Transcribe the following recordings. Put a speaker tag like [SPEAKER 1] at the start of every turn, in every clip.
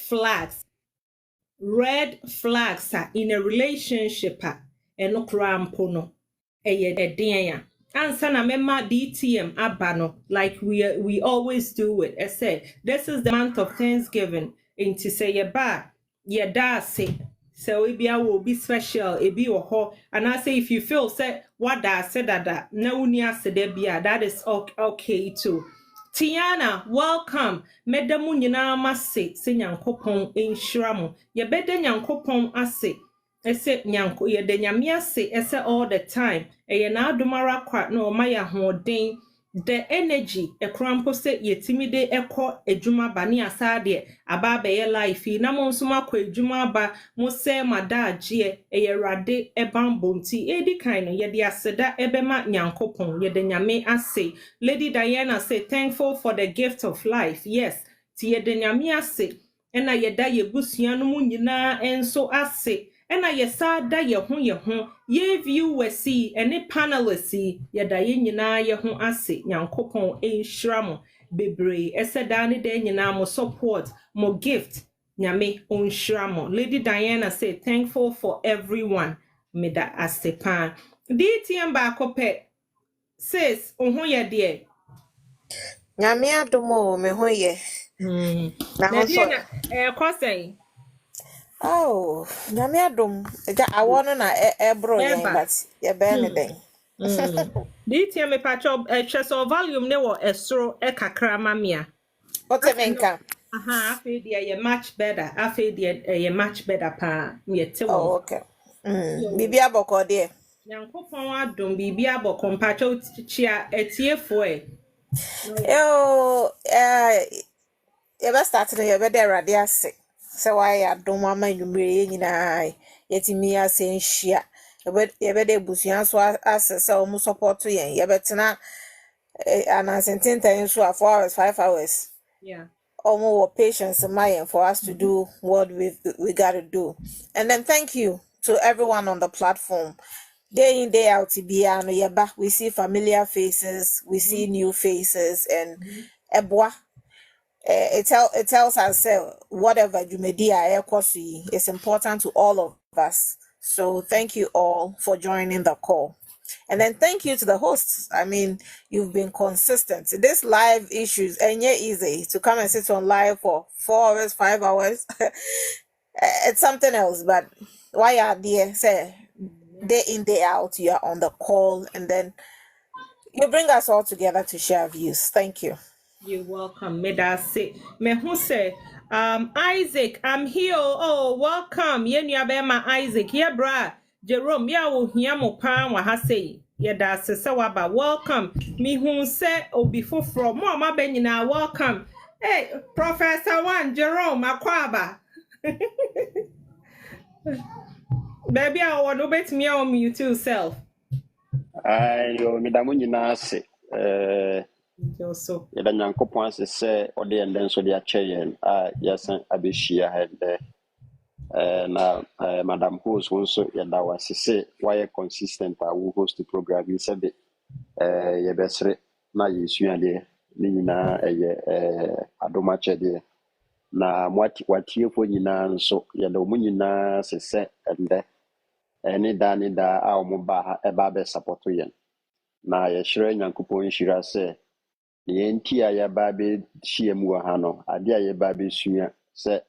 [SPEAKER 1] flags. Red flags are in a relationship eno krampo no eye den ansa na mema DTM abano like we always do it. I said this is the month of Thanksgiving into say ye ba ye da say so we will be special e bi wo ho and I say if you feel say what da say that na uni ase there bia that is okay too. Tiana, welcome. Medamu nyina mase se nyankopon enhyira mo. Ye bede nyankopon ase. Ese nyanko ye de nyame ase ese all the time. Eye na adomara kwa na o ma ya hoden. The energy ekrampo se yetimi de ekọ edwuma ba ne asade aba be ye life na mo nso makọ edwuma ba mo se madaagye eye rade ebambonti edi kan no ye de aseda ebema nyankopon ye de nyame ase. Lady Diana say thankful for the gift of life. Yes, ti ye de nyame ase ena ye da ye busua no mu nyina enso ase. Ena ye sada ye ho ye view see any panelists ye da ye nyina ye ho ase nyankopon enhyira mo bebre eseda ne de nyina mo support mo gift nyame onhyira mo. Lady Diana say thankful for everyone me da asepa DTM ba kope says oho ye de
[SPEAKER 2] Nyame adomo me ho ye. Na ho so
[SPEAKER 1] kwasai
[SPEAKER 2] oh, nyame adom. Ja awono na ebro yen but ye be ne den.
[SPEAKER 1] DTM me pacho cheso volume ne wo esro kakra mamia.
[SPEAKER 2] Ote menka.
[SPEAKER 1] Afe dia ye much better. Afe dia ye much better pa ye te won.
[SPEAKER 2] Oh, okay. Bibi aboko de.
[SPEAKER 1] Nyankopon adom bibi aboko mpacho chia etiefo
[SPEAKER 2] Yo ye be start no ye be de rade ase. Se why adom ama nwumre nyina yetimi ase nhia. Ye be de busuan so ase se o mu support yen. Ye betena anasentinta so 4 hours 5 hours.
[SPEAKER 1] Yeah.
[SPEAKER 2] More patience in mind for us to do what we got to do. And then thank you to everyone on the platform. Day in, day out, we see familiar faces, we see new faces, and it tells us whatever you may do, it's important to all of us. So thank you all for joining the call. And then thank you to the hosts. I mean, you've been consistent. This live issues ain't easy to come and sit on live for 4 hours, 5 hours. It's something else. But why are there? Say day in, day out, you are on the call, and then you bring us all together to share views. Thank you.
[SPEAKER 1] You're welcome. May that say me who say Isaac, I'm here. Oh, welcome. Yen ya be my Isaac. Yeah, bra. Jerome, ya wo hia mo pan wa ha say. Yeah, that's se waba. Welcome. Me who say obi foforo. Mo ma be nyina welcome. Hey, Professor One Jerome Akwaba. Baby, I want to bet me on you too self.
[SPEAKER 3] Ayo midamu nyina ase
[SPEAKER 1] So
[SPEAKER 3] yɛda nyankopɔn ase sɛ ɔde yɛn dɛ nso de akyɛ yɛn a yɛsan abɛhyia ha dɛ na madam host nso yɛda wase sɛ wayɛ consistent a wo host program yi sɛ de yɛbɛsere na yɛsua deɛ ne nyinaa ɛyɛ adom akyɛdeɛ na watiefo nyinaa nso yɛda mo nyinaa sɛ sɛ ɛndɛ ne da a ɔmo ba ha ɛba abɛsapɔto yɛn na yɛhyerɛ nyankopɔn nhyira sɛ yɛn ti a yɛba bɛhyia mu wɔ ha no ade a yɛba bɛsua sɛ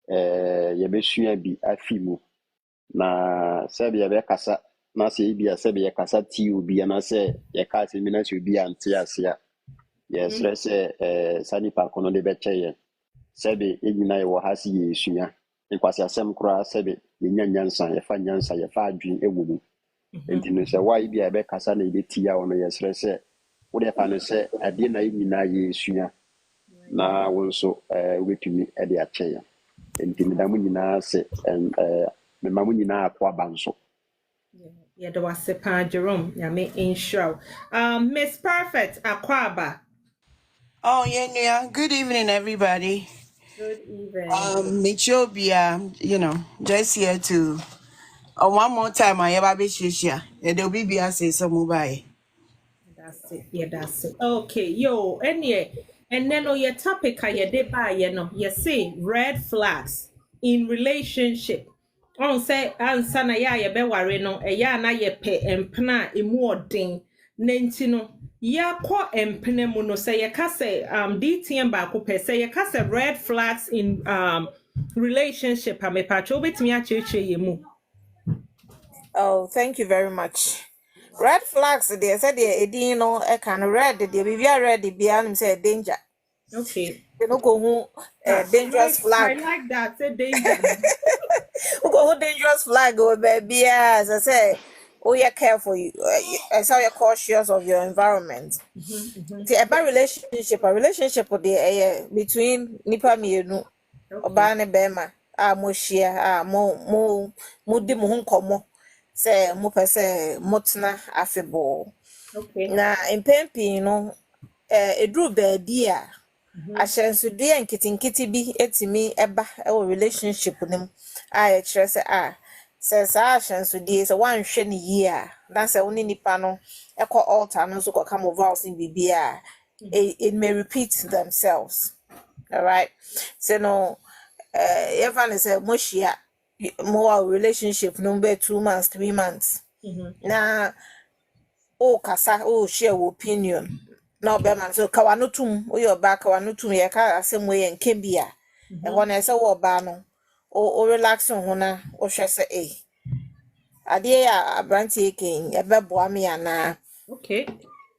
[SPEAKER 3] yɛbɛsua bi afi mu na sɛbi yɛbɛkasa na sɛ ebi a sɛbi yɛkasa ti obi anaasɛ yɛka asɛm bi na sɛ obi ante ase a yɛsrɛ sɛ saa nipa ko no de bɛkyɛ yɛn sɛbi yɛnyina yɛwɔ ha sɛ yɛsua nkwasi asɛm koraa sɛbi yɛnya nyansa yɛfa adwene ɛwɔ mu nti no sɛ waa bi a yɛbɛkasa na yɛbɛti a ɔno yɛsrɛ sɛ wode fa no sɛ adeɛ na yɛnyinaa yɛsua na wo nso wobɛtumi de akyɛ yɛn nti meda mo nyinaa sɛ mema mo nyinaa akɔ aba nso
[SPEAKER 1] yɛde wase pa Jerome nyame nhyira Miss Perfect Akwaba.
[SPEAKER 4] Oh yeah, good evening everybody.
[SPEAKER 1] Good evening.
[SPEAKER 4] Michobia, just here to one more time I ever be shishia. There'll be say some mobile.
[SPEAKER 1] That's it. Yeah, that's it. Okay, yo, anyway, And then on your topic, you say red flags in relationship. On say answer na ya be ware no eya na ye pe empena emu odin nenti no ya ko empena mu no say ye ka say DTM ba ko pe say ye ka say red flags in relationship ha me pa cho betimi a cheche ye mu.
[SPEAKER 2] Oh, thank you very much. Red flags, they said they no can red, they be red, they be say danger.
[SPEAKER 1] Okay.
[SPEAKER 2] You know, go who dangerous
[SPEAKER 1] I
[SPEAKER 2] flag.
[SPEAKER 1] like that. Say danger.
[SPEAKER 2] Who go who dangerous flag go baby? As I say, oh, you're careful. I saw you're cautious of your environment. See, about a relationship with the between nipa mienu,
[SPEAKER 1] Okay.
[SPEAKER 2] oba ne bema, mo share, mo di mo ho nkomo. Say mo pese motna afebo.
[SPEAKER 1] Okay.
[SPEAKER 2] Na impempi no eduru baabi a ahyɛnsodeɛ nketenkete bi etimi eba ɛwɔ relationship nim a yɛkyerɛ sɛ sɛ saa ahyɛnsodeɛ sɛ wanhwɛ ne yie a na sɛ wo ne nipa no ɛkɔ altar no nso kɔka mo vows ne biribi a it may repeat themselves. All right, so no yɛfa ne sɛ mohyia mo a relationship no bɛ 2 months 3 months na kasa share your opinion na obema so kawa no tum oyo ba kawa no tum ye ka asem we nke bia e ho na se wo ba no o relax ho na o hwe se ade ya abranti eken e beboa me ana
[SPEAKER 1] Okay.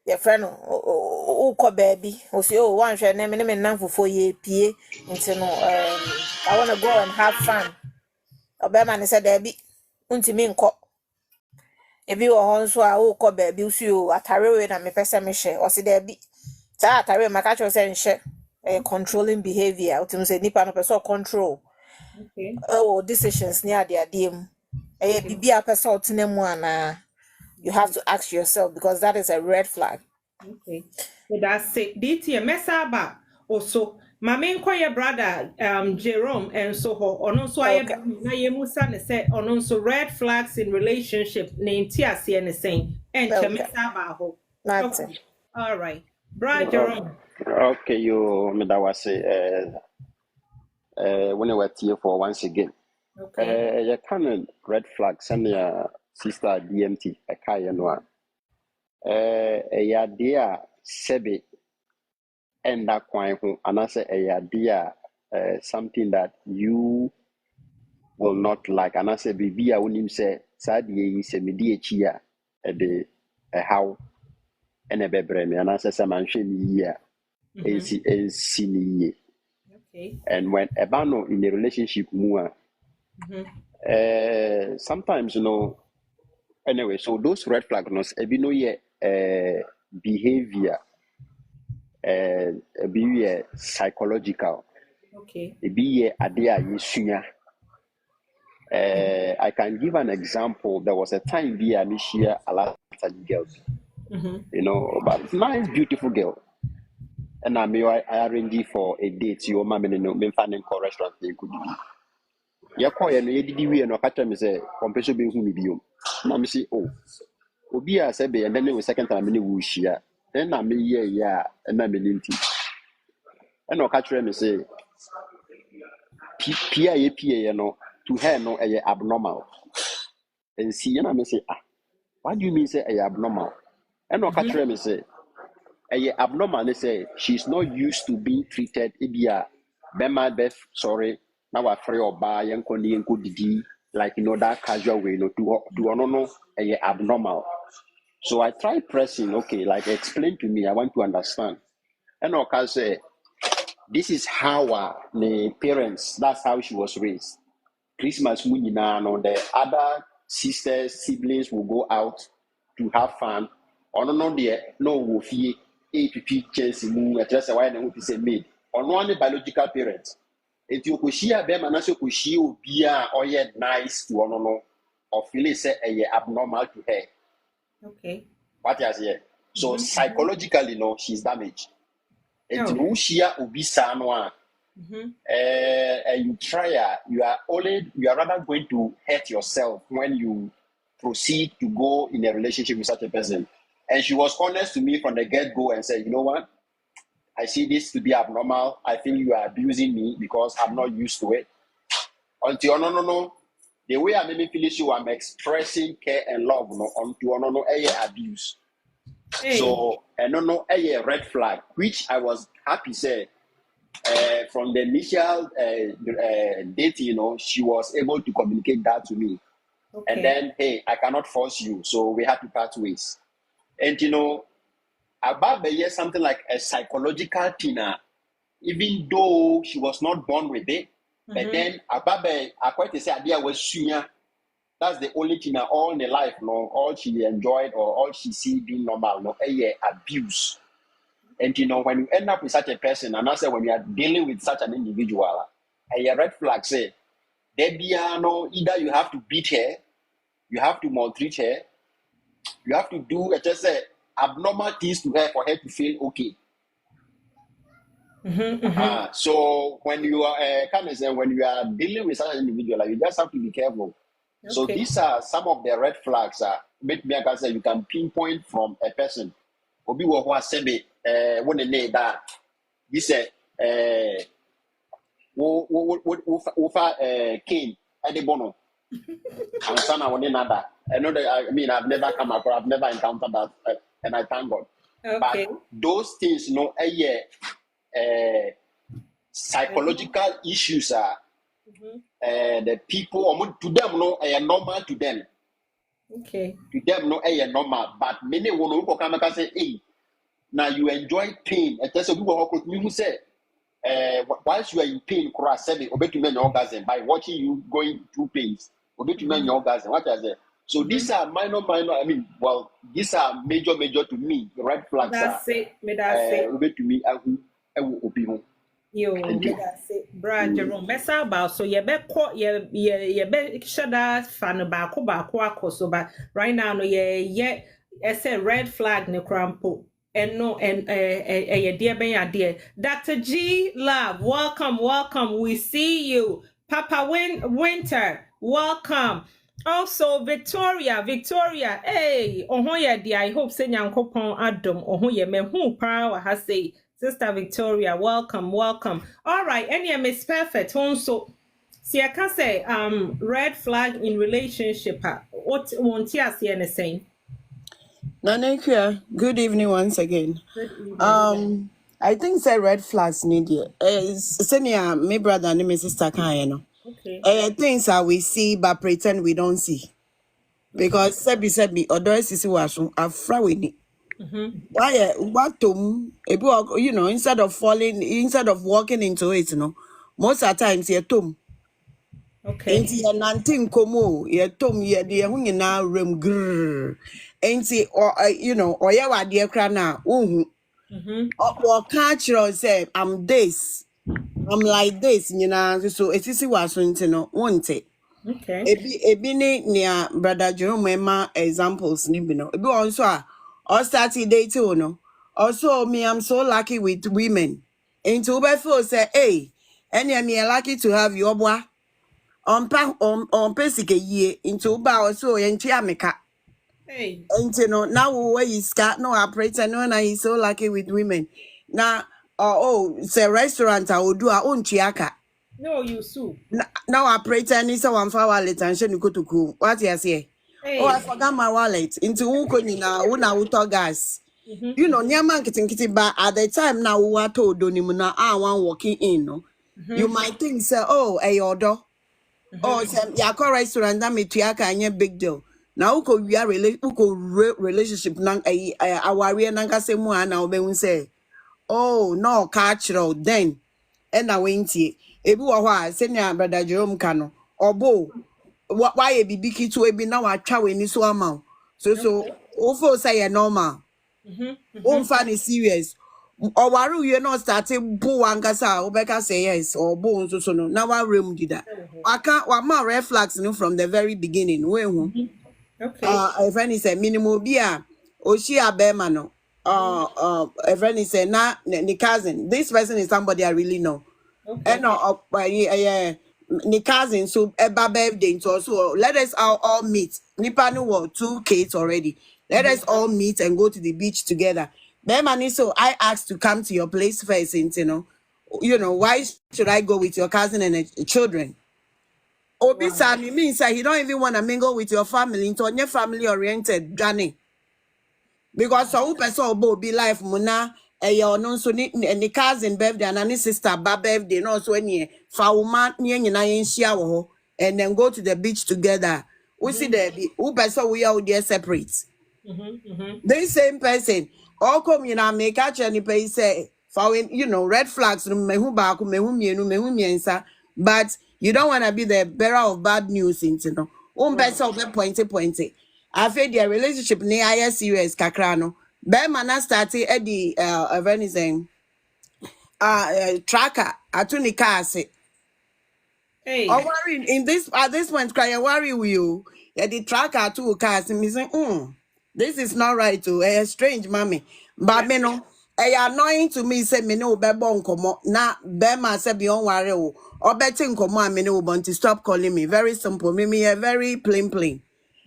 [SPEAKER 2] ye friend o ko baabi o se wan hwe na me nam fofo ye pie nti no I want to go and have fun obema ne se da bi untimi nko ebi wo ho nso a wo kɔ baabi usu atare we na me pese me hye o se da bi saa atare maka cho se nhye controlling behavior utim se nipa no pese control
[SPEAKER 1] Okay.
[SPEAKER 2] decisions ni ade mu bibia pese otena mu ana you have to ask yourself because that is a red flag.
[SPEAKER 1] Okay. So that's it. DT mesaba also. Mame nko your brother Jerome and so ho ono so aye
[SPEAKER 2] Okay.
[SPEAKER 1] na ye musa ne say ono so red flags in relationship na nti ase ne saying enche
[SPEAKER 2] Okay.
[SPEAKER 1] mesaba ho.
[SPEAKER 2] That's
[SPEAKER 1] Okay. All right. Brother Jerome.
[SPEAKER 3] Okay, you Medawase, when I were here for once again.
[SPEAKER 1] Okay.
[SPEAKER 3] You can red flag, send your sister DMT, a Kayanwa. A dear Sebi, and that quine, and I say a dear something that you will not like, and I say, Bibi, I wouldn't say, Sadie is a media chia, a how, and a bebreme, and I say, some year, a
[SPEAKER 1] Okay.
[SPEAKER 3] and when Ebano in a relationship more, sometimes anyway, so those red flags, ebino behavior, be psychological,
[SPEAKER 1] Okay.
[SPEAKER 3] be idea yisunya. I can give an example. There was a time I share a lot of girls, but nice, beautiful girl. And I arrange for a date. Your mom and finding restaurant they could be. Yɛkɔɛ no yɛdidi wie no ɔka kyerɛ me sɛ ɔmpɛ sɛ ɔbɛhu me bio na me se obi a sɛ bɛyɛ ɛnɛ ne wo second time ne wo hyia na meyɛyɛ a ɛna me ne nti ɛna ɔka kyerɛ me sɛ pie a yɛpieɛ no to her no ɛyɛ abnormal nsi na me se what do you mean sɛ ɛyɛ abnormal ɛna ɔka kyerɛ me sɛ ɛyɛ abnormal ne sɛ she's not used to being treated ebi a bɛma bɛ sɔre na wafrɛ ɔbaa yɛnkɔ ne yɛnkɔ didi like that casual way to no abnormal. So I try pressing, okay, like explain to me, I want to understand. And okay, say this is how the parents, that's how she was raised. Christmas munina no the other sisters, siblings will go out to have fun. Ono no there no wo fie APP chance mu address why na wo say maid. Ono one biological parents. Enti okohia be ma na se okohia obi a oye nice to ono no or feel say abnormal to her.
[SPEAKER 1] Okay.
[SPEAKER 3] What you say? So psychologically no she's damaged. Enti no shia obi sa no a you try you are rather going to hurt yourself when you proceed to go in a relationship with such a person. And she was honest to me from the get-go and said, you know what? I see this to be abnormal. I feel you are abusing me because I'm not used to it. Until no. The way I make me feel you, I'm expressing care and love. No, until no, abuse.
[SPEAKER 1] Hey.
[SPEAKER 3] So no, a red flag, which I was happy say. From the initial date, she was able to communicate that to me.
[SPEAKER 1] Okay.
[SPEAKER 3] And then, hey, I cannot force you, so we have to part ways. And about the year, something like a psychological thing, even though she was not born with it, but then Ababe, I quite say idea was senior. That's the only thing all in the life, all she enjoyed or all she see being normal, abuse. And when you end up with such a person, and also when you are dealing with such an individual, a red flag say, there be either you have to beat her, you have to maltreat her, you have to do just abnormal things to her for her to feel okay. So when you are when you are dealing with such an individual, you just have to be careful. Okay. So these are some of the red flags. Make me can say you can pinpoint from a person. Obi wo ho asebe when that this wo Cain Edebono and sana one another. I know that I've never come across, I've never encountered that, and I thank God. Okay. But those things, psychological issues are the people to them are normal to them.
[SPEAKER 1] Okay.
[SPEAKER 3] To them normal, but many will come and say, hey, now you enjoy pain. And that's what people who say, whilst you are in pain, obey to men orgasm by watching you going through pains, obey to men orgasm. What I say? So these are minor. I mean, well, these are major to me. Red flags
[SPEAKER 1] that's it.
[SPEAKER 3] Obey to me. I will obey home.
[SPEAKER 1] Yo, that's it. Brad Jerome, messa about so you be caught, you be shada fan baako so, but right now no it's a red flag ne crampo. And no, and dear ben dear Dr. G Love, welcome. We see you, Papa Winter, welcome. Also Victoria, hey, ohoya dear. I hope say nyankopon adom ohoya me hu pa ha say. Sister Victoria, welcome. All right, any Miss Perfect. Also, see, I can say red flag in relationship. What won't you see anything?
[SPEAKER 4] Nanekia, good evening once again.
[SPEAKER 1] Good evening.
[SPEAKER 4] I think say red flags need you. Senior, my brother and my sister can
[SPEAKER 1] Okay.
[SPEAKER 4] Things that we see but pretend we don't see. Because sebi other sisi wasu afra we ni. Why instead of walking into it, most of the times you're tom.
[SPEAKER 1] Okay.
[SPEAKER 4] Enti ya nanting komo ye tom ye de ho nyina rem grrr. Enti or ya wade kra na ohu. Or catch say I'm this. I'm like this nyina so etisi waso nti no wonte.
[SPEAKER 1] Okay.
[SPEAKER 4] Ebi ni nia brother Jerome ma examples ni bi no. Ebi also or started dating no. Also me I'm so lucky with women. Enti ube feel say hey, any me lucky to have you boy. On pesike ye into ba so yenti ameka.
[SPEAKER 1] Hey.
[SPEAKER 4] Enti no now where you start no operator no na he's so lucky with women. Now it's a restaurant I will do our own chiaka.
[SPEAKER 1] No, you sue.
[SPEAKER 4] Now operator ni so 1 wallet and shenu kutuku. What you say?
[SPEAKER 1] Hey.
[SPEAKER 4] Oh, I forgot my wallet. Into uko ni na una uto gas. You know, nyama kiti ba at the time now we are told donimuna one walking in no. You might think say a order. Oh, yako restaurant that me tuaka anye big deal. Now uko we are relationship nang awari nanga se mu ana obe say, oh no cultural then and I winti ebi wo ho a senior brother Jerome kano obo why e bibiki to ebi na wa twa we ni so ama so o fo say normal o fa ni serious or waru you not starting bo wangasa obeka say yes or bo so no na wa room did that aka wa ma red flags no from the very beginning we hu if any say minimum bia o shi abema no a friend is say na ni cousin this person is somebody I really know and no ni cousin so eba birthday so let us all meet nipa no 2 kids already let us all meet and go to the beach together Money, so I asked to come to your place first, you know, why should I go with your cousin and children? Obi
[SPEAKER 1] Wow.
[SPEAKER 4] Sami means that he don't even want to mingle with your family into your family oriented journey. Because so person obo be life muna no so ni cousin birthday and any sister ba birthday no so any fa woman ni nyina yenhia wo ho and then go to the beach together. We see there be who person we are there separate. The same person all come make actually pay say for you know red flags mehu ba ko mehu miensa but you don't want to be the bearer of bad news into no person be pointy after their relationship ni I serious kakra no be man started at the anything tracker atuni car say
[SPEAKER 1] Hey.
[SPEAKER 4] or worry in this at this point cry worry with you yeah the tracker too cars me say this is not right to strange mommy but me no annoying to me say me no be bon komo na be ma say be on worry or betting komo me no want to stop calling me very simple me a very plain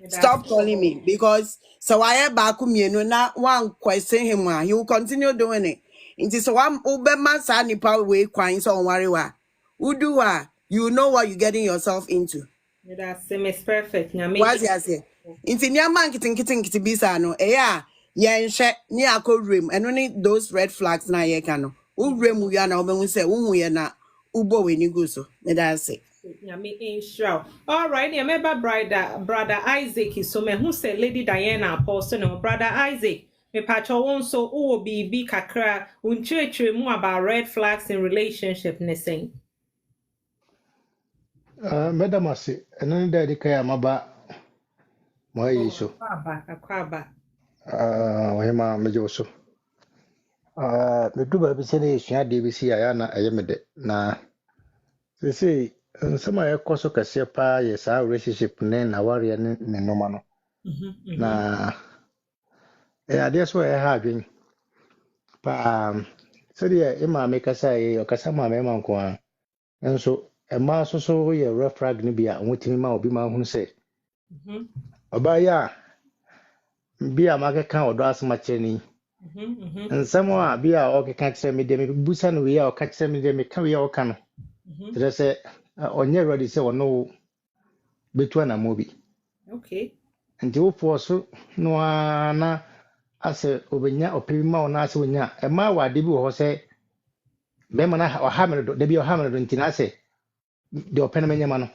[SPEAKER 4] stop calling me because so I have back na one question him he will continue doing it it is one ube man sa nipa way kwan so worry wa udu you know what you're getting yourself into.
[SPEAKER 1] That's Miss Perfect. Now,
[SPEAKER 4] What's ya say? Into Niaman kitty bisa no, yen shet ni ako rim, and only those red flags na ye cano. Rim we are now when we say, we are not ubo when you go so. That's it.
[SPEAKER 1] Yeah, me in show. All right, yeah, remember brother Isaac is so me who said Lady Diana Apostle no brother Isaac. Me patcho won so be kakra unchwe mu about red flags in relationship ne saying.
[SPEAKER 5] Madam Ase, and then the Kaya Maba, my issue.
[SPEAKER 1] Akwaba.
[SPEAKER 5] Wahima Majoso. Me do baby say, she had DBC, Ayana, Ayamede. Na, they say, some of your course of Cassia, yes, our relationship, Nen, Awari, and Nomano. Na, yeah, that's why I have been. But, so dear, Emma make us say, or Casama Memanqua. And so, a mass or so, we a rough rag nibia, and with him, I'll be my own say. Obaya. Be a market count or das much any. And someone be a okay catch them me busan we are catch them me carry all can. They say on your ready say or no between a movie.
[SPEAKER 1] Okay.
[SPEAKER 5] And you for so no na as a obenya or pima or nas winya. A ma wa debu or say Bemana or hammer de be or hammer in Tinase. The open mano.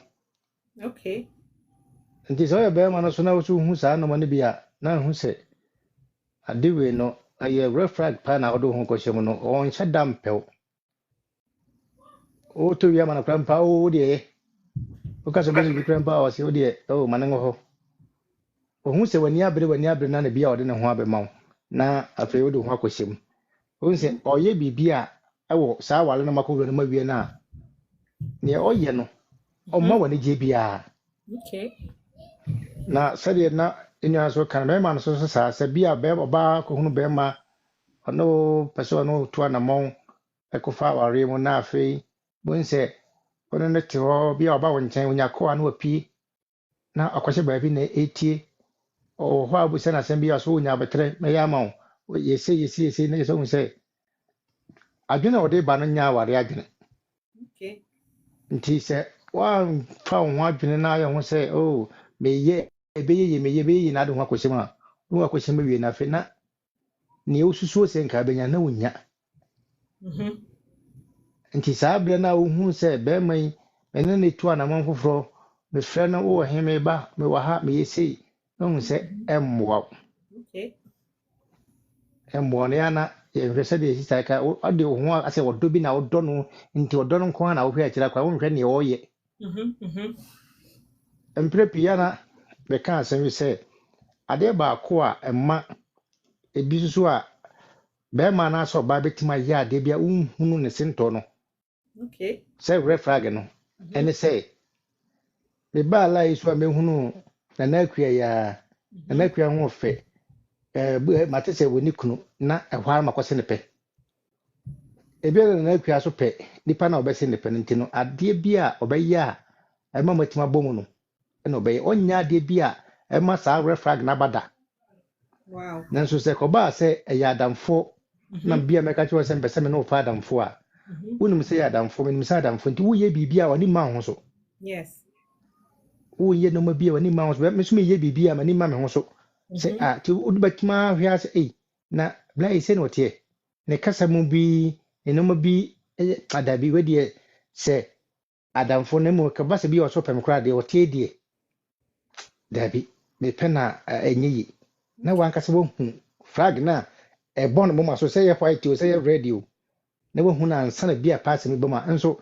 [SPEAKER 1] Okay.
[SPEAKER 5] And this all Bemana so now who's no money be a now who say. I do no a red flag pan out of Honko on shut down pel. Oh, to Yaman grandpa, oh dear. Because of the grandpa was oh dear, oh Manango. Oh, who say when Yabri none be out in a Wabe mount. Na a failed to walk with him. Who say, oh ye be beer, I will saw while no Mako and Mavia na. Near oh yeno, oh more than JBR.
[SPEAKER 1] Okay.
[SPEAKER 5] Now, said na in your so can a man so said be a bear or bar, Kohunu Bema, or no person no to an among a cofa or Remo na fee. When say, when the two be about when you're called no pee. Now, a question by being 80 or why we send us and be as soon as better, may amount. What you say, next one say. I do know they ban now what they are doing.
[SPEAKER 1] Okay.
[SPEAKER 5] And he said, one found one and I won't say, oh, may ye be in I don't want to say, no question maybe enough in that. New Susan Cabin, no one yet. And he said, now who said, bear me, and then it one among for the friend over him about me what happened, me say, no say, wow.
[SPEAKER 1] Okay.
[SPEAKER 5] Mwana yɛhwɛ de sisa ka ɔde ho asɛ wɔdɔ bi na ɔdɔ no nti ɔdɔ no nko na wohwɛ akyerɛ kwa wonhwɛ ne ɔyɛ mpere pia na bɛka asɛm yi sɛ adeɛ baako a ɛma ebi nso a bɛrima na asɔ ɔbaa bɛtumi ayɛ adeɛ bi a wonhunu ne sentɔ no
[SPEAKER 1] Okay.
[SPEAKER 5] sɛ red flag no ɛne sɛ me baa la yi so a mehunu nana akua yi a nana akua ho fɛ mate sɛ wɔ ne kunu na ɛhɔ ara makɔse ne pɛ ebiara na akua so pɛ nipa na ɔbɛse ne pɛ no nti no adeɛ bi a ɔbɛyɛ a ɛma matima bɔ mu no ɛna ɔbɛyɛ ɔnyɛ adeɛ bi a ɛma saa red flag na bada
[SPEAKER 1] Wow.
[SPEAKER 5] nanso sɛ kɔbaa sɛ ɛyɛ adamfo na bia mɛka kyerɛ sɛ mpɛ sɛ me ne wofa adamfo a wonim sɛ yɛ adamfo menim sɛ adamfo nti woyɛ biribi a wɔne ma ho so
[SPEAKER 1] Yes.
[SPEAKER 5] woyɛ nɔma bi a wɔne ma ho so me so meyɛ biribi a m'ani ma me ho so sɛ nti wode bɛtuma ahwɛ ase na bla yi sɛ ne ɔteɛ ne kasa mu bi ne nɔma bi adabi wadeɛ sɛ adamfo no mu kɛba sɛ bi a ɔso pɛm koraa deɛ ɔteɛ deɛ dabi mepɛ na ɛnyɛ yi na wankasa wohu flag na ɛbɔ no moma so sɛ yɛ white o sɛ yɛ red o na wohu no ansa na bi a paase mi bɔ ma nso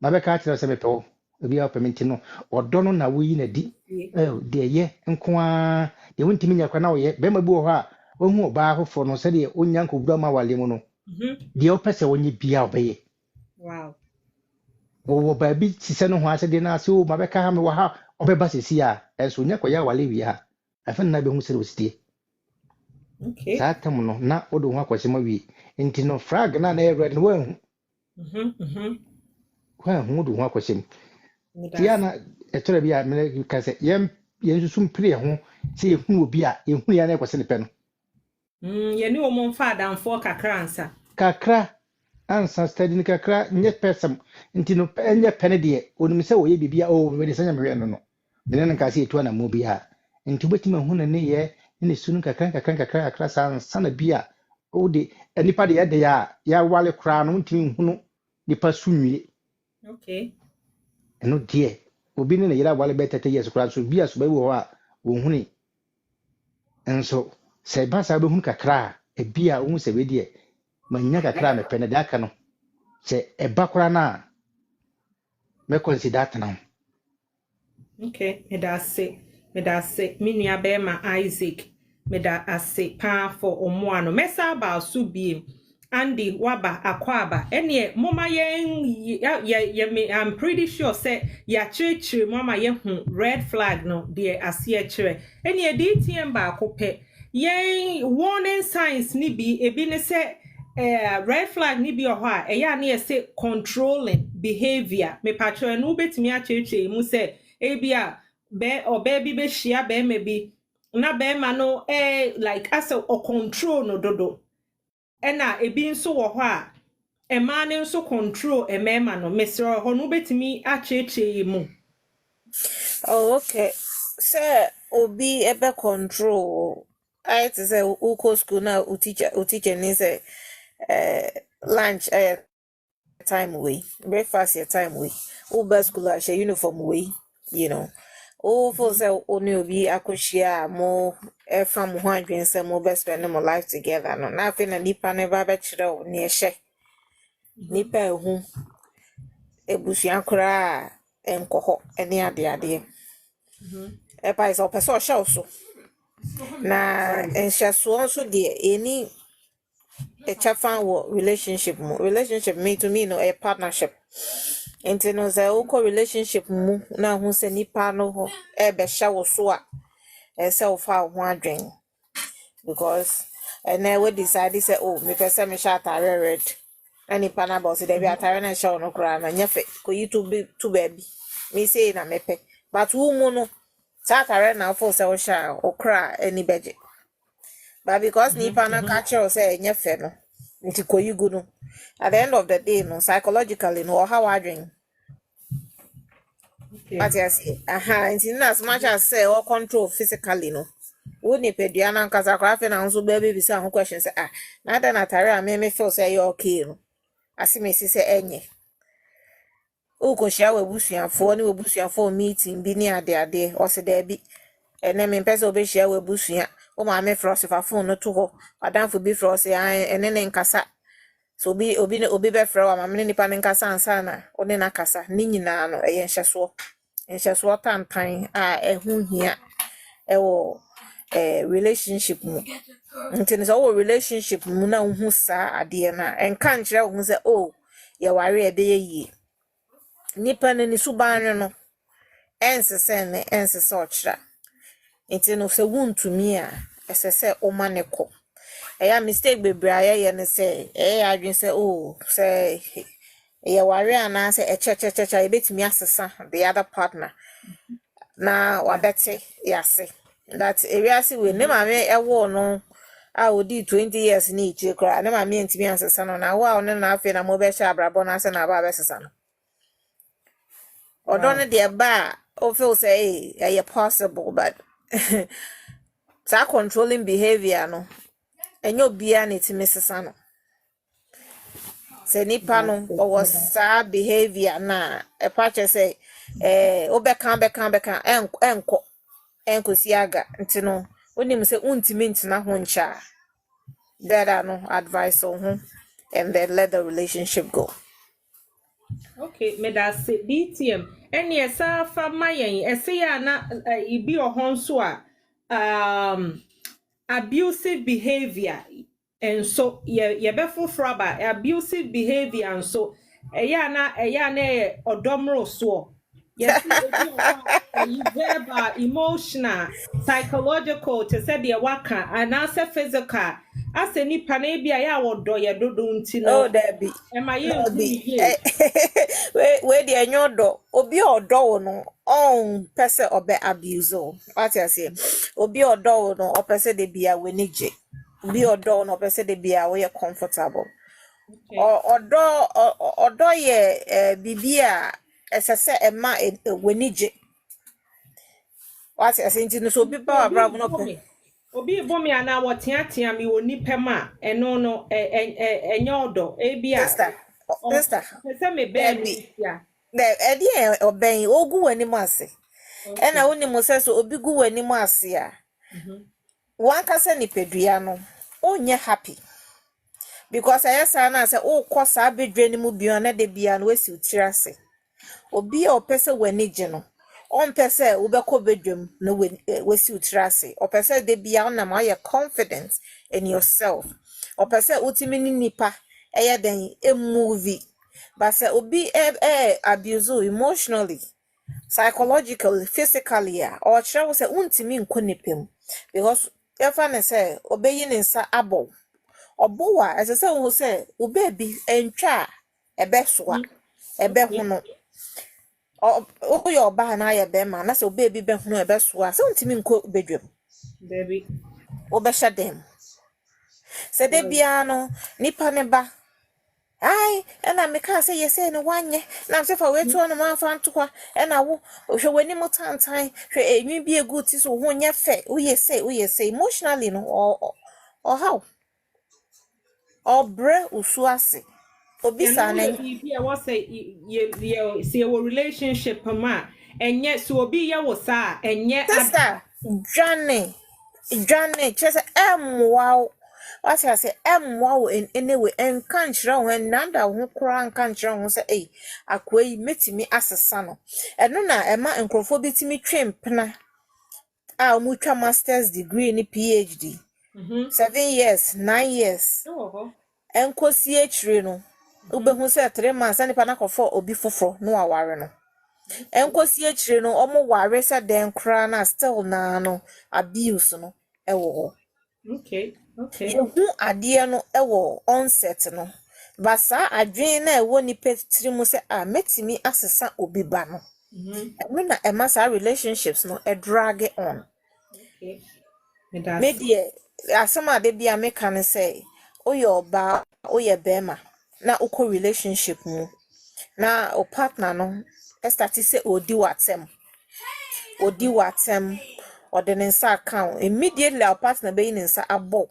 [SPEAKER 5] mabɛka akyerɛ sɛ mepɛ wo obi a wopɛ me nti no ɔdɔ no na woyi na di deɛ yɛ nko a deɛ wontumi nya kwa na woyɛ bɛrima bi wɔ hɔ a wohu ɔbaa foforɔ no sɛdeɛ ɔnya nkɔbura ma wale mu no deɛ wopɛ sɛ wɔnyɛ bia wobɛyɛ
[SPEAKER 1] Wow.
[SPEAKER 5] wɔwɔ baabi te sɛ no ho asɛdeɛ no ase o mabɛka ha mewɔ ha ɔbɛba sɛsi a ɛnso nya kɔyɛ awale wie ha afɛ no na bɛhu sɛ ɔsitie
[SPEAKER 1] Okay.
[SPEAKER 5] saa tam no na wode ho akɔhyɛ ma wie nti no flag na na ɛyɛ red no woahu wode ho akɔhyɛ mu tia na ɛtɔrɔ bi a meka sɛ yɛnsusu mpere ho sɛ yɛhunu obi a yɛhunu ya na ɛkɔsɛ ne pɛ no
[SPEAKER 1] yɛne wɔ mo mfa adamfoɔ kakra ansa
[SPEAKER 5] kakra ansa study no kakra nyɛ pɛsɛm nti no ɛnyɛ pɛ no deɛ onim sɛ wɔyɛ biribi a mede sɛ nyamehwɛ no no mene no nka sɛ yɛtu anammo bi a nti wobɛtumi ahu no ne yɛ ne su no kakra saa ansa na bi a wode nipa de yɛde a yɛawale koraa no wontumi nhunu nipa so nwie
[SPEAKER 1] okay
[SPEAKER 5] ɛno deɛ obi ne yɛra awale bɛ 30 years koraa so bi a so bɛwɔ hɔ a wɔhuni nso sɛ ba saa bɛhunu kakra a ebi a wohu sɛ wedeɛ manya kakra a mepɛ no de aka no sɛ ɛba koraa no a mɛkɔnsider atena ho
[SPEAKER 1] okay meda ase me nua bɛrima Isaac meda ase paa for omoa no mesa ba so biem Andy waba akwaba ene mama I'm pretty sure say ya chire mama ye hu red flag no de ase a chire ene DTM ba akopɛ yen warning signs ni bi ebi ne say red flag ni bi o ha eya na say controlling behavior me patro no betimi a chire mu say ebia be oba bi hia be ma bi na be ma no like as a control no dodo ena ebi nso wɔ hɔ a ɛmaa ne nso control ɛmɛɛma no mesrɛ hɔ no betimi akyerɛkyerɛ mu
[SPEAKER 2] Oh, okay. So, obi ebe control. I to say uko school now teacher ni say lunch time way, breakfast your time way. Uber school share uniform way, you know. Oh, for say only obi akoshia mo from ho adwen say mo best spend mo life together no. Na fe na nipa never be chire ni ehye. Nipa ehu ebusua kra enkoho ene ade epa is opese o show so na enhyaso nso de eni a chafa wo relationship me to me no a partnership enti no za uko relationship mu na hu se nipa no ho e be hya wo so a e se wo fa ho adwen because and then we decide say oh me pese me sha atare red ani pa na boss dey be atare na sha no kra na nyefe ko YouTube to baby me say na mepe but wo mu no atare na fo say wo sha okra ani beje but because nipa na catch us say nyefe no nti ko yigu no at the end of the day no psychologically no how adwen but yes nti na as much as say or control physically no wo ni pedua na nkasa kwa fe na nso baby bi say ho question say na da na tare a me feel say you okay no asime si say enye o ko share we busuafo ni we busuafo meeting bi ni ade o se da bi ene me pese obe share we busua o ma me frosifa phone no to ho adanfo bi frosi ene ne nkasa so obi be frɛ wa ma me nipa ne nkasa ansa na one na kasa ni nyina no ɛyɛ nhyeso tantan a ɛho hia ɛwɔ relationship mu nti so wo relationship mu na hu saa ade na enka nkyerɛ wo sɛ oh ye ware e be yie nipa ne ni suban no ensese ne ensese ɔkyerɛ nti no sɛ wuntumi a ɛsɛ o ma ne kɔ eya mistake bebre aye ne say adwin say oh say ye ware ana say echechechecha ebetimi asesa the other partner na wabete yase that area si we ne ma me ewo no I would do 20 years ni ichi kra na ma me ntimi ansesa no na wa ono na afi na mo be sha abrabo na ase na ba be sesa no odo no de ba o feel say eh possible but that controlling behavior no enyo bia na timi sesa no se nipa no o sa behavior na e pa che say obeka enkosi aga nti no onim say untimi ntina ho ncha that no advice on him and then let the relationship go.
[SPEAKER 1] Okay, me da se BTM. Any esa fa mayen ese ya na ibi ohon so a abusive behavior and so ye be foforo ba abusive behavior and so eya na odomro so yes ebi verbal emotional psychological to say the waka and also physical as any nipa na bia ya wodo ye dodo nti no
[SPEAKER 2] Oh, there be.
[SPEAKER 1] am I
[SPEAKER 2] There be.
[SPEAKER 1] ye
[SPEAKER 2] Where the anyodo obi odo no on person obe abuse o. What you say? Obi odo no o person de bia we nije. Obi odo no person de bia we comfortable.
[SPEAKER 1] okay
[SPEAKER 2] Odo ye bibia esese ema we nije. What you say? Nti no so obi ba abra no pe.
[SPEAKER 1] obi bomi ana woteatea mi woni pem a eno no enye odo ebia
[SPEAKER 2] Sister.
[SPEAKER 1] se me be ni ya
[SPEAKER 2] Edi oben ogu wani mu ase. E na woni mu se so obi gu wani mu ase a. Wan ka se ni pedua no, onye happy. Because ayesa na se o kosa abedwe ni mu bia na de bia no wasi utira ase. Obi a opese wani gye no. On pese wo be ko bedwam no wasi utira ase. Opese de bia na ma ye confident in yourself. Opese utimi ni nipa eye den a movie. But say obi abuse you emotionally, psychologically, physically, or try say untimi nko nipem because if I say obey in sa abo obowa as I say who say obebi entwa ebesoa ebe hono o your ba na ye be ma na say obebi be hono ebesoa say untimi nko bedwam
[SPEAKER 1] baby
[SPEAKER 2] obesha dem say de bia no nipa ne ba ai ena me ka say yes no wanye na se fa we to no man fa ntwa ena wo hwe wani mo tantan hwe enwi bi egu ti so ho nya fe wo yes emotionally no or how or bre usu ase obi
[SPEAKER 1] and
[SPEAKER 2] sa
[SPEAKER 1] no
[SPEAKER 2] na
[SPEAKER 1] ye bi e was say ye see your relationship ma enye so obi ye wo sa enye
[SPEAKER 2] sister Johnny chese wow what I say wow in anyway and can't show when nanda who cry can't show say eh akwai metimi asesa no eno na ema enkrofo bitimi twempna a mutwa masters degree ni PhD 7 years 9 years
[SPEAKER 1] oh
[SPEAKER 2] enkosi echire no ubehu say 3 months ani pa na kofo obi foforo no aware no enkosi echire no omo ware say den kra na still na no abuse no ewo
[SPEAKER 1] okay
[SPEAKER 2] yehu ade no ewo onset no basa adwen na ewo ni petri mu se a metimi asesa obi ba no eno na emasa relationships no drag on
[SPEAKER 1] okay me that
[SPEAKER 2] medie asema de bia me kan say oye oba oye bema na uko relationship mu na o partner no start say odi watem or the nsa account immediately our partner be in nsa abo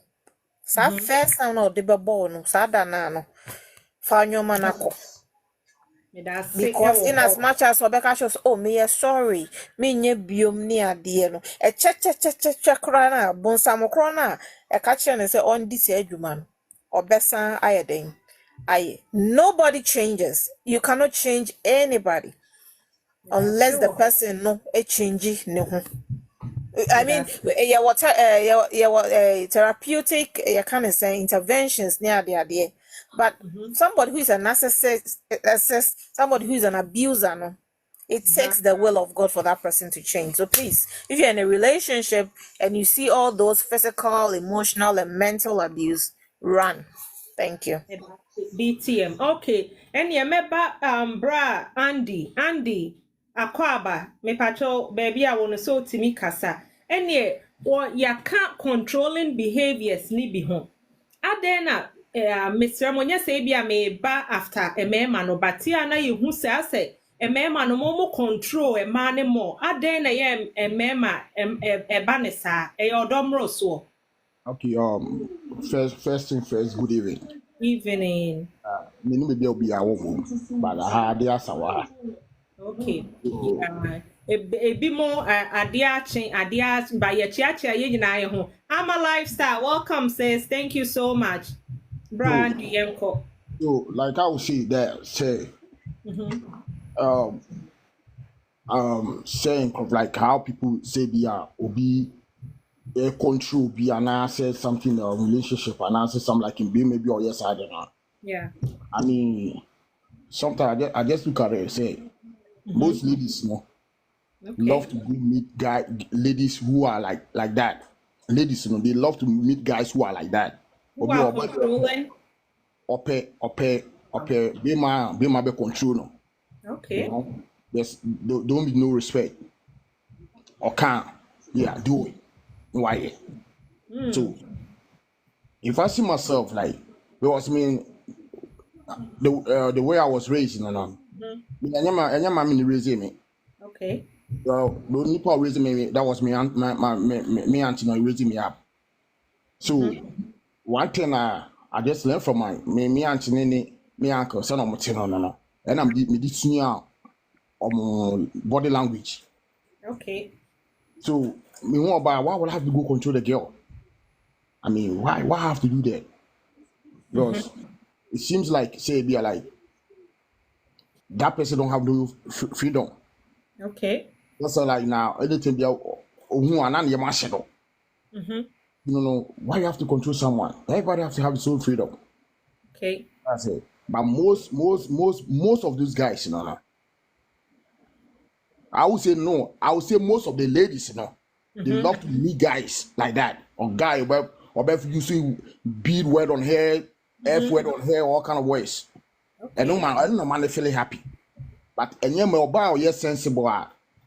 [SPEAKER 2] sa first time na odi bebo no sa da na no fa nyoma na ko
[SPEAKER 1] me that say
[SPEAKER 2] because in as much as obeka shows oh me sorry me nye biom ni ade no e che kra na bonsam kra na e ka che ne say on this adwuma no obesa ayeden aye nobody changes you cannot change anybody unless the person no e change ne ho I mean, yeah, what therapeutic, you can say interventions near the but somebody who is a narcissist, somebody who is an abuser, no, it takes the will of God for that person to change. So please, if you're in a relationship and you see all those physical, emotional, and mental abuse, run. Thank you.
[SPEAKER 1] BTM. Okay. And ya meba Andy Akwaba me pacho baby I wanna so timi kasa. Any or ya can't controlling behaviors ni be home. Adena Mr. Monya say be a me ba after a mema no batia na you who say a mema no more control a man more. Adena yem a mema a banesa a odomro so.
[SPEAKER 6] Okay, first thing first, good evening.
[SPEAKER 1] Evening.
[SPEAKER 6] Me no be obi a wo, but I had the asawa.
[SPEAKER 1] Okay. Ebi mo adia by your chia ye nyina ye ho. I'm a lifestyle. Welcome sis. Thank you so much. Brand Yenko.
[SPEAKER 6] So, like I would say that, say, saying like how people say be a obi a control be an answer something a relationship and answer something like in be maybe or yes I don't know.
[SPEAKER 1] Yeah.
[SPEAKER 6] I mean, sometimes I just look at it and say most ladies love to meet ladies who are like that. Ladies, they love to meet guys who are like that.
[SPEAKER 1] Who are controlling?
[SPEAKER 6] Be my control no.
[SPEAKER 1] Okay.
[SPEAKER 6] You know, there's don't be no respect. Or can't. Yeah, do it. Why? So if I see myself like because I mean the way I was raised, I raised me.
[SPEAKER 1] Okay.
[SPEAKER 6] Well, the only people raising me that was me auntie raising me up. So one thing I just learned from my me auntie me uncle son of no. And I'm me body language.
[SPEAKER 1] Okay.
[SPEAKER 6] So me why would I have to go control the girl? I mean, why have to do that? Because it seems like say be like that person don't have no freedom.
[SPEAKER 1] Okay.
[SPEAKER 6] That's like now anything be who and your shadow. No, why you have to control someone? Everybody have to have his own freedom.
[SPEAKER 1] Okay.
[SPEAKER 6] That's it. But most of those guys, I would say no. I would say most of the ladies, they love to meet guys like that. Or guy, or if you see bead word on hair, F word on hair, all kind of ways. Okay. And no man, I don't know man, they feel happy. But and you're more or you're sensible,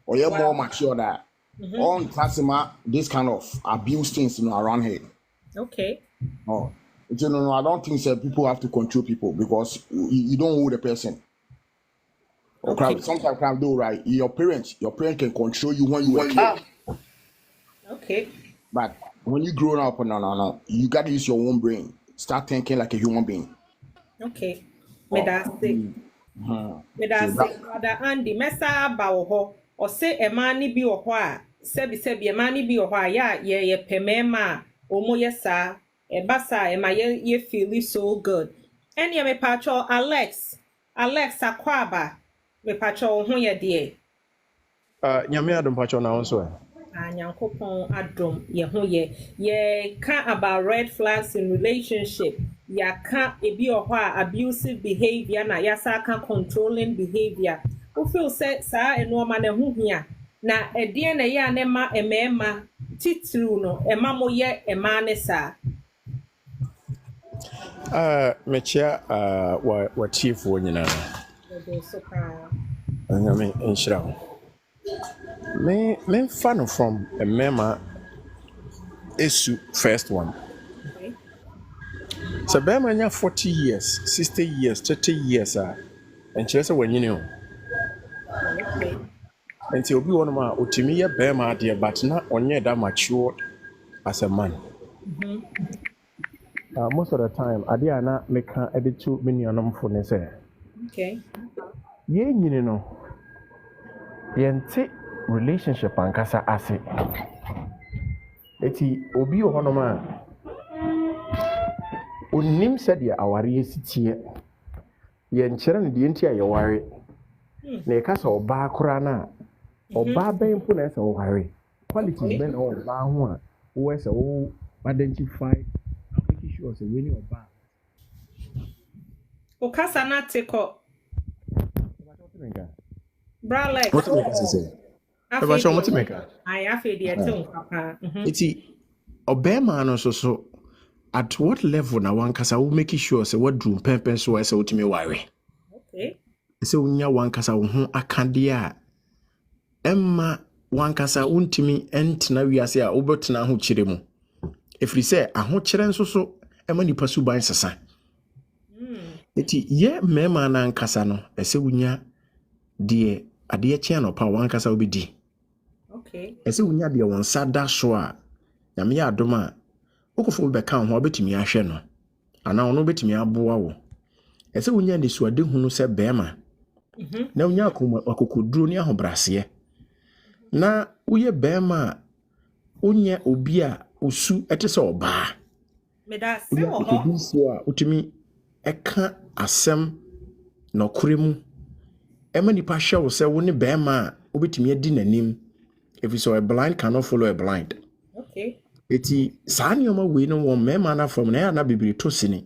[SPEAKER 6] or you're more mature that on classima this kind of abuse things around here.
[SPEAKER 1] Okay.
[SPEAKER 6] Oh, I don't think that people have to control people because you don't owe the person. Okay. Sometimes can do right. Your parent can control you when you were kid.
[SPEAKER 1] Okay.
[SPEAKER 6] But when you grown up, no, you gotta use your own brain. Start thinking like a human being.
[SPEAKER 1] Okay. Medase. Brother Andy, Mesa Bawo, or say a man be or why, sebi a man be or why, ye pemema, or mo yesa, a basa, and my ye feel so good. And ye me patcho Alex Aquaba, me patcho who ye dear.
[SPEAKER 7] Nyame adom pacho na onso
[SPEAKER 1] Nyankopon adom ye can about red flags in relationship. Ya can be or abusive behavior na ya sa can controlling behavior. Who feel say sa eno ma na hu hia na edie na ya na ma emema titru no ema mo ye ema ne sa.
[SPEAKER 7] mechia wa chief wo nyina nyame enshira me fan from a mema issue first one.
[SPEAKER 1] Okay.
[SPEAKER 7] So bema nya 40 years 60 years 30 years and chese wanyini o.
[SPEAKER 1] Okay.
[SPEAKER 7] Enti obi won ma otimi ye bema de but na onye that matured as a man. Most of the time ade ana meka editu many anam for ne say.
[SPEAKER 1] Okay.
[SPEAKER 7] Ye nyini no yente relationship ankasa ase. Eti obi ohonoma onim said ya aware esitie ye nkyere ne de ntia ye ware na e kasa oba akora na oba ben po na ese wo ware qualities ben oba ho a wo ese wo identify make sure say we ni oba
[SPEAKER 1] O kasa na teko Bralex.
[SPEAKER 7] what make us say eba show what make
[SPEAKER 1] I afi de etin papa.
[SPEAKER 7] eti obema no so at what level na one kasa will make sure say what dream pen so I say ultimate worry.
[SPEAKER 1] Okay.
[SPEAKER 7] Say unya one kasa wo ho akade a emma wankasa untimi entena wiase a wobetena ho kyere mu efiri sɛ aho kyere nso so ema nipa suban sesa eti ye mema na ankasa no ɛsɛ wunya de ade kyea no pa wankasa obedi
[SPEAKER 1] Okay.
[SPEAKER 7] ɛsɛ wunya de won sada so a nyame ya adom a wokofo bɛka ho obetumi ahwɛ no ana ono obetumi aboa wo ɛsɛ wunya ne suade hunu sɛ bɛma na wunya akokoduro ne ahobrase na uye bɛma unye obi a osu ete sɛ ɔbaa
[SPEAKER 1] Me da se wo ho.
[SPEAKER 7] so a utumi ɛka asɛm na ɔkore mu ɛma nipa hwɛ wo sɛ wo ne bɛma a obetumi adi nanim if so a blind cannot follow a blind.
[SPEAKER 1] Okay.
[SPEAKER 7] Eti saa nneɛma wei no wɔ mɛma na from na ya na bibiri to sini.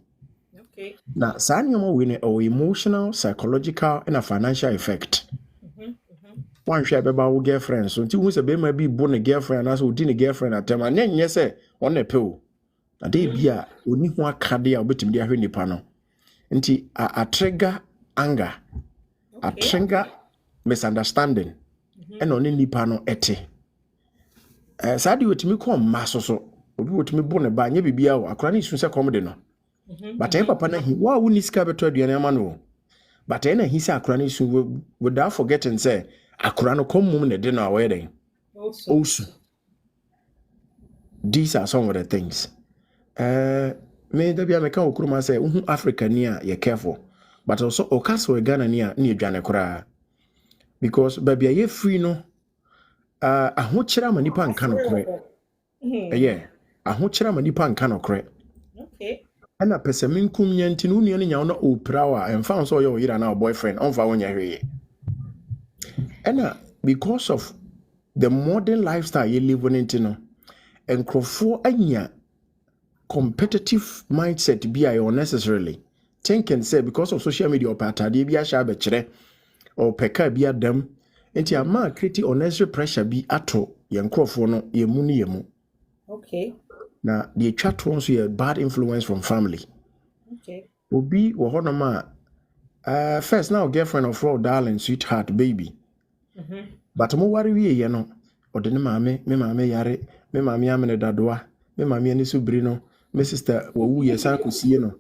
[SPEAKER 1] Okay.
[SPEAKER 7] Na saa nneɛma wei no ɛwɔ emotional, psychological and a financial effect. One share beba wo girlfriend so nti hu sɛ bɛma bi bo ne girlfriend na so odi ne girlfriend atem a nyɛ sɛ ɔna pɛ o. Na de bi a oni ho akade a obetumi de ahwɛ nipa no. Nti a trigger anger, a trigger misunderstanding. And on nipa no ete. Saa de otimi kɔ mma so obi otimi bo ne ba nya bibia o akora ne isu sɛ kɔm de no. But papa na hi wa wo ni sika beto aduane ama no. But na hi sɛ akora ne isu without forgetting say akora no kɔm mum ne de no awɛ den. Also. These are some of the things. Me da bia me ka okuruma say uhu Africa ni a ye careful. But also okaso Ghana ni a ni adwane kora. Because baby ye free no ahokyera manipa nka no kore. Ahokyera manipa nka no kore.
[SPEAKER 1] Okay.
[SPEAKER 7] Ana pese minkum nyanti no nua nya no opra a emfa so yo yira na boyfriend onfa wonya hweye. Ana because of the modern lifestyle you live in no enkrofo anya competitive mindset bi a unnecessarily thinking say because of social media opatade bi a sha be kire or peka bi adam enti ama create unnecessary pressure bi ato ye nkrofo no ye mu ne ye mu.
[SPEAKER 1] Okay.
[SPEAKER 7] Na the chat wants you a bad influence from family.
[SPEAKER 1] Okay.
[SPEAKER 7] Obi wo hono ma first now girlfriend of all darling sweetheart baby. But mo wari wie ye no ode ne maame me maame yare me maame amene dadoa me maame ani so biri no me sister wo wu ye san kosie no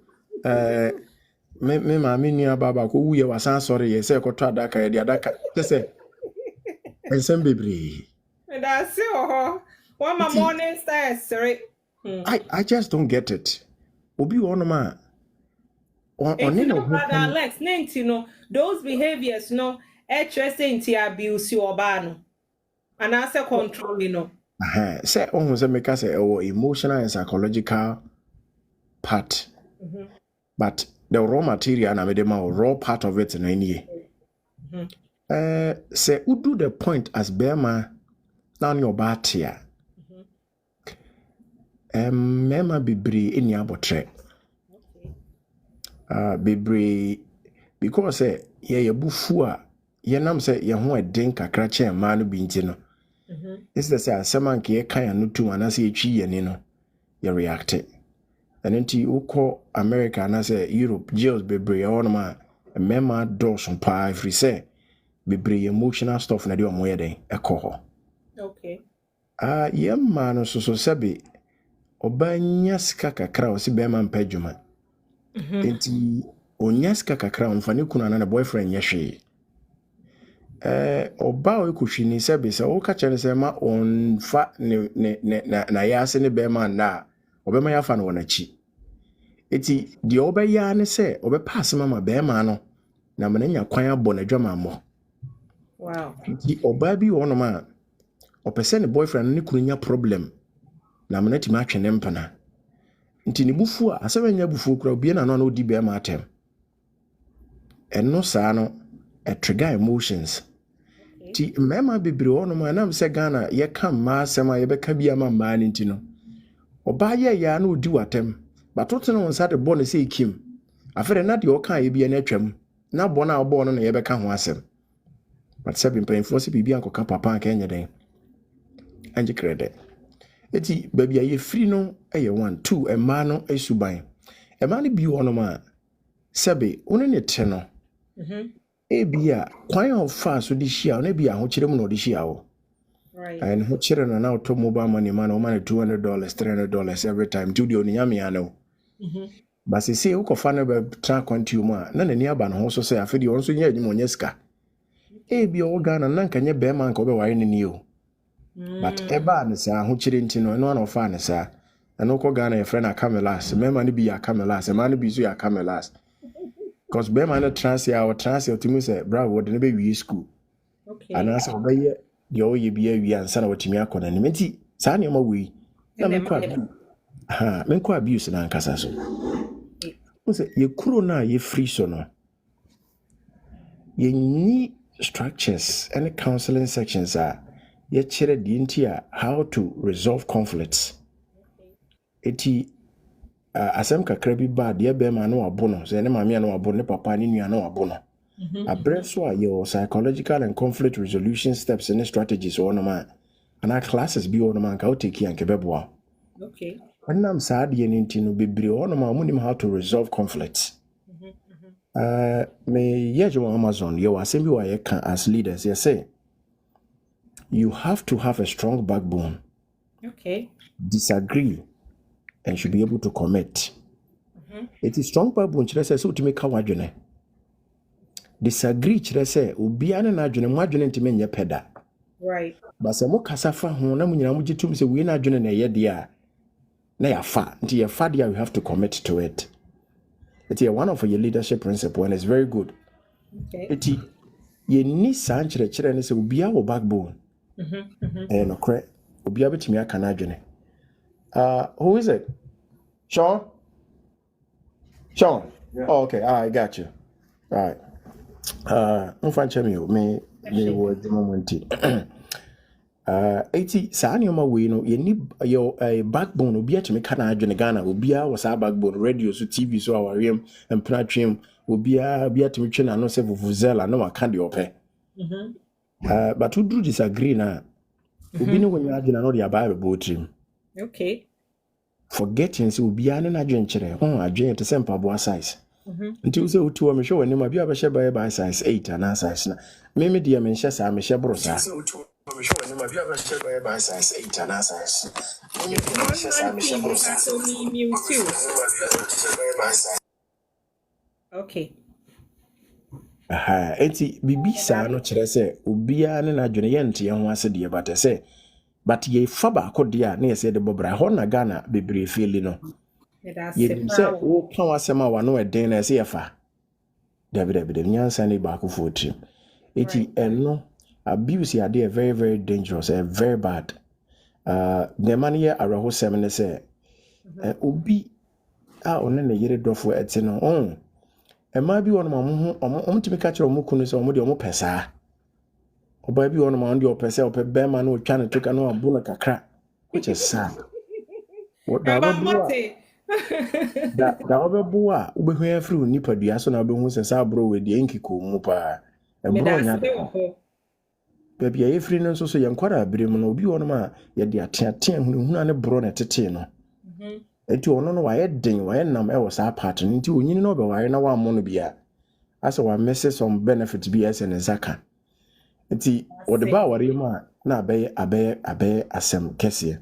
[SPEAKER 7] me maame nua baba ko wu ye wasan sori ye se ko to adaka ye de adaka se ensem bebre.
[SPEAKER 1] Me da se wo ho. One my morning stars, sorry.
[SPEAKER 7] I just don't get it. Obi wo no ma on
[SPEAKER 1] no brother Alex, no those behaviors no interesting abuse your ban. And answer control, you know.
[SPEAKER 7] Say almost a make us emotional and psychological part. But the raw material and the raw part of it in any say who do the point as Bema now your bat here. Mema bibri in your botre. Bibri because ye bufua ye nam say ye ho eden kakra che ma no bi nti no. It's the say asema nke ye kan anu tu anase ye twi ye ni no ye react. And nti ukọ America anase Europe jails bibri ye wono ma mema dos mpa every say bibri emotional stuff na de omo ye den ekọ ho.
[SPEAKER 1] Okay.
[SPEAKER 7] Ye ma no so sebe obanya sika kakra o si be ma mpa djuma. Enti onya sika kakra mfane kunu na boyfriend ye hwe. Oba o kuhwini sebe se o ka kere se ma onfa na ya ase ne be ma na obema ya fa no wonachi. Eti de obaya ne se obepass mama be ma no na mananya kwan abo na dwama mo.
[SPEAKER 1] Wow.
[SPEAKER 7] Eti oba bi wono ma opese ne boyfriend ne kunu nya problem na manati ma twene mpana. Nti ne bufu a asebanya bufu kura obi na no odi be ma atem. Eno saa no a trigger emotions. Ti mema bebre wono ma na mse Ghana ye ka ma asema ye beka bia ma ma ni ntino. Oba ye ya na odi watem. Batoto no nsa de bɔ ne sɛ ikim. Afere na de oka ye bia na atwam. Na bɔ na obɔ no na ye beka ho asem. But sebi mpanyimfo se bibia nkoka papa anka enye den. Anje krede. Eti baby ye free no eye 1 2 ema no esuban. Ema no bi wono ma sebe one ne te no. Ebia kwan of fast so di hia na bia ho kyerem no di hia wo.
[SPEAKER 1] Right.
[SPEAKER 7] And ho chere na now to mobile money man o man $200 $300 every time to the onyame ano. But say who ko fa na be tra kwanti mu a na nani aba no ho so say afedi won so nya adwuma onye sika. E bi o Ghana na nka nye be man ka obe ware ne ni o. But eba ne sa ho chere nti no no na fa ne sa. And ko Ghana your friend a camelas. Me man be ya camelas. Man be so ya camelas. Cause be man trans ya or trans ya to me say bravo de be wi school.
[SPEAKER 1] Okay.
[SPEAKER 7] And as obey the o ye be wi ansa na watimi akona ne menti sa ne ma wi. Na me kwa abuse na nkasa so. Say ye kuro na ye free so no. Ye ni structures and counseling sections are ye chere di ntia how to resolve conflicts. Eti asem kakra bi ba de be ma na wabo no se ne ma me na wabo ne papa ne nua na wabo no. Abreso a your psychological and conflict resolution steps and strategies or no man. And our classes be on man ka take yan kebeboa.
[SPEAKER 1] Okay.
[SPEAKER 7] When I'm sad yen into no be on man how to resolve conflicts. Me yejo Amazon yo assembly wa ye can as leaders you say you have to have a strong backbone.
[SPEAKER 1] Okay.
[SPEAKER 7] Disagree and should be able to commit. It is strong backbone chire so to make wadwene. Disagree chire say obi ane na adwene mo adwene ntime nye peda.
[SPEAKER 1] Right.
[SPEAKER 7] But se mo kasa fa ho na mo nyina mo gitum se we na adwene na ye de a na ya fa nti ye fa de you have to commit to it. It's one of your leadership principle and it's very good.
[SPEAKER 1] Okay.
[SPEAKER 7] Eti ye ni san chire ne se obi a wo backbone. No kre obi a betimi aka na adwene. Who is it? Sean? Sean? Yeah. Oh, okay. I got you. All right. Me was the moment. Eti saa nneɛma wei no yɛni yɛ backbone obi atumi ka na adwene Ghana obiara wɔ saa backbone radio so TV so awareɛm mpena obiara bi atumi twe n'ano sɛ vuvuzela na waka deɛ ɔpɛ but woduru disagree na obi ne wɔnyɛ adwene no de aba abɛbɔ tirim.
[SPEAKER 1] Okay.
[SPEAKER 7] Forgetting sɛ obiara ne n'adwene kyerɛ adwene te sɛ mpaboa size nti wo sɛ wotu wɔ mehwɛ w'anim a bi a bɛhyɛ bɛyɛ by size 8 anaa size na meme deɛ menhyɛ saa mehyɛ boro saa.
[SPEAKER 1] Okay.
[SPEAKER 7] Enti bibi saa no kyerɛ sɛ obiara ne n'adwene yɛnte yɛn ho ase deɛ bata sɛ but yɛ fa baako deɛ a na yɛsɛ de bɔbra hɔ na Ghana bebree feel no yɛnim sɛ wo ka wasɛm a wano ɛden na ɛsɛ yɛfa dabi nyansa ne baako fo tirim eti ɛno abuse ade very very dangerous very bad. The man here aroho sɛm ne sɛ obi a ɔne ne yere dɔfo ɛte no ɛma bi wɔn ma ɔmo tumi ka kyerɛ ɔmo kunu sɛ ɔmo de ɔmo pɛ saa ɔbaa bi wɔn ma ɔmo de ɔpɛ sɛ ɔpɛ bɛrima no otwa ne toka no abo no kakra which is sad. Da ɔbɛbo a wobɛhua afiri wo nipadua so na wobɛhu sɛ saa aboro wɔ deɛ nkiko mu paa ɛboro nya baabi a yɛfiri no nso so yɛnkwara abere mu no obi wɔnom a yɛde ateatea hunahuna ne borɔ ne tetee no enti ɔno no wayɛ den wayɛ nam ɛwɔ saa part no nti onyini no ɔbɛware na wammɔ no bia asɛ wamese some benefit bi ɛsɛ ne nsa ka nti wɔde ba aware mu a na abɛyɛ asɛm kɛseɛ.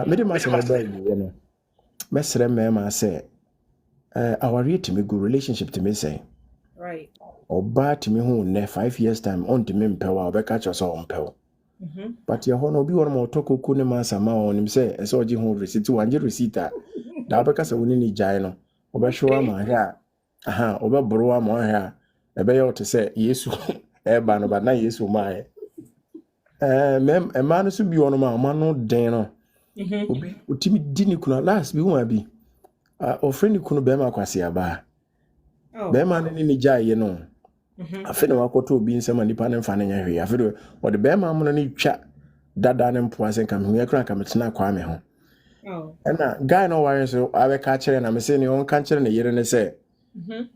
[SPEAKER 7] Mede ma asɛm ɛba awie no mɛsrɛ mmarima sɛ awareɛ tumi gu relationship tumi sɛ
[SPEAKER 1] right.
[SPEAKER 7] Ɔbaa tumi ho nnɛ 5 years time ɔntumi mpɛw a ɔbɛka kyerɛ sɛ ɔmpɛw but yɛhɔ no obi wɔ no ma ɔtɔ koko ne ma asama a ɔnim sɛ ɛsɛ ɔgye ho receipt wangye receipt a da wobɛka sɛ wo ne ne gyae no ɔbɛhwe ama ahwɛ a ɔbɛboro ama ɔhwɛ a ɛbɛyɛ wo te sɛ Yesu ɛba no but na Yesu maayɛ ɛmaa no so bi wɔ no ma ɔma no den no obi otimi di ne kunu last bi ho bi ɔfrɛ ne kunu bɛrima akwase aba bɛrima no ne gyae no afi na wakɔtɔ obi nsɛm a nipa ne mfa ne nyɛ hwee afi de ɔde bɛrima mo no ne twa dada ne mpo asɛ nka mehu yɛkora nka metena kwa me ho ɛna guy no ware so abɛka kyerɛ na mesɛ ne ɔnka kyerɛ ne yere ne sɛ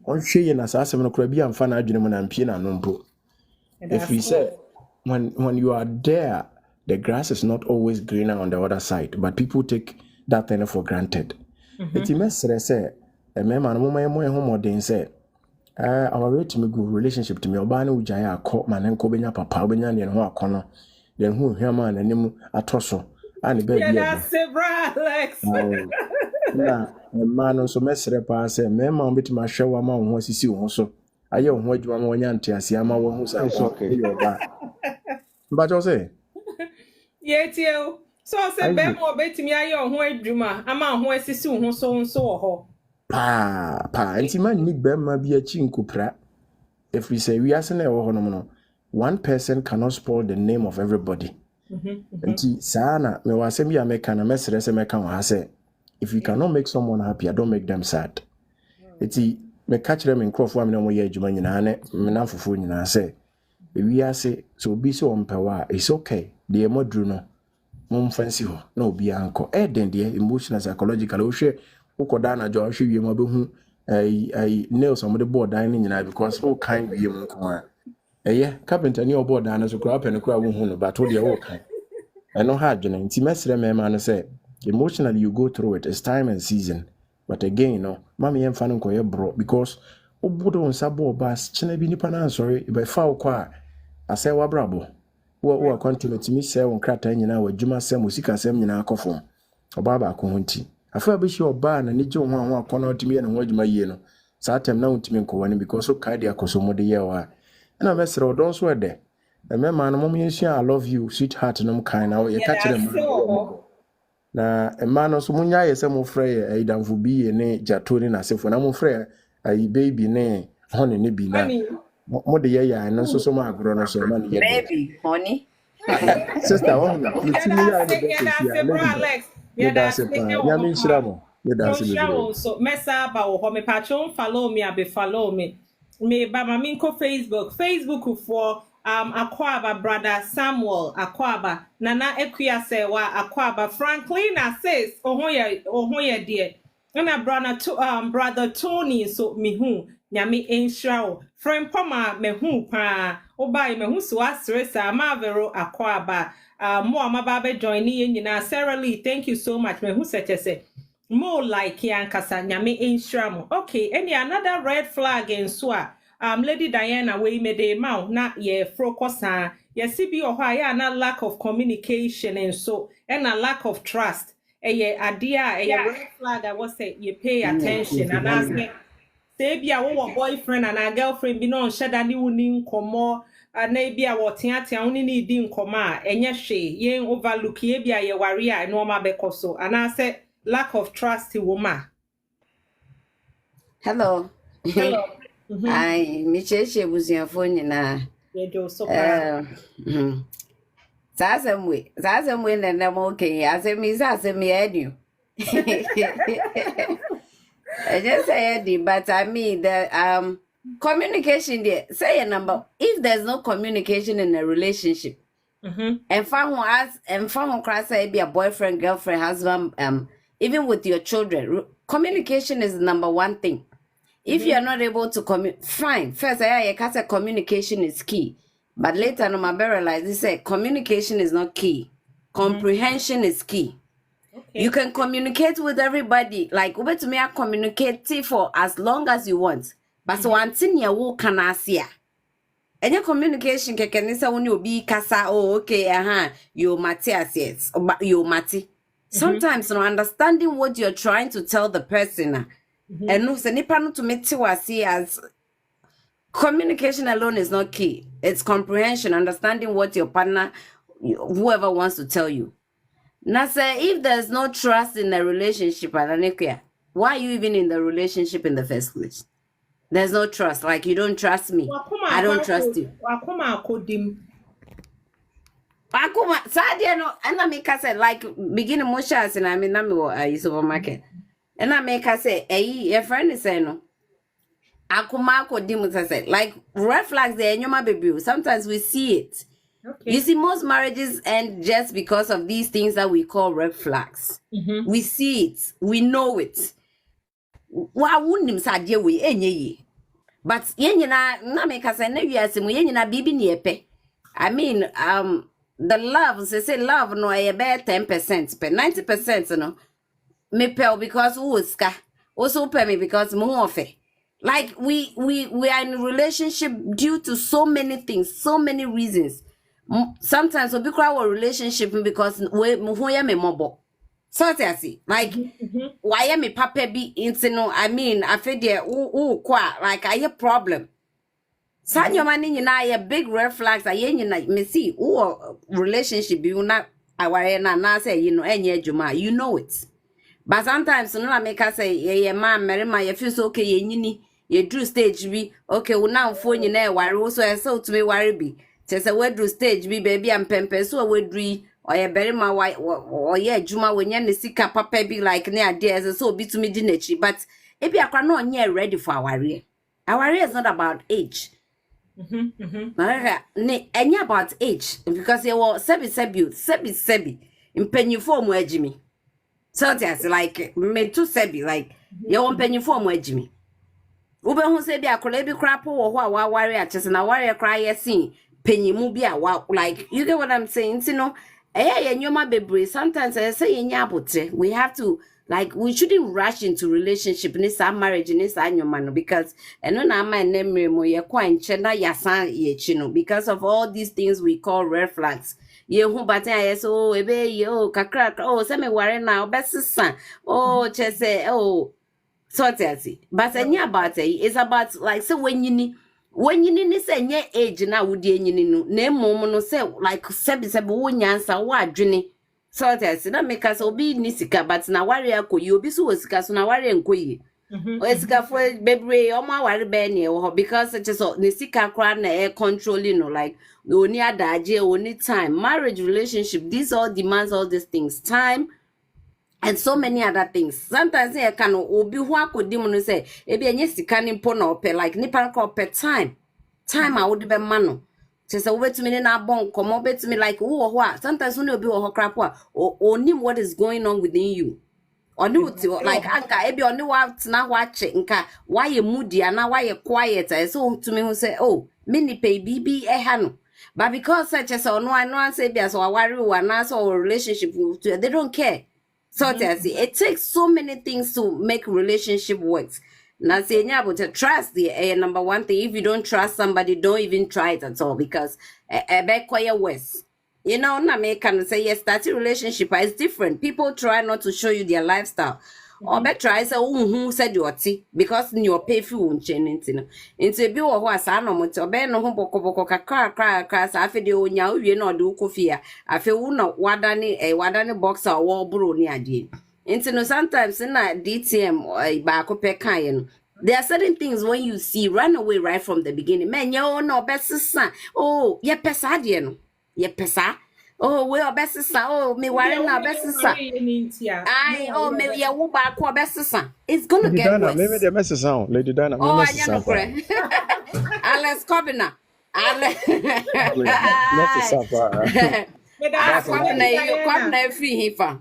[SPEAKER 7] ɔnhwɛ yie na saa asɛm no kora bi amfa na adwene mu na mpie na no mpo ɛfiri sɛ when you are there the grass is not always greener on the other side but people take that thing for granted. Eti mesrɛ sɛ mmarima no moma yɛ mo mmɔden sɛ our rate me good relationship to me obaa ne ugyae akɔ ma ne nkɔ benya papa obenya ne ho akɔ no then who him and anim atoso and baby
[SPEAKER 1] Yeah, that's it, bra, Alex.
[SPEAKER 7] na man no so mesre pa say me ma bit ma hwe wa ma ho asisi ho so aye ho adwuma ma wonya ntiase ama wo hu sa
[SPEAKER 5] It's okay.
[SPEAKER 7] yo ba but you say
[SPEAKER 1] Yeah, tio. So say be mo betimi aye ho adwuma ama ho asisi ho so nso wo ho.
[SPEAKER 7] pa anti man ni be ma bi achi nkopra if we say we are saying no one person cannot spoil the name of everybody. Anti sana me wa say me ameka na mesre say meka ho say if you cannot make someone happy, don't make them sad. Eti me catch them in crop for me no ye adwuma nyina ne me na fofo nyina say we are say so be so ompewa it's okay. The modru no mom fancy ho na obi anko den de emotional psychological o hwe ukoda na jo hwe wie ma behu ai nails on the board dan nyina because all kind wie mu nko a carpenter ni oboard dan so kura pen kura wo hu no but o de all kind eno ha adwene nti mesre me ma no say emotionally you go through it. It's time and season. But again, you know, mommy and fan ko bro because obodo on sabo bas china bi nipa na sorry be fa kwa ase wa brabo wo continue to me say won krata nyina wa djuma sem osika sem nyina akofo oba ba ko hunti afa be shi oba na ni je ho ho akona otimi na ho djuma yie no sa tem na untimi nko wani because so card akoso mo de ye wa na be sere odon so de me ma no mom yen I love you sweetheart no kind na ye ka kire na emano so munya ye se mo frɛ aidanfo bi ye ne jatori na sefo na mo frɛ ai baby ne honey ne bi na mo de ye ya no so ma agro no so ma ne ye
[SPEAKER 8] baby honey
[SPEAKER 7] sister one itimi ya ne be
[SPEAKER 1] Alex
[SPEAKER 7] that's it ya me nshira mo ye that's it
[SPEAKER 1] so mesa ba wo ho me patron follow me abi follow me ba ma min ko Facebook for Akwaba brother Samuel Akwaba Nana Equia say wa Akwaba Franklin says ohoye dear na brother Tony so mihu nyame enhra friend poma mehu pa obai mehu so asresa Mavero Akwaba mo amaba be join ni nyina Sarah Lee thank you so much mehu say more like yankasa nyame enhra mo okay any another red flag in so Lady Diana we made a mouth not ye frocosa ye CB or higher na lack of communication and so and a lack of trust ye idea a red flag I was say you pay attention and ask me say be our boyfriend and our girlfriend be no shada ni uni nkomo and maybe our tiatia only need nkoma enye hwe ye overlook ye bia ye warrior no ma bekoso and I say lack of trust woman.
[SPEAKER 8] Hello. Ai, mi cheche buziafo nyina.
[SPEAKER 1] Ye do so pa.
[SPEAKER 8] Zaza mwe na mo ke asemi edu. I just say edu, but I mean the communication there. Say a number. If there's no communication in a relationship, and found class be a boyfriend, girlfriend, husband, even with your children, communication is the number one thing. If you are not able to fine. First, I can say communication is key. But later, no, I realize they say communication is not key. Comprehension is key. Okay. You can communicate with everybody. Like, over to me, I communicate for as long as you want. But so one thing you can ask here. And your communication can say when you be kasa, oh, okay, you Matthias, yes, you Mati. Sometimes, no, understanding what you're trying to tell the person. And no, to meet as communication alone is not key. It's comprehension, understanding what your partner, whoever wants to tell you. Now, say if there's no trust in the relationship, why are you even in the relationship in the first place? There's no trust. Like you don't trust me, I don't trust you. Sadia no, and I make us like beginning motions, and I mean, I'm supermarket. And I make her say, your friend is saying, no. Akumako Dimus said, like red flags there, and my baby. Sometimes we see it. Okay. You see, most marriages end just because of these things that we call red flags. We see it, we know it. Why wouldn't him say, we any? But yenina, na make us say, no, yes, and we yenina bibi niepe. I mean, the love, they say love, no, I bet 10%, but 90%, no. Me pay because uska also pay me because more of it. Like we are in a relationship due to so many things, so many reasons. Sometimes we be cry our relationship because we who ya me mobo. So like why am me papa be into no, I mean I feel there kwa like I a problem. San your money a big red flags I me see relationship you not aware na say any juma you know it. But sometimes no make us say yeah man marry you feel so okay you drew stage be okay we now phone worry so to me worry be say we drew stage be baby and pempe so we drew or ya bury my wife or yeah juma when you sika papa be like near there so be to me dinechi but if you are not ready for our worry is not about age. Any about age because you were sebi in form where Jimmy. So that's like me too sebi like you want penny form where Jimmy. Ube who say be a collabi crap or what warrior just na warrior cry scene penny mubia wow like you get what I'm saying, you know. And you my baby sometimes I say in yabote we have to like we shouldn't rush into relationship in this marriage in this annual man because and no na my name mo ye kwan chena yasan ye chino because of all these things we call red flags. Ye hu baten aye so ebe yo kakra oh se me ware na obesisa oh chese oh so that's it. But about it, it's about like so when you need say nye age na wudi enyini no na emom no say like sebi wo nyansa wo adwene so that's it. That make us obi ni sika but na ware akoyi obi so sika so na ware nkoyi o sika for bebre o ma ware be ne wo because it is ne sika kra na e controlling no like oni adaje oni time marriage relationship these all demands all these things time and so many other things. Sometimes I can obi who akodim no say ebi enye sika ni mpo na ope like nipa ko ope time I would be mano say wetumi na bon komo betumi like wo ho a sometimes when obi wo ho crap a onim what is going on within you oni uti like anka ebi oni wa tena ho ache nka why moody and why quiet so to me who say oh me ni pay bibi ha no but because such as no I know say be so worry one so relationship they don't care. So it takes so many things to make relationship works. Now say about to trust the number one thing. If you don't trust somebody, don't even try it at all because back quiet worse. You know, na me can say yes, that relationship is different. People try not to show you their lifestyle. Or bet try say who said you tea because your pay for chain into be or sa no mo to be no ho boko kakra sa afi de onya wie na ode ukofia afi wo na wadane boxer wo bro ni ade into no sometimes na DTM ba ko pe kan no there are certain things when you see run away right from the beginning man you no best son oh ye pesa de no ye pesa. Oh, we are best son. Oh, me worry now, best son. I me ya wo ba ko best son. It's gonna
[SPEAKER 7] Lady
[SPEAKER 8] get
[SPEAKER 7] Dana,
[SPEAKER 8] worse.
[SPEAKER 7] maybe the message sound. Lady Dana,
[SPEAKER 8] Oh, I
[SPEAKER 7] message
[SPEAKER 8] know
[SPEAKER 7] sound.
[SPEAKER 8] Alex Kobina.
[SPEAKER 7] Message sound.
[SPEAKER 8] Kobina free hifa.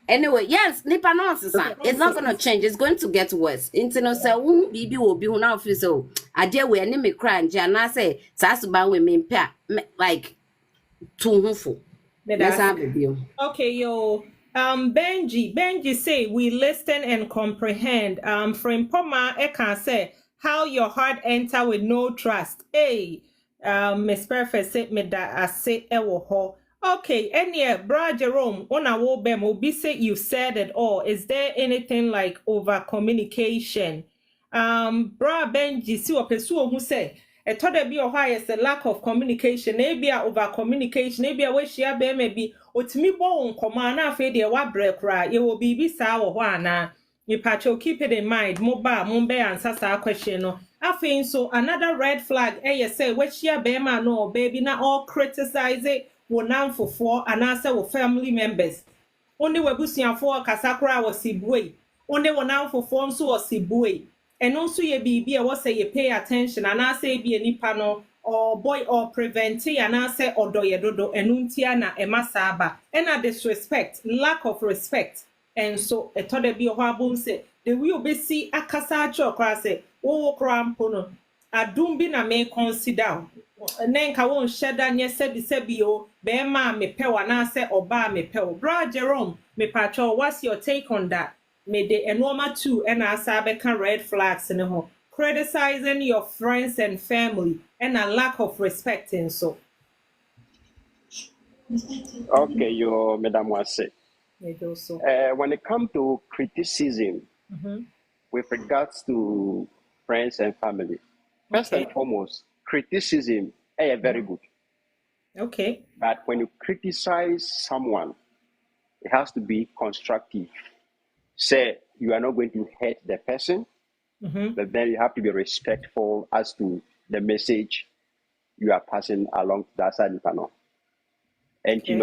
[SPEAKER 8] Anyway, yes, nipa nonsense. It's not gonna change. It's going to get worse. Intino say, bibi will be who now feel so. I dare we any me cry and I say, Sasuba we me like too huful.
[SPEAKER 1] Okay, yo. Benji say we listen and comprehend. From Poma, I can say how your heart enter with no trust. Hey, Miss Perfect said me that I say ewo. Okay, any Bra Jerome, on a wo bem will be say you said it all. Is there anything like over communication? Bra Benji see what person who say. I thought there be a highest lack of communication, maybe over communication, maybe a way she maybe otimi bo nkoma na afi de wa brekra ye will be sa wo ho ana you pacho keep it in mind moba mumbe answer sa question no afi so another red flag say we share be ma no baby na all criticize it wo nan fofo ana say wo family members only we busuafo kasakra wo sibue only wo nan fofo nso wo sibue and also ye bibi e what say you pay attention and I say be nipa no or boy or prevent and I say odo ye dodo enuntia na emasaba and a disrespect lack of respect and so a tode be ohabo say the will be see akasa chokra say wo krampo no adum bi na me consider nenka won sheda nye sebi o be ma me pe wa na say oba me pe bra Jerome me pacho what's your take on that? Me de enoma too and asabe can red flags in ho criticizing your friends and family and a lack of respect and so
[SPEAKER 3] Okay, you, Madam Wase.
[SPEAKER 1] Maybe also.
[SPEAKER 3] When it comes to criticism with regards to friends and family, first
[SPEAKER 1] Okay.
[SPEAKER 3] and foremost, criticism is very good.
[SPEAKER 1] Okay.
[SPEAKER 3] But when you criticize someone, it has to be constructive. Say you are not going to hurt the person, but then you have to be respectful as to the message you are passing along to that side. And
[SPEAKER 1] Okay.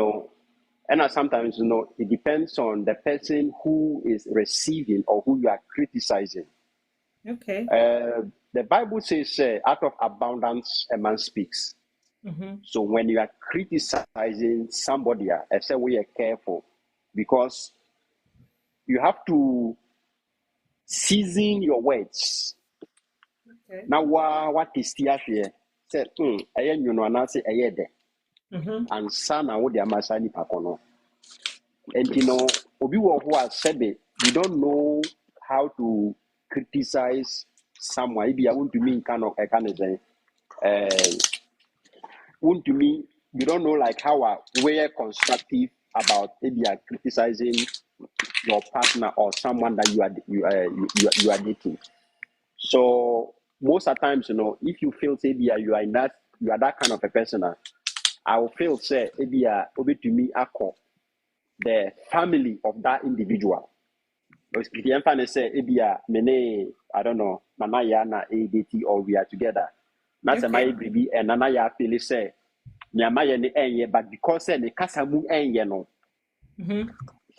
[SPEAKER 3] and sometimes it depends on the person who is receiving or who you are criticizing.
[SPEAKER 1] Okay.
[SPEAKER 3] The Bible says, out of abundance a man speaks. So when you are criticizing somebody, I say we are careful because you have to season your words.
[SPEAKER 1] Okay.
[SPEAKER 3] Now, what is the here? Say, I am you know, and I say, I de. And son, I would amasani pakono. And obi who has said it, you don't know how to criticize someone. Maybe I want to mean kind of, I can say, want to me, you don't know like how we're constructive about maybe criticizing your partner or someone that you are dating. So most of the times, if you feel say you are that kind of a person, I will feel say maybe over to me the family of that individual. Because if you find say maybe I don't know, Nana ya na ADT or we are together. That's a my baby and Nana ya feel say nyamaye ni enye, but because the kasamu enye no,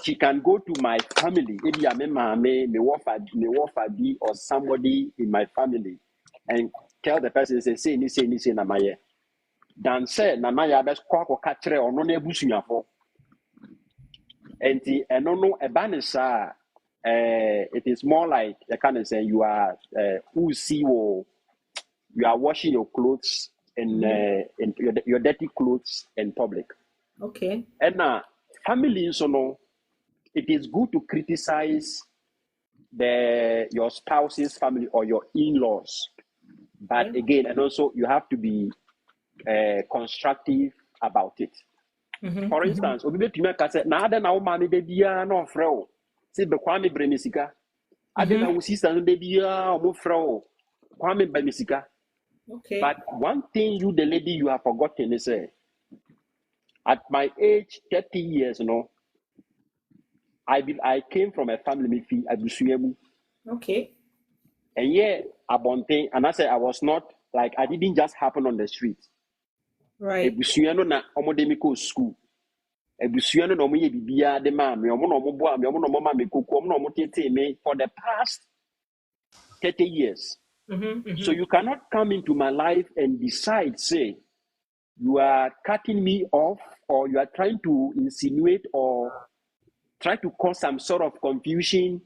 [SPEAKER 3] she can go to my family, maybe I'm me wafa or somebody in my family, and tell the person say ni namaye. Dan say namaya best kwa katre or no nebusunyafo. And no ebanisa. It is more like I can say you are who see you are washing your clothes in your dirty clothes in public.
[SPEAKER 1] Okay.
[SPEAKER 3] And family, it is good to criticize your spouse's family or your in-laws, but
[SPEAKER 1] Okay.
[SPEAKER 3] again, and also you have to be constructive about it. For instance, obi betumi aka sɛ na ada na wo maame da biara na ɔfrɛ wo sɛ bɛkwame brɛ me sika. Ada na wo sister no da biara ɔmo frɛ wo kwame brɛ me sika.
[SPEAKER 1] Okay.
[SPEAKER 3] But one thing the lady you have forgotten is at my age 30 years, I came from a family me fi abusuamu.
[SPEAKER 1] Okay.
[SPEAKER 3] And yeah, abonte, and I said I was not like I didn't just happen on the street.
[SPEAKER 1] Right.
[SPEAKER 3] Ebusua na omo de me ko school. Ebusua no omo ye bibia de ma me omo no omo boa me omo no omo ma me koko omo no omo tete me for the past 30 years. So you cannot come into my life and decide, say, you are cutting me off or you are trying to insinuate or try to cause some sort of confusion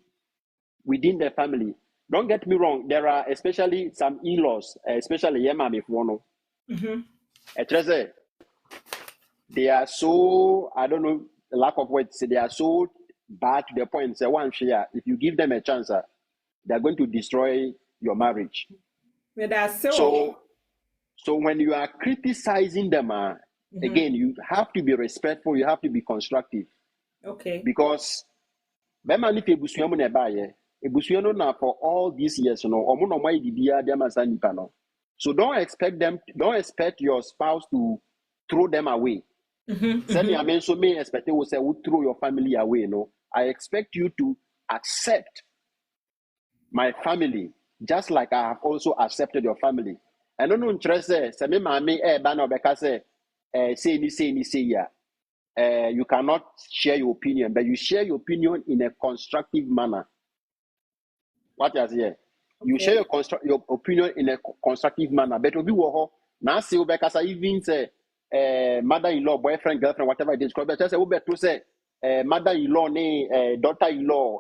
[SPEAKER 3] within the family. Don't get me wrong, there are especially some in-laws, especially Yema Mifuono. They are so, I don't know, lack of words, they are so bad to the point, say one share, if you give them a chance, they're going to destroy your marriage.
[SPEAKER 1] But that's
[SPEAKER 3] So when you are criticizing them, again, you have to be respectful, you have to be constructive.
[SPEAKER 1] Okay.
[SPEAKER 3] Because Bema ni ebusuamu na ebaye, ebusuamu na for all these years, omo no mai bibia dem asa nipa no. So don't expect your spouse to throw them away. Send me amen so me expect you say we throw your family away, no. I expect you to accept my family just like I have also accepted your family. And no interest say me mama ba na obeka say say ya. You cannot share your opinion, but you share your opinion in a constructive manner. What is here? You share your opinion in a constructive manner. But obi wo ho na say obekasa even say mother-in-law, boyfriend, girlfriend, whatever it is. Because just say obeto say mother-in-law ne daughter-in-law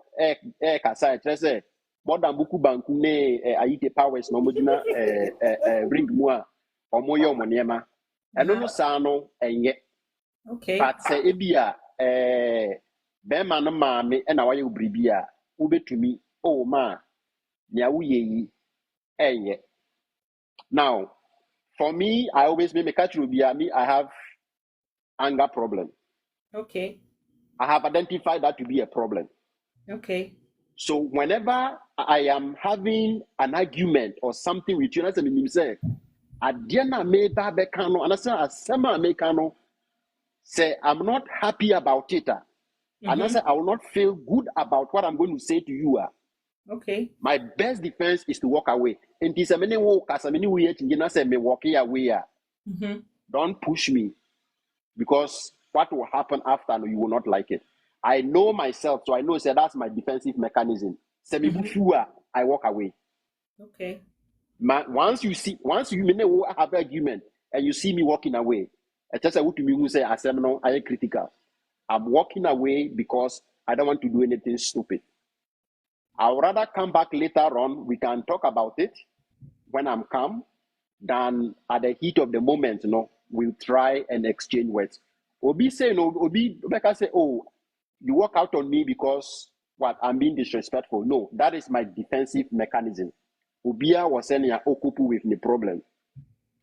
[SPEAKER 3] kasa say more than buku banku ne ayite powers no modina ring mu a omo ye omo niema. Eno no sa no enye.
[SPEAKER 1] Okay.
[SPEAKER 3] But say ebia bema no maame na waye obribi a ubetumi oh ma nya wuye yi enye. Now for me, I always make a me I have anger problem.
[SPEAKER 1] Okay.
[SPEAKER 3] I have identified that to be a problem.
[SPEAKER 1] Okay.
[SPEAKER 3] So whenever I am having an argument or something with you, I say, Adiana me babekano, and I say, Asema mekano, say, I'm not happy about it. And I say, I will not feel good about what I'm going to say to you.
[SPEAKER 1] Okay.
[SPEAKER 3] My best defense is to walk away. And this many walk as many way to say me walking away. Don't push me, because what will happen after you will not like it. I know myself, so I know that's my defensive mechanism. I walk away.
[SPEAKER 1] Okay.
[SPEAKER 3] Once you have an argument and you see me walking away, I just want to me who say I am critical. I'm walking away because I don't want to do anything stupid. I would rather come back later on. We can talk about it when I'm calm, than at the heat of the moment. We'll try and exchange words. Obi say no. Obi Becca say, "Oh, you walk out on me because what? I'm being disrespectful." No, that is my defensive mechanism. Obia was saying, "I okupu with the problem."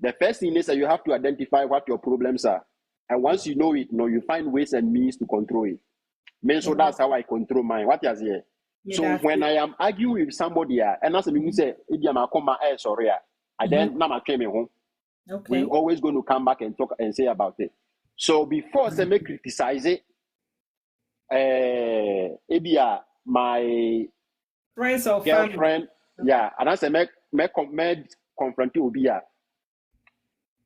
[SPEAKER 3] The first thing is that you have to identify what your problems are, and once you know it, you find ways and means to control it. So that's how I control mine. What is here? So when I am arguing with somebody, and as you say, sorry, I then now I home.
[SPEAKER 1] Okay.
[SPEAKER 3] We're always going to come back and talk and say about it. So before I may criticize it, my
[SPEAKER 1] Friends or
[SPEAKER 3] girlfriend,
[SPEAKER 1] family.
[SPEAKER 3] and as I may confront you,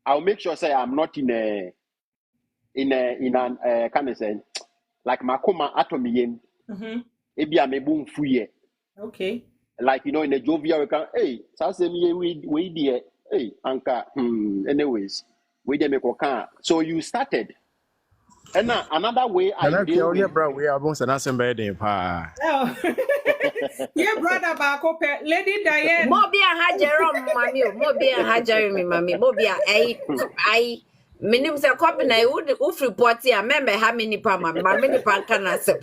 [SPEAKER 3] I'll make sure say I'm not in an kind of say like makoma atomiyen. I boom free.
[SPEAKER 1] Okay.
[SPEAKER 3] Like in a jovial, hey, we dear, hey, anka, anyways, we didn't make a. So you started. And now another way I deal with.
[SPEAKER 7] bro, we are both an assembly.
[SPEAKER 1] Oh. Yeah, brother Bakope, Lady Diane.
[SPEAKER 8] Mobia ha Jerome mami o mobia ha Jeremy mami mobia I minim se copy na u report ya member how many pa mami ni pa kana se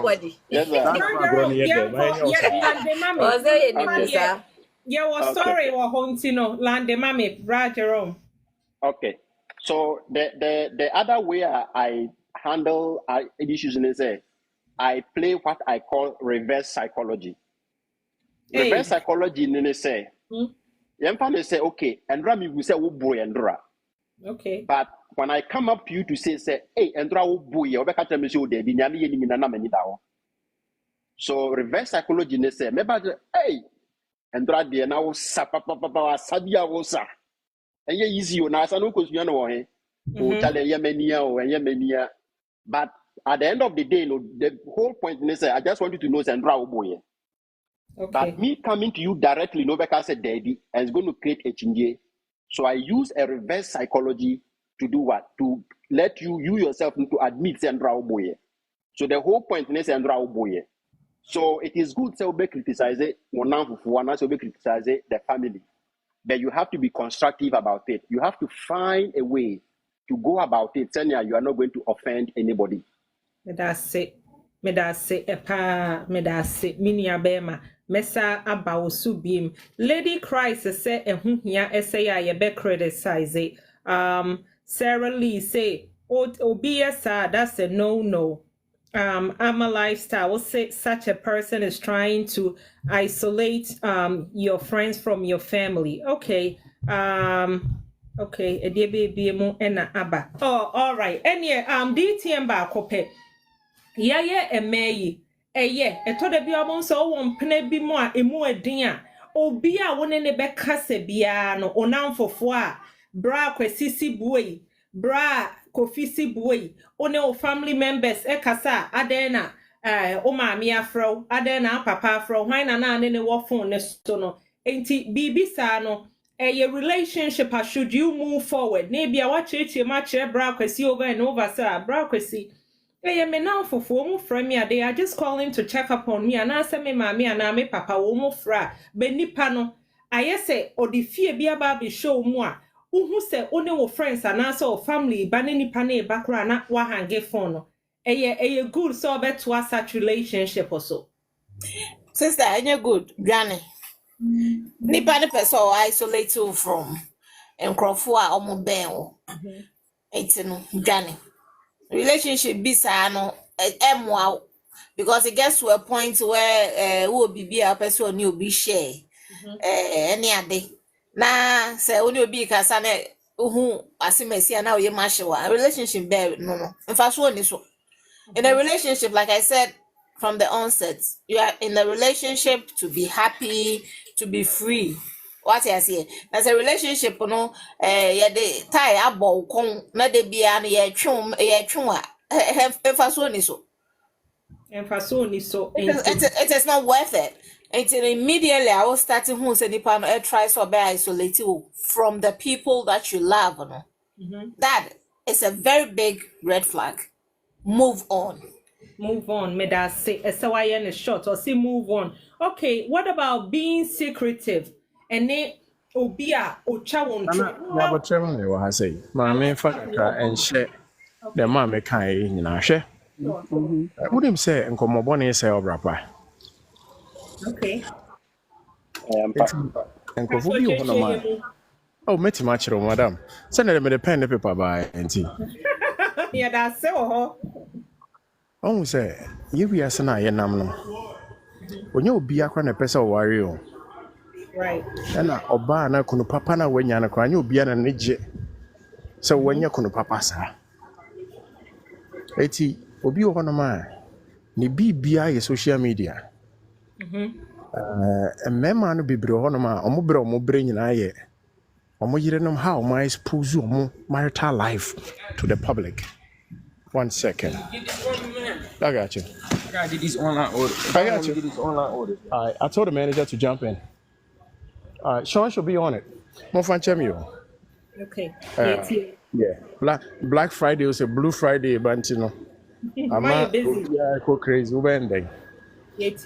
[SPEAKER 8] body
[SPEAKER 3] Yes, sir.
[SPEAKER 8] o say ni musa
[SPEAKER 1] Yeah, was sorry wa hontino lande mami Jerome.
[SPEAKER 3] Okay. So the other way I handle issues is I play what I call reverse psychology.
[SPEAKER 1] Hey.
[SPEAKER 3] Reverse psychology is say, say, okay, and Rami will say, oh boy, Andra.
[SPEAKER 1] Okay.
[SPEAKER 3] But when I come up to you to say, hey, Andra, oh boy, so reverse psychology is say, hey, Andra, dear, now, sabia wosa. And yeah, easy, you know, I know, because you know, but at the end of the day, the whole point is I just want you to know Sandra boy.
[SPEAKER 1] Okay.
[SPEAKER 3] But me coming to you directly, because said daddy, and it's going to create a change. So I use a reverse psychology to do what? To let you yourself to admit Sandra boy. So the whole point is Sandra boy. So it is good to be criticize it, criticize the family. But you have to be constructive about it. You have to find a way to go about it. Tanya, you are not going to offend anybody.
[SPEAKER 1] That's it. Minia bema mesa aba osubim Lady Christ say ehun hia essay ye be criticize Sarah Lee say obia that's a no. I'm a lifestyle. We'll say such a person is trying to isolate your friends from your family. Okay. Okay, a dear baby mo ena aba. Oh, all right. And yeah, DTM ba kope. Yeah, emeyi. Eto de bi omo so wo mpene bi mo a emu edin a obi a woni ne be kase bia no onamfofo a bra kwasisi buoi bra kofisi buoi one o family members kasa adena o maami afro adena papa afro hwan na ne wo phone ne so no enti bibi sa no your relationship should you move forward na bia wa cheche ma chere bra kwasi over and over say bra kwasi me now for mu from me they are just calling to check up on me and answer me mommy and me papa wo mu fra be nipa no aye say odifie bia ba be show mu a uhu say one wo friends and answer or family ba ne nipa na e ba kra na wa hange phone no eye good so beto such relationship also
[SPEAKER 2] Sister, any good, Granny. Nipa ne person isolate you from nkrofo a omo ben wo. It's no Johnny. Relationship be no wow. Because it gets to a point where who will be a person you be share any other. Na say when you be kasane who asimesi na we mashiwa relationship there no. In fact, one is so. In a relationship, like I said from the onset, you are in a relationship to be happy, to be free. What I say, as a relationship, you know, yeah, the tie abo kong na de bia na yeah chum if I so.
[SPEAKER 1] So
[SPEAKER 2] It is not worth it. Until immediately I was starting who say nipa no try so be isolate you from the people that you love. No? That is a very big red flag. Move on.
[SPEAKER 1] Move on. May that say a short or say move on. Okay, what about being secretive? And then obia ocha won
[SPEAKER 7] Ana ya botrem ne wa ha sei. Ma me fa kakra enhye the ma me kan yi nyina hwe. Wonim say nkommobɔ ne sɛ obrapa.
[SPEAKER 1] Okay.
[SPEAKER 7] Enti nkrofo bi wɔ hɔ no ma. Oh, meti ma kyerɛ madam. Sɛ na me de pen ne paper ba enti.
[SPEAKER 1] Yeah, that's so.
[SPEAKER 7] Ɔhu sɛ ye wiase na ye nam no. Onye obi akra na pɛ sɛ ɔware o.
[SPEAKER 1] Right.
[SPEAKER 7] Ɛna ɔbaa na kunu papa na wanya na kra anya obi na ne gye. Sɛ wanya kunu papa saa. Eti obi wɔ hɔ no ma. Ne bibia yɛ social media. Mmɛma no bebre hɔ no ma ɔmo bre nyinaa yɛ. Ɔmo yerenom how my expose ɔmo marital life to the public. 1 second. I got you.
[SPEAKER 6] I did this online order.
[SPEAKER 7] I got you.
[SPEAKER 6] Did this online order.
[SPEAKER 7] I told the manager to jump in. Sean should be on it. More fun, Chemio.
[SPEAKER 1] Okay.
[SPEAKER 7] Yeah. Black Friday was a Blue Friday, but you know. I'm not busy. Yeah, I go crazy. We're ending.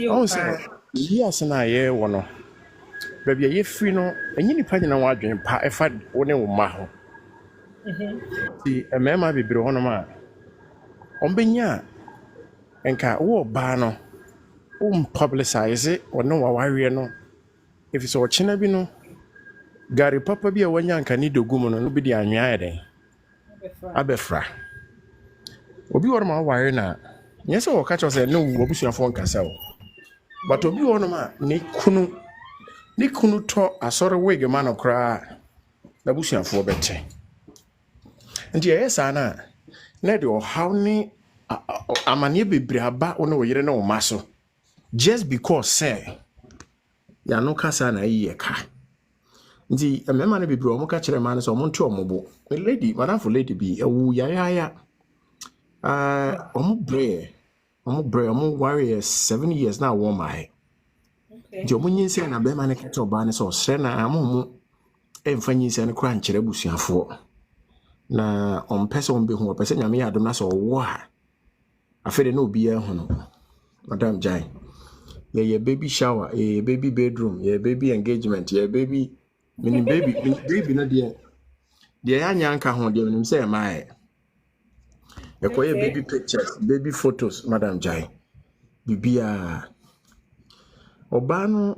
[SPEAKER 7] Oh, sir. Yes, and I hear one. Baby, you free no, and you depend on what dream pa if I only will maho. See, a man might be bronoma. Benya, and ka wo bano. Publicize it or no, why no. If it's a chinabino, Gary Papa be a one young can need to go on and be the anyade. Abefra. Obi or my wire na. Yes, or catch us a no Wobusha phone castle. But Obi or ma, ni kunu to asore wege man okra na busuafo bete nti yesa na de o hawni amane bebre aba ono yere na o maso just because say ya no kasa na yiye ka nti emema na bebre o mo ka kire man so mo nto omobo lady madam for lady bi ewu ya omo omo worry 7 years na wo mai nti omo nyinse na be man ka to ba ne so sre na amomo emfa nyinse ne kra nkyere busuafo na ompese ombehu opese nyame ya adom na so wo ha afede na obi ya hu no madam jai ye baby shower baby bedroom baby engagement baby mini baby na de ya nyanka ho de nim say mai ye baby pictures baby photos madam jai bibia obano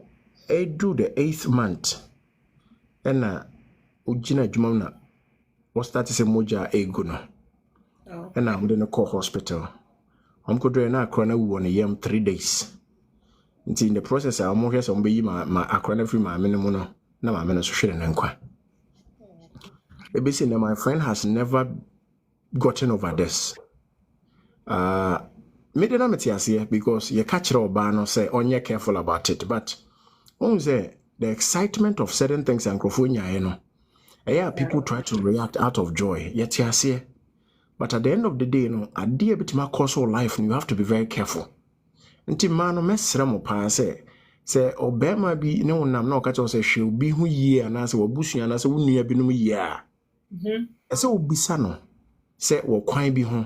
[SPEAKER 7] do the 8th month ena ujina dwuma na what start say moja ego no ena amde no call hospital amkodo na akra na wu on yam 3 days in the process I mo hwese ombe yi ma akra na free ma amene mu no na ma amene so hwere na nkwa ebesi na my friend has never gotten over this me dey na metiase because you catch oba no say onye careful about it but on say the excitement of certain things and crofo no people try to react out of joy yet but at the end of the day no ade a bitima cause life you have to be very careful nti man no mesra mo pa say obema bi ne wonam na okacho say hwe obi hu yie anase wabusua na say wonua binum yie a say obisa no say wo kwan bi ho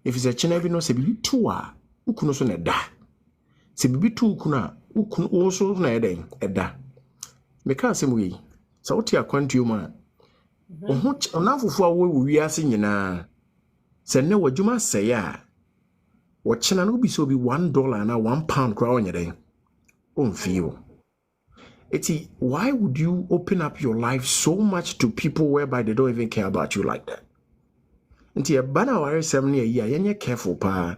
[SPEAKER 7] if it's a china bi no say bi tu a ukuno so na da say bi tu ukuna ukunu wo so na eden eda me ka say mu yi sa woti akwantu ma oho onafofo a wo wiase nyina se ne wadwuma sey a wo china no bi so bi $1 na £1 kra onye den on feel eti why would you open up your life so much to people whereby they don't even care about you like that nti eba na awaresɛm ne ayi a yenye careful pa.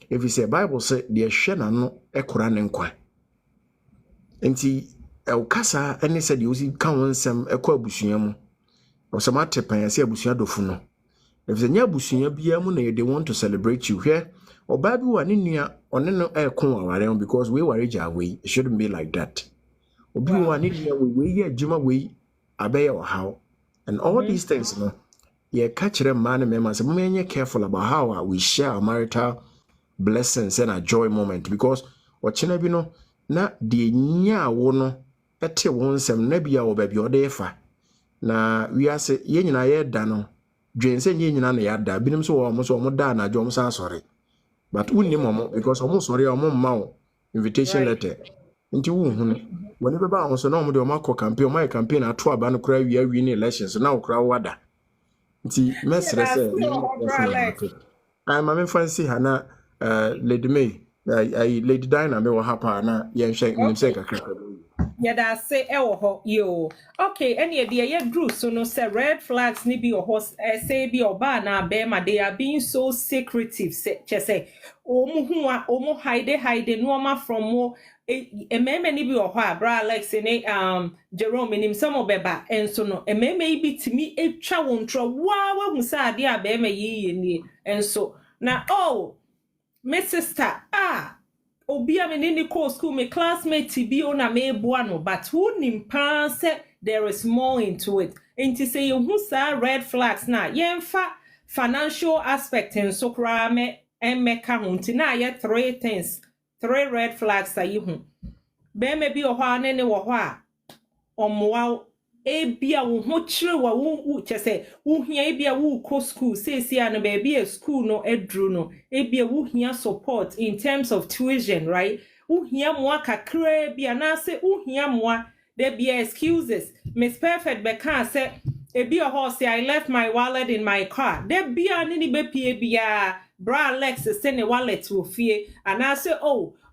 [SPEAKER 7] If you say Bible say the hwe na no ekora ne nkwa. Nti kasa ene sɛ de osi ka wo nsɛm ekɔ abusua mu. Osama tepan sɛ abusua dofu no. If the nya abusua bia mu na they want to celebrate you here. Oba bi wa ne nua one no ekon aware because we were away. It shouldn't be like that. Obi wa ne nua we ye adwuma we abɛyɛ ɔhaw. And all these things no ye catch them man and members say careful about how we share our marital blessings and a joy moment because watching bi no na de nya wo no ete won sem na bia wo ba bi odefa na we ase ye nyina ye da no dwen se ye nyina na ya da binim so wo so da na jo san sorry but unni momo because omo sorry omo ma wo invitation letter nti wo hu no woni be ba wo so na omo de omo akọ campaign omo campaign ato aba no kra wi ni elections na wo kra wada nti mesre se I'm a fancy Hana Lady May Lady Dinah me wa hapa na yen hwe nimse kakra.
[SPEAKER 1] Yeah, that say ho yo. Okay, any idea ye drew so no say red flags ni bi ho say bi oba na be ma they are being so secretive say omu hide no ma from mo ememe ni bi ho a bra Alex ni Jerome nim some obeba enso no ememe bi timi etwa wontro wa hu sa ade a be ma yiye ni enso na my sister Obia me ni ko school me classmate bi ona me boa no but who nimpa say there is more into it. Enti say you hu sa red flags na yemfa financial aspect en so kra me ka ho nti na ye three red flags are you hu. Be me bi oho ane ne wo ho a omoa ebia wo ho kire wa wo chese wo hia ebia wo ko school say no be a school no edru no ebia wo hia support in terms of tuition right wo hia mo akakra bia na say wo hia mo there be excuses Miss Perfect be can say ebia ho say I left my wallet in my car there bia ni be pie bia bra Alex say ne wallet wo fie and I say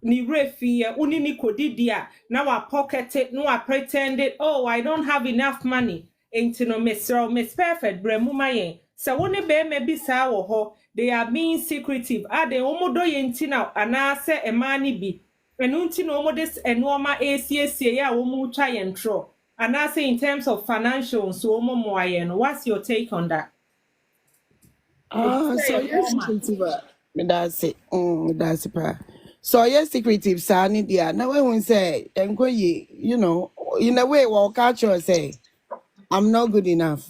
[SPEAKER 1] ni refi uni ni kodidia now I pocket it no I pretend it I don't have enough money enti no Miss Perfect bremu mayen so woni be me bi sa wo ho they are being secretive they omodo ye nti na ana se emani bi enu nti no omode enoma acca ya wo mu twa ye ntro ana say in terms of financial so omomo aye no what's your take on that
[SPEAKER 4] So yes, secretive. That's it, pa. So yes, secretive, Sani dear. Now when we say, you know, in a way, we'll catch you say, I'm not good enough.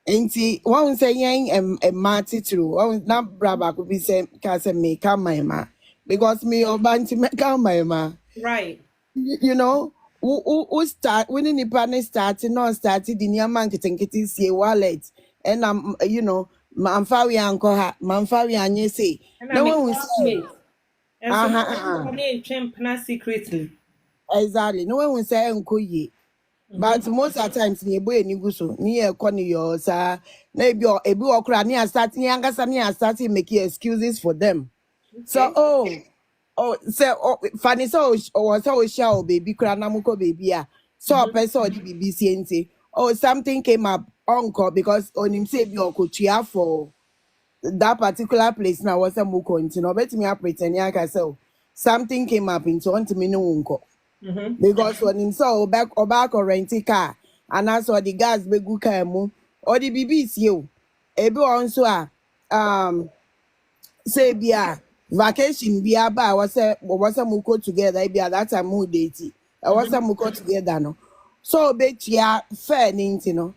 [SPEAKER 4] And see, one say yang a marty true. One not braba could be say, cause me come my ma, because me or banty me come my ma.
[SPEAKER 1] right
[SPEAKER 4] You know. Who start when any partner started the near marketing getting see wallet and you know manfawi anko ha manfawi anye say no one will say
[SPEAKER 1] secretly
[SPEAKER 4] exactly no one will say enko ye but most of the times ni boy ni guso ni e ko ni yo sa na ebi okra ni start ni angasa ni start make excuses for them so say funny so show baby kra na muko baby so person the BBC nti something came up uncle because on him say bi okotua for that particular place now was a muko nti no bet me pretend ya say something came up into on me no unko because when him saw back rent car and as the gas be good car mu or the BBC ebi on so say bia vacation bia ba was a muko together bia that time mu date was a muko together no so betia fair ninti no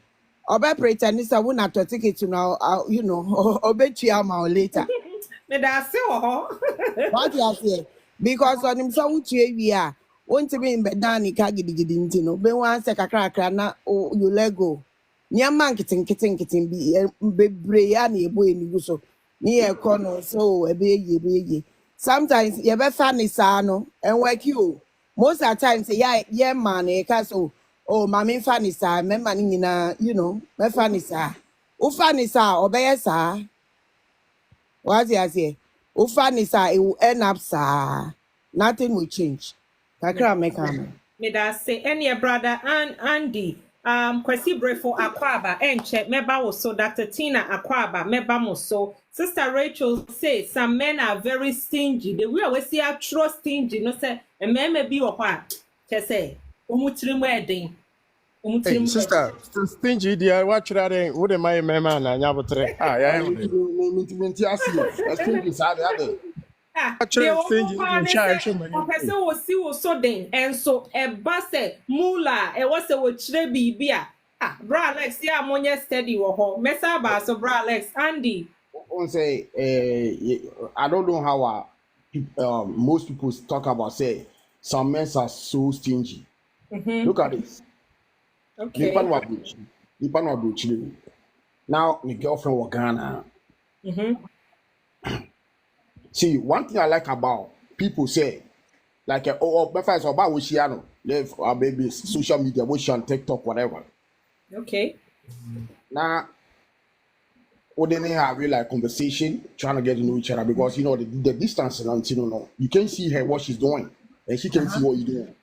[SPEAKER 4] obe pretend say we na to ticket no you know obetia ma later
[SPEAKER 1] me da se ho
[SPEAKER 4] what you say because on him so utie wi a won't be in bedani ka gidigidi nti no be wan se kakra na you lego nyama nkitin bi bebre ya na ebo enigu so ni ekono so ebe sometimes you be funny sa no and work you most of the times yeah man e ka so mama funny sa me man nyina you know me funny sa o funny sa obeye sa what you say o funny sa it will end up sa nothing will change kakra make am
[SPEAKER 1] me da say any brother and Andy Kwesi Brefo Akwaba, Enche, Meba so Dr. Tina Akwaba, Meba Moso. Sister Rachel says some men are very stingy. The way we see a true stingy, no say, a man may be or what? Say, Umutrim wedding.
[SPEAKER 7] Hey, sister, stingy dear, watch that ain't wouldn't my man and Yabotre. Ah, yeah.
[SPEAKER 1] Person will see was so then, and so a basse mula, a was a chrebi beer. Ah, bra Alex, yeah, monya steady or home. Messa so bra Alex, Andy.
[SPEAKER 6] Say, I don't know how most people talk about say some men are so stingy. Look at this.
[SPEAKER 1] Okay.
[SPEAKER 6] Now the girlfriend was Ghana. See, one thing I like about people say, like my friends about Wishiano, live our babies, social media, Wish on TikTok, whatever.
[SPEAKER 1] Okay.
[SPEAKER 6] Now, what they have real like conversation, trying to get to know each other because you know the distance and you know you can see her what she's doing and she can see what you're doing.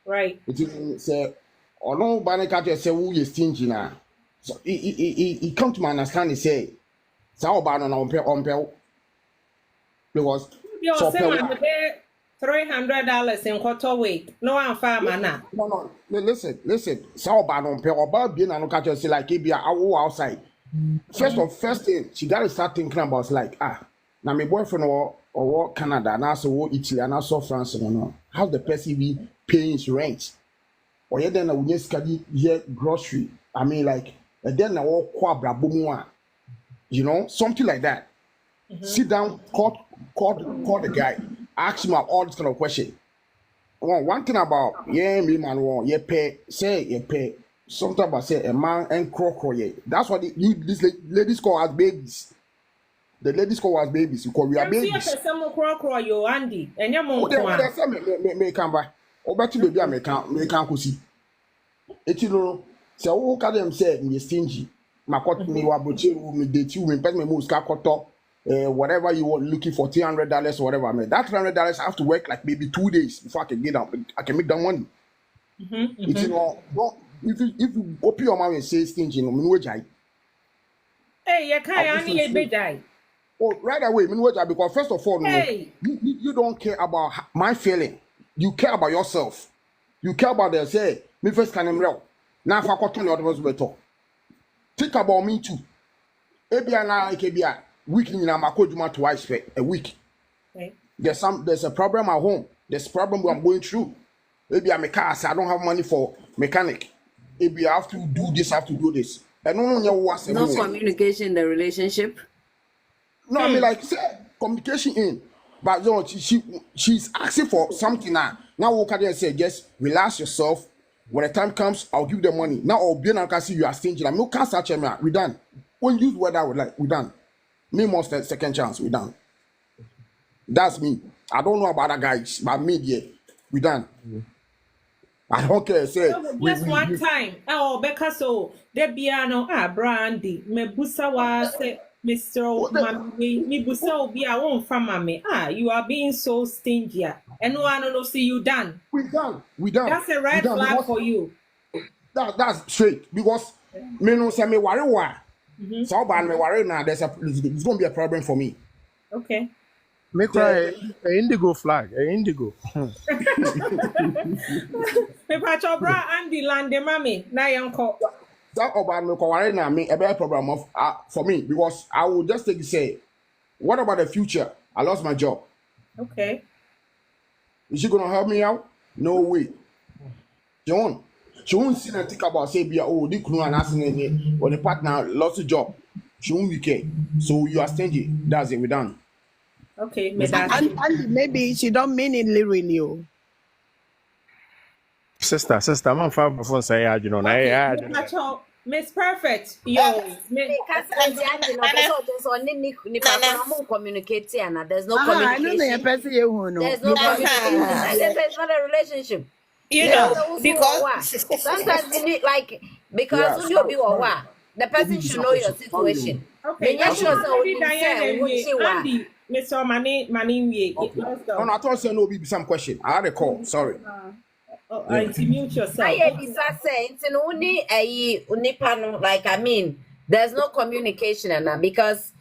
[SPEAKER 1] Right.
[SPEAKER 6] It is say, or no, Banaka say who is stingy now. So he come to my understanding say, "Sao bano na ompel because
[SPEAKER 1] you're saying $300 in quarter weight. No one farmer now.
[SPEAKER 6] No. Listen. Sao bano ompel about being an catch say like be outside. First thing she gotta start thinking about like now my boyfriend or Canada and also Italy and also France no. How the person be paying his rent? Or yeah, then we just grocery. I mean, like, and then I walk you know, something like that. Sit down, call the guy, ask him all this kind of question. One thing about me man, pay. Sometimes I say a man and crow. That's what these ladies call as babies. The ladies call us babies because we are babies.
[SPEAKER 1] You Andy, and your mom.
[SPEAKER 6] Me come back. Obetu baby I me can kusi. Eti no se wo ka dem say me stingy. Makot me wa boche me date you me person me ska koto whatever you want looking for $300 or whatever. Man, that $300 I have to work like maybe 2 days before I can get out. I can make that money. It's no if you open your mouth and say stingy no me jai.
[SPEAKER 1] Hey, you can't only be jai.
[SPEAKER 6] Oh, right away, me jai because first of all,
[SPEAKER 1] hey.
[SPEAKER 6] you don't care about my feeling. You care about yourself. You care about them. Say, me first can real. Now if I got to the better. Think about me too. Ebia na ikebia weekly na makoduma twice a week.
[SPEAKER 1] Okay.
[SPEAKER 6] There's a problem at home. There's a problem I'm going through. Maybe I'm a car, so I don't have money for mechanic. Maybe I have to do this, I have to do this. And
[SPEAKER 8] no communication in the relationship.
[SPEAKER 6] No, I mean like say, communication in. But you know, she's asking for something now. Now what can they say? Just relax yourself. When the time comes, I'll give the money. Now I'll be and can see you are stingy. I'm no can't search me. We done. When use what I would like, we done. Me most second chance, we done. That's me. I don't know about other guys, but me yeah, we done. I don't care. Say
[SPEAKER 1] just one time. Oh, because so there be no Brandy. Me busa wa say Mr. Mami, me busa obi a won fama me. You are being so stingy. And no one will see you done.
[SPEAKER 6] We done.
[SPEAKER 1] That's a red flag for you.
[SPEAKER 6] That's straight because me no say me worry why. So bad me worry now. It's going to be a problem for me.
[SPEAKER 1] Okay.
[SPEAKER 7] Me cry a indigo flag, a indigo.
[SPEAKER 1] Me pacho bra Andy lande mami na yanko.
[SPEAKER 6] That about me worry now me a better problem of for me because I will just take say, what about the future? I lost my job.
[SPEAKER 1] Okay.
[SPEAKER 6] Is she gonna help me out? No way. She won't sit and think about say be the crew and asking or the partner lost a job. She won't be care. So you are stingy. That's it. We done.
[SPEAKER 1] Okay,
[SPEAKER 4] and maybe she don't mean it literally.
[SPEAKER 7] Sister, I'm far before say you know.
[SPEAKER 1] Miss Perfect, yo.
[SPEAKER 8] There's no communication. There's no communication. There's no communication. It's not a relationship.
[SPEAKER 2] You know, because
[SPEAKER 8] sometimes you need because when you be the person should know your situation.
[SPEAKER 1] Okay. Andy, Mr. Mani, let's go.
[SPEAKER 6] No, I thought say no be some question. I had a call. Sorry.
[SPEAKER 1] Oh,
[SPEAKER 6] Yeah.
[SPEAKER 1] mute yourself.
[SPEAKER 8] I bisa say it's in uni unipano, like I mean, there's no communication and because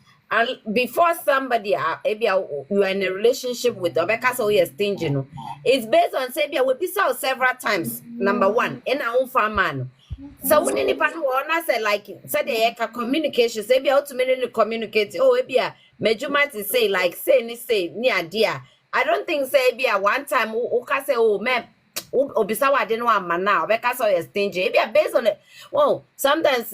[SPEAKER 8] before somebody maybe you are in a relationship with Obeka so you're stingy, no. It's based on say we be out several times. Number one, in our own farm. So when any part one say like said they communication, say be ultimately communicate. Oh, maybe a measurement to say like say near dear. I don't think say be a one time who can say oh man obisa wa de no ama na obeka so yes stingy. Be based on it. Well, sometimes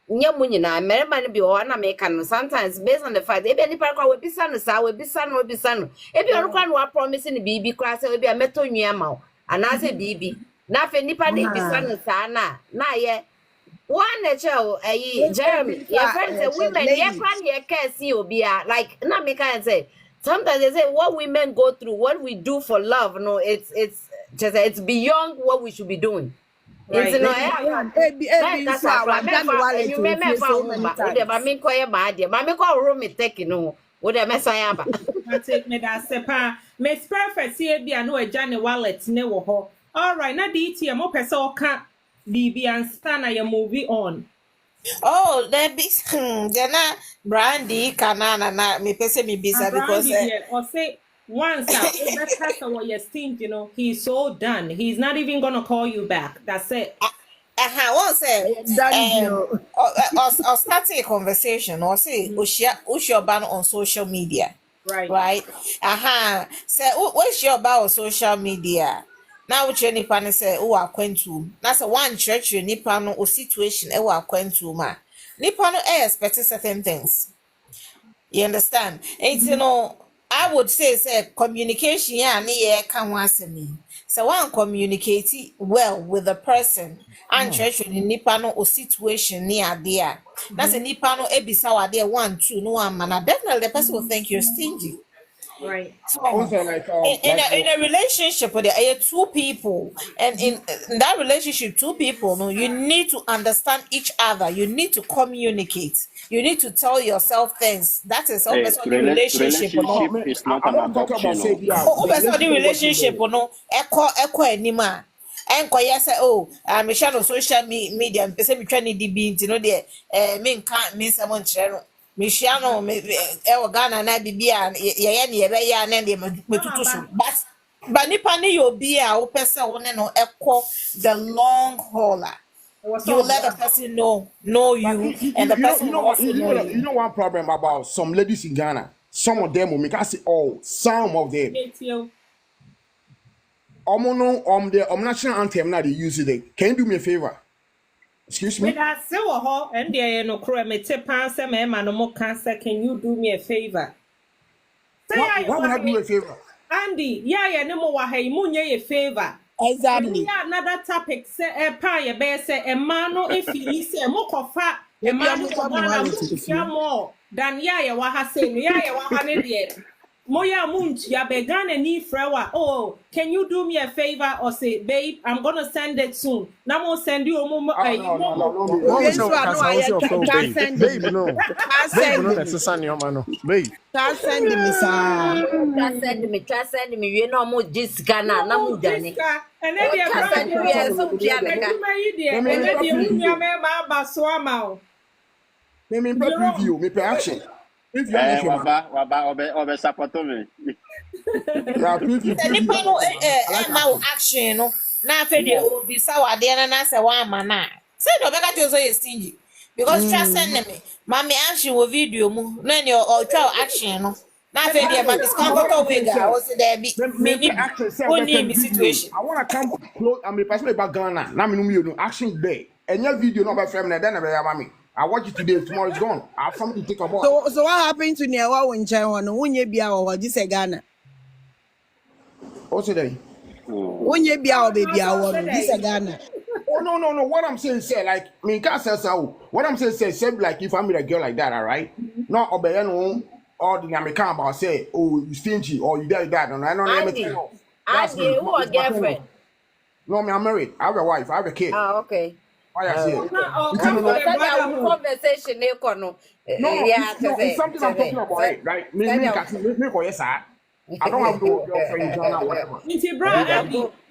[SPEAKER 8] nyamu nyina merema no bi o na make no sometimes based on the fact e be ni pa kwa we bisa no sa we bisa no e bi on kwa no promise ni bibi kwa say we be meto nwia ma ana say bibi na fe nipa na bisa no sa na ye one nature Jeremy your friends say women ye plan ye care see obia like na me can say sometimes they say what women go through what we do for love no it's beyond what we should be doing.
[SPEAKER 1] Right.
[SPEAKER 8] It's no that's why you remember so many times. But me call you bad but me call room me take no what the mess I ba
[SPEAKER 1] Take me that sepa Miss Perfect see bi ano agya ne wallet ne wo ho. All right, na DTM mo pese o ka BB and stand you movie on.
[SPEAKER 2] Oh, there be Jana Brandy Kanana na me pese me bisa because
[SPEAKER 1] or say once over your stint, you know, he's so done. He's not even gonna call you back. That's it.
[SPEAKER 2] One say or starting a conversation or say Ushia ban on social media.
[SPEAKER 1] Right.
[SPEAKER 2] Say what's your ban on social media? Now which any pan say akwentu. That's a one church nipa no or situation akwentu ma. Nipa no expect certain things. You understand? It's you know I would say communication can once me. So one communicate well with the person and church in nipa no or situation near there. That's a nipa no ebisa wa there 1 2 no one man. Definitely the person will think you're stingy.
[SPEAKER 1] Right.
[SPEAKER 2] So, in a relationship with two people, and in that relationship, two people, no, you need to understand each other. You need to communicate. You need to tell yourself things. That is almost a relationship.
[SPEAKER 3] Relationship is not an adoption.
[SPEAKER 2] Almost a relationship, no. Echo anima. And yes, I'm share on social media. And person me trying to be, you know, there. Me can't miss someone channel. Michiano me Ghana na bibia ye ne ye be ya na de metutu so but nipa ne yo bi a wo pese wo ne no ekọ the long hauler you let the person know you and the person
[SPEAKER 6] you know one problem about some ladies in Ghana, some of them will make us say some of them the national anthem now they use it. Can you do me a favor? Excuse me?
[SPEAKER 1] That's so and there no crow me tip answer me man no cancer. Can you do me a favor?
[SPEAKER 6] Why would I do a favor?
[SPEAKER 1] Andy, yeah, no more hey munye a favor.
[SPEAKER 4] Exactly.
[SPEAKER 1] Yeah, another topic say a pa ye be say a man no if he say mo kofa a man no more than yeah wa ha say no yeah wa ha ne de Moya Munch, ya begana ni frewa. Oh, can you do me a favor or say, babe, I'm gonna send it soon. Now I'm gonna send you a moment.
[SPEAKER 6] No.
[SPEAKER 7] Babe, no. Babe, no, that's a son, your man. Babe.
[SPEAKER 4] Send me,
[SPEAKER 8] try send me. You know more Jessica na mu dane.
[SPEAKER 1] And then you
[SPEAKER 8] send me so
[SPEAKER 6] preview, me action.
[SPEAKER 3] Waba support me.
[SPEAKER 2] now action no na fe de obi sawa de na say one man say no beka to so you stingy because just send me mami action wo video mu na ni o twa action no na fe de but this can go we ga o say there be me only situation
[SPEAKER 6] I want to come close and me person about Ghana na me no action there enya video no be frame na then na be ya me I watch it today, tomorrow it's gone. I have something to think about.
[SPEAKER 4] So what happened to Niawa when China wunye bia or this Ghana?
[SPEAKER 6] What's it?
[SPEAKER 4] Wunye bia or baby or this Ghana?
[SPEAKER 6] Oh no. What I'm saying is like me can't say so. What I'm saying is like if I'm with a girl like that, all right? Not obey no all the American about say, oh you stingy or you that and I don't know anything else.
[SPEAKER 8] Andy, who a girlfriend?
[SPEAKER 6] No, I'm married. I have a wife. I have a kid.
[SPEAKER 8] Ah, okay.
[SPEAKER 6] Why I say?
[SPEAKER 8] Conversation no.
[SPEAKER 6] Yeah, it's something I'm talking about, right? Me, yes, I don't have no girlfriend in Ghana or whatever.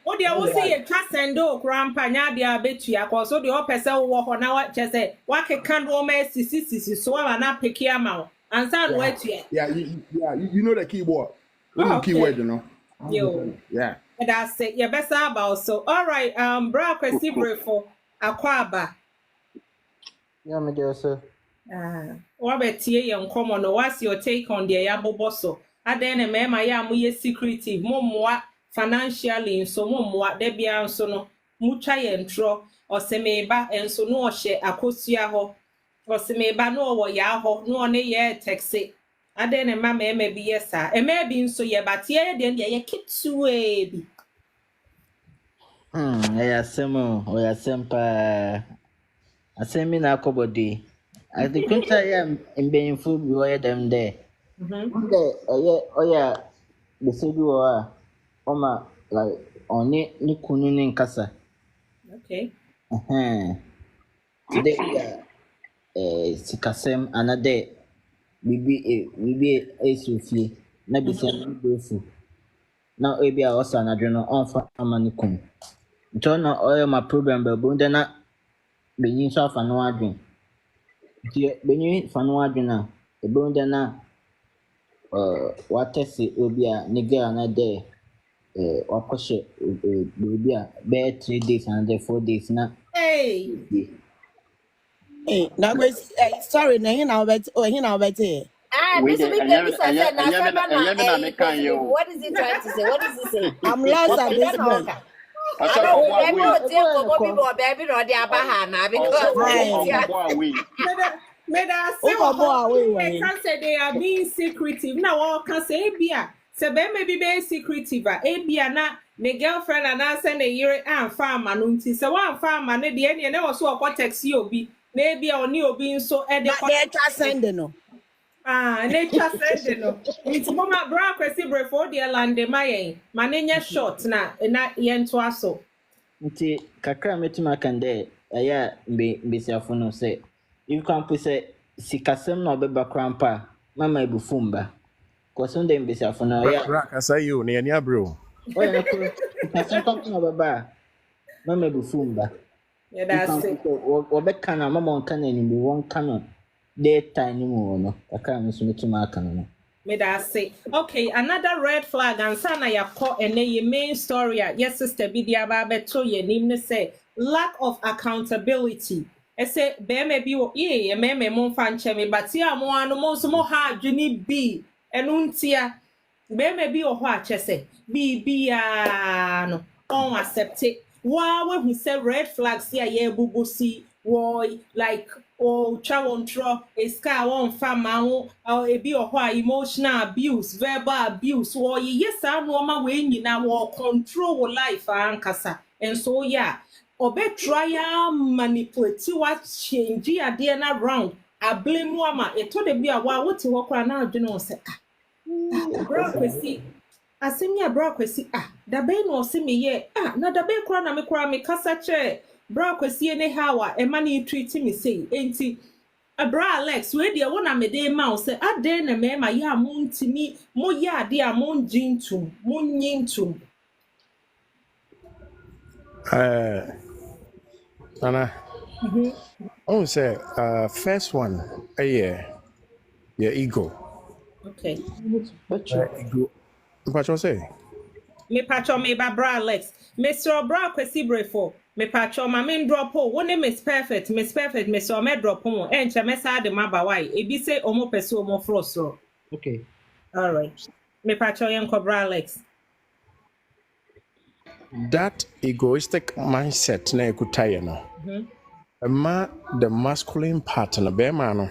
[SPEAKER 1] O de wo say ye twa sendo krampa nya de abetua ko so de o pese wo ho na wa chese wa keka do ma sisi so wa na peki ama wo ansa no atua.
[SPEAKER 6] You know the keyboard.
[SPEAKER 1] Oh,
[SPEAKER 6] Keyword,
[SPEAKER 1] okay.
[SPEAKER 6] you know.
[SPEAKER 1] Yo.
[SPEAKER 6] Yeah.
[SPEAKER 1] That's it. Yeah, best about so. All right. Bra kwesi brefo akwaba.
[SPEAKER 9] Yeah, me just
[SPEAKER 1] What betie ye nkomo no. What's your take on the ya boboso? Aden na me ma ya mu ye secretive. Mo moa financially so mo moa de bia nso no. Mutwa ye ntro. Osemeba enso no ohye akosua ho. Osemeba no wo ya ho. No ne ye taxi. Aden na ma me bi yesa. E me bi nso ye batie de ye kitue bi.
[SPEAKER 9] ɛyɛ asɛm o ɔyɛ asɛm paa asɛm bi na akɔbɔde ade kunta yɛ mbɛnyimfo bi wɔyɛ dɛm dɛ dɛ ɔyɛ a bɛsɛ bi wɔ hɔ a ɔma like ɔne ne kunu ne nkasa
[SPEAKER 1] Okay.
[SPEAKER 9] ti dɛ bi a sikasɛm ana dɛ biribi ɛsi ofie na bɛsi ano bi efu na ebi a ɔsa anadwo no ɔmfa ama ne kunu nti ɔna ɔyɛ ma problem bɛbo ndɛ na benyin nso afa no adwen nti benyin fa no adwen a ebo ndɛ na watɛse obi a ne girl na dɛ wakɔhyɛ baabi a bɛyɛ 3 days and 4 days na
[SPEAKER 1] Hey.
[SPEAKER 4] Now sorry, na hina obete.
[SPEAKER 3] We
[SPEAKER 8] This
[SPEAKER 3] dey
[SPEAKER 8] week baby said what is he trying to say? What is he saying?
[SPEAKER 4] I'm lost at this point.
[SPEAKER 8] Baby no dey abahana because
[SPEAKER 1] May that say can say they are being secretive. Now all can say ebia. Se be maybe be secretive. Ebia na ne girlfriend and I send a year and farm no nti se wan farm na de ene na wo so ko text you obi. Na ebia oni obi nso e de
[SPEAKER 4] They try send no.
[SPEAKER 1] nature send no. It's mama bra kwesi brefo de lande mayen. Ma ne nya short na ye nto aso.
[SPEAKER 9] nti kakra metuma kan dɛ ɛyɛ mbesiafo no sɛ if kan po sɛ sikasɛm na ɔbɛba krampa mama ebufum ba kɔsɛm dɛ mbesiafo no ɔyɛ
[SPEAKER 7] Rock, I say you, near near bro.
[SPEAKER 9] ɔyɛ no ko sikasɛm kan na ɔbɛba mama ebufum ba
[SPEAKER 1] Yeah, that's it.
[SPEAKER 9] wɔbɛka na mama ɔnka na anim wɔnka no daytime no mu no kakra me so metuma aka no
[SPEAKER 1] Me that say. Okay, another red flag and sana ya call and then your main story. Yes, sister Bidia Babe to your name say lack of accountability. I say be maybe ye me mon fan chemi but ya mo anu mo so mo ha dwini bi enuntia be maybe o ho a chese bi no on accept it. Wa we say red flags here ye bubusi woy like chawontra eska won fama ho ebi oho a emotional abuse verbal abuse wo yes no we nyina wo control wo life ankasa and so yeah obe try manipulate what change ade na round ablame ama eto de bi a wa wote wo kra na adwene wo se bro kwesi asemi abro kwesi da be no se me ye na da be kra na me kra me kasa che bro kwesi ne hawa e ma na treat me say enti abra Alex we dey wona me dey ma say ade na me ma ya mo ntimi mo ya ade a mo njintum mo nyintum
[SPEAKER 7] Nana. Oh, say, first one, your ego.
[SPEAKER 1] okay
[SPEAKER 7] Ego. What you say?
[SPEAKER 1] me patcho me ba bra Alex Mr. Bra kwesi brefo me patcho ma me drop o woni miss perfect me so me drop o enche me sa de ma ba why e bi say omo pese omo floor so
[SPEAKER 9] okay
[SPEAKER 1] all right me patcho yen ko bra Alex
[SPEAKER 7] That egoistic mindset na ekutaye no. The masculine part na be ma no.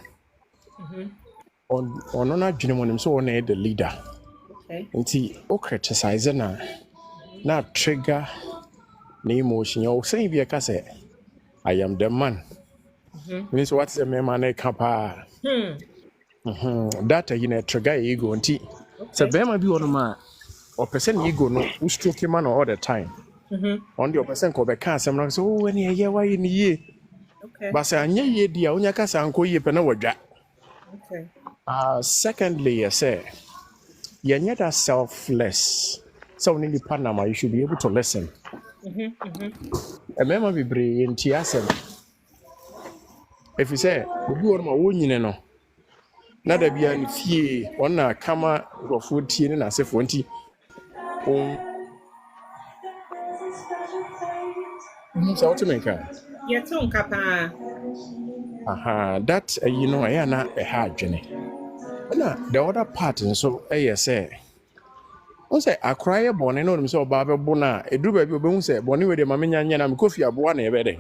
[SPEAKER 7] Ono na dwene mo nim so one the leader.
[SPEAKER 1] okay
[SPEAKER 7] Nti o criticize na trigger na emotion. You say bi ka say I am the man. Means what's the man na kapa. That you know trigger ego nti. So be ma bi ono ma or person ego no who stroke man all the time. On the person ko be ka asem no so when ye why ni ye.
[SPEAKER 1] okay
[SPEAKER 7] But say anya ye dia onya ka san ko ye pe na wadwa.
[SPEAKER 1] okay
[SPEAKER 7] Secondly, I say, you're not that selfless. So when you Panama, you should be able to listen. A member be brave in Tiasem. If you say, we go on my own, you know. Na da bia ne fie ɔna kama nkurɔfoɔ tie ne n'asefo nti sɛ wote me nka
[SPEAKER 1] Yɛto nka paa.
[SPEAKER 7] aha that ɛyi no ɛyɛ na ɛha adwene ɛna the other part nso ɛyɛ sɛ wo sɛ akora yɛ bɔne na ɔnim sɛ ɔbaa bɛbo no a ɛduru baabi ɔbɛhu sɛ bɔne wei deɛ ma menya nyɛ na mekɔfi aboa na yɛbɛdɛn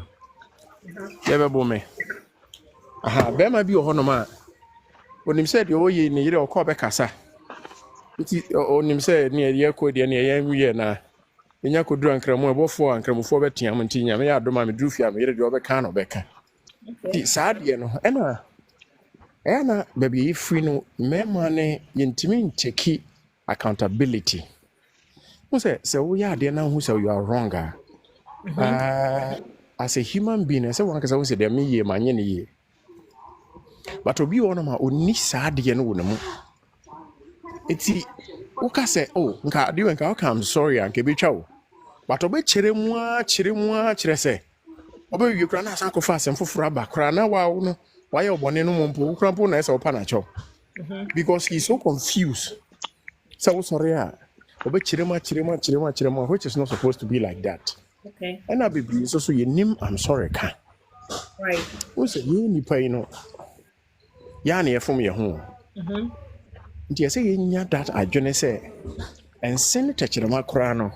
[SPEAKER 7] yɛbɛbo me aha bɛrima bi wɔ hɔnom a onim sɛ deɛ ɔyɛ ne yere ɔkɔ bɛkasa nti onim sɛ ne yɛ kɔ deɛ ne yɛ wiɛ na enya kodura nkramu ɛbɔfoɔ ankramufoɔ bɛtea mo nti nyame yɛ adom a meduru fie a meyere deɛ ɔbɛka no bɛka nti saa deɛ no ɛna na baabi yɛ free no mmarima ne yɛntumi nkyɛki accountability wo sɛ woyɛ adeɛ na wohu sɛ you are wrong as a human being ɛsɛ wɔn ankasa wo sɛ deɛ meyie ma nyɛ ne yie but obi wɔ no ma ɔnni saa adeɛ no wɔ ne mu eti woka sɛ nka adeɛ nka woka I'm sorry anka ɛbɛtwa wo but ɔbɛkyerɛ mu kyerɛ sɛ ɔbɛwie kora na asan akɔfa asɛm foforɔ aba kora na wawo no wayɛ ɔbɔne no mpo wokora mpo na ɛsɛ wopa nakyɛw because he's so confused sɛ wosɔre a ɔbɛkyerɛ mu which is not supposed to be like that ɛna bebree nso so yɛnim I'm sorry ka wo sɛ yɛn nnipa yi no yɛa ne yɛfom yɛ ho nti ɛsɛ yɛnya that adwene sɛ ɛnsɛ ne tɛkyerɛma koraa no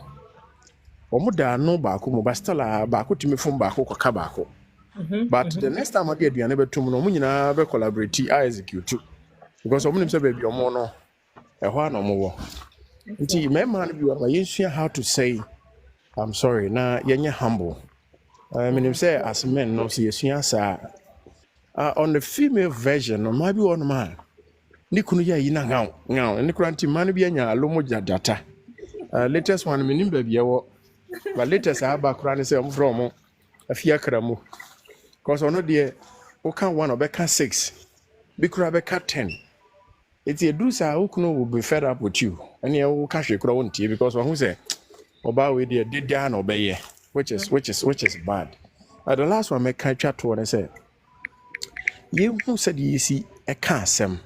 [SPEAKER 7] ɔmo da no baako mu but still baako tumi fom baako kɔka baako but the next time ɔde aduane bɛtom no ɔmo nyinaa bɛ collaborate execute because ɔmo nim sɛ baabi ɔmo no ɛhɔ a na ɔmo wɔ nti mmarima no bi wɔ ma yɛnsua how to say I'm sorry na yɛnyɛ humble menim sɛ as men no so yɛsua saa on the female version no maa bi wɔ no ma ne kunu yɛ ayi na ngaw ne kura nti maa no bi anya alomo gyadata latest one menim baabi ɛwɔ but latest aba kura ne sɛ ɔmo frɛ ɔmo afia kra mu because ɔno deɛ woka 1 ɔbɛka 6 bi kura bɛka 10 eti edu saa wokunu will be fed up with you ɛne woka hwe kura wontie because ɔho sɛ ɔbaa we deɛ dedaa na ɔbɛyɛ which is bad the last one mɛka twa toɔ ne sɛ yɛhu sɛ deɛ yɛsi ɛka asɛm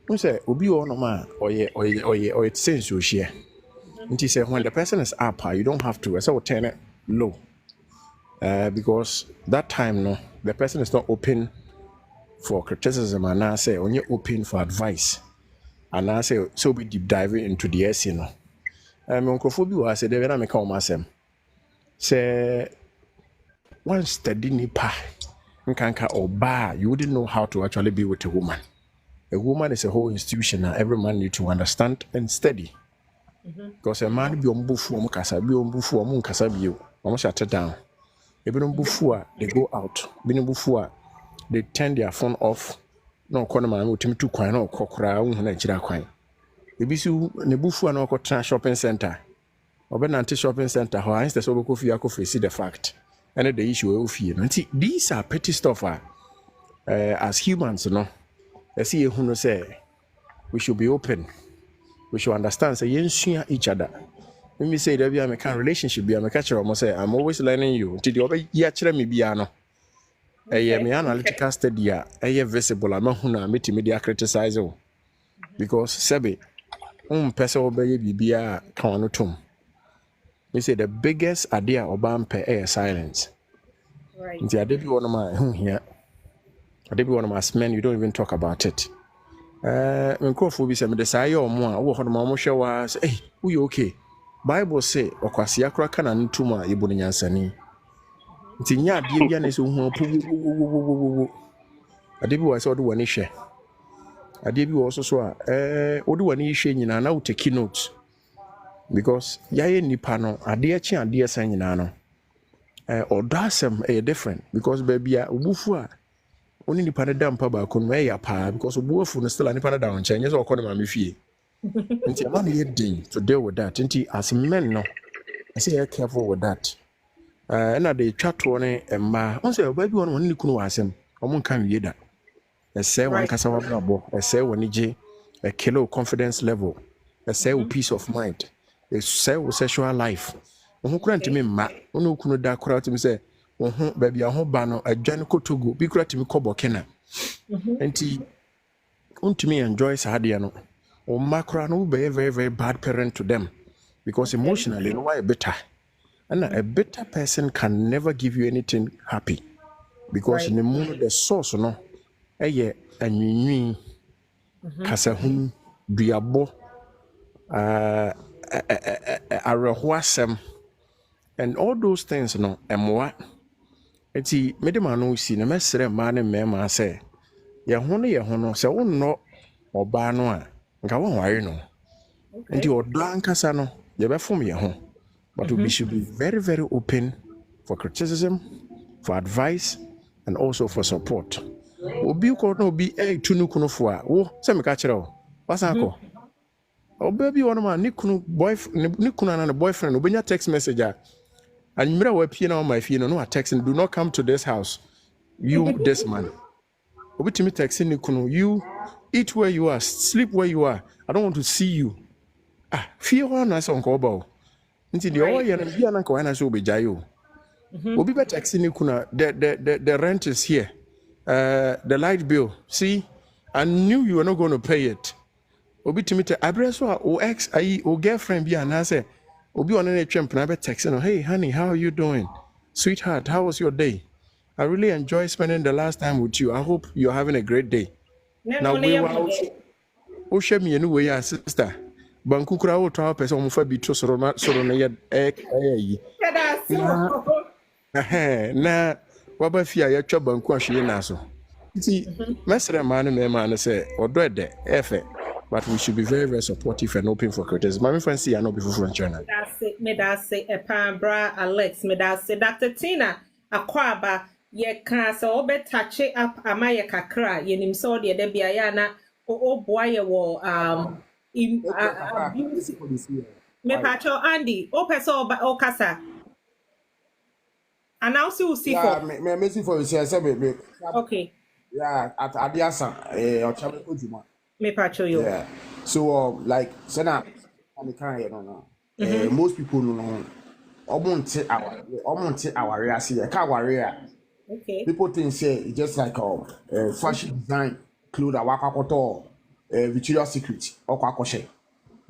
[SPEAKER 7] wo sɛ obi wɔ hɔnom a ɔyɛ te sɛ nsuohyeɛ nti sɛ when the person is up you don't have to ɛsɛ wo turn it low because that time no the person is not open for criticism anaasɛ ɔnyɛ open for advice anaasɛ sɛ obi deep dive into the essay no me nkurɔfoɔ bi wɔ ha sɛ dɛ na meka wɔn asɛm sɛ one study nipa nkanka ɔbaa you wouldn't know how to actually be with a woman. A woman is a whole institution that every man need to understand and study. Because a man be on bufu omu kasa be on bufu omu kasa be you omu shut it down. Ebi no bufu they go out. Bi no bufu they turn their phone off. No kono man utimi tu kwan no kokora hu na chira kwan. Ebi su ne bufu na okɔ shopping center. Obe nante shopping center ho instead so go fi akɔ see the fact. And the issue we fear. Nti these are petty stuff as humans no. I see who say we should be open. We should understand say yensua each other. Let me say that we are a relationship be a catcher almost say I'm always learning you. Till the other year me biano. Me analytical study visible ama huna meti media criticize because sebe person obey bibia kan tum. Me say the biggest idea obampe silence.
[SPEAKER 1] Right.
[SPEAKER 7] Nti ade bi wono ma here. Ade bi wono ma men you don't even talk about it. Nkrofo bi say me de say omo a wo hono ma mo hwe wa say hey we okay. Bible say okwase akra kana ntum a yebo no nyansani. Nti nya ade bia na so hu pu. Ade bi wo say odo wani hwe. Ade bi wo so a odo wani hwe nyina na wo take note. Because yaye nipa no ade achi ade san nyina no ɔdɔ asɛm different because baby a obufu a oni nipa ne da mpa ba ko no ɛyɛ paa because obufu no still nipa ne da nkyɛn nyɛ sɛ ɔkɔ ne ma me fie nti ama no yɛ den to deal with that nti as men no I say yɛ careful with that ɛna de twa toɔ ne mma on sɛ ɔba bi wɔ no ne kunu wɔ asɛm ɔmo nka wie da ɛsɛ wɔn kasa wa brabɔ ɛsɛ wɔn gye a kilo confidence level ɛsɛ wo peace of mind sexual life. Who grant me ma, no kuno da crowd to say, baby, a home banner, a janico to go, be grant me cobo kenna. And tea, to me enjoy Sadiano. Or macra no be a very, very bad parent to them because emotionally, no, why better. And a better person can never give you anything happy because in the moon, the source, no, and you Kasahun, Diabo, Arahwasem, and all those things, no, and what? Eti, Medemano see, no messer man and mamma say, Yahono, so no, or Banoa, Gawan, I know. And your Blancasano, you better from your home. But we should be very, very open for criticism, for advice, and also for support. Obi ko no be tunu kuno fo a wo se me ka kire o wasa ko obi one man ne kunu boyfriend ne kunu na boyfriend obenya text message a anwura wa pie na my fie no text, do not come to this house you this man obi timi text ne kunu, you eat where you are, sleep where you are, I don't want to see you. Fie ho na so nko ba o nti de o ye na bia na nka wa na so obegyae o obi be text ne kunu, the rent is here. The light bill. See, I knew you were not going to pay it. Obi timite abreso o ex o girlfriend bi and I say obi on any tramp na be texting, hey honey, how are you doing? Sweetheart, how was your day? I really enjoyed spending the last time with you. I hope you're having a great day. Now we were o share me anyway, sister. Banku kura o twa person mo fa bi to soro na ye na waba fia ya twa banku ahwe na so. Nti mesere man me say odo de efe, but we should be very, very supportive and open for criticism. My friend see I know before from China.
[SPEAKER 1] That's it, a Pambra Alex, that's it, Dr. Tina, Akwaba, ye can so be touch it up amaya kakra, ye nim so de biayana, o boy wo me pacho Andy, o peso o kasa. And now see see for
[SPEAKER 6] me see for you
[SPEAKER 1] okay.
[SPEAKER 6] Yeah, at Adiasa, or Chabe Ojuma.
[SPEAKER 1] Me pacho yo.
[SPEAKER 6] Yeah. So like Sena and the most people know almost our area car warrior.
[SPEAKER 1] Okay.
[SPEAKER 6] People think say it's just like fashion design, clothes wakakoto, Victoria's Secret or kwakoshe.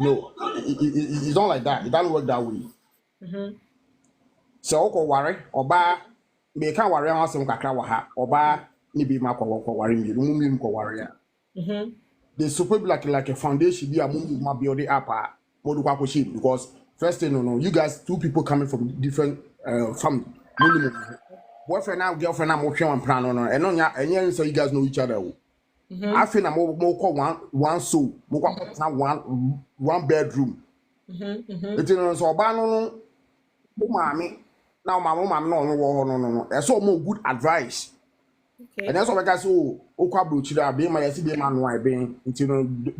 [SPEAKER 6] No, it's not like that. It doesn't work that way. So oko worry oba me can worry on some kakra wa ha oba ni bi ma ko worry me mu ko worry. They supposed to be like a foundation be a move build it up because first thing no you guys two people coming from different family minimum boyfriend and girlfriend am hwe one plan no and no so you guys know each other. I feel na mo call one soul mo kwa one bedroom. It no so oba no mommy now my mom no that's all more good advice. Okay. And that's what I guys oh okwa brochira be my see be man why being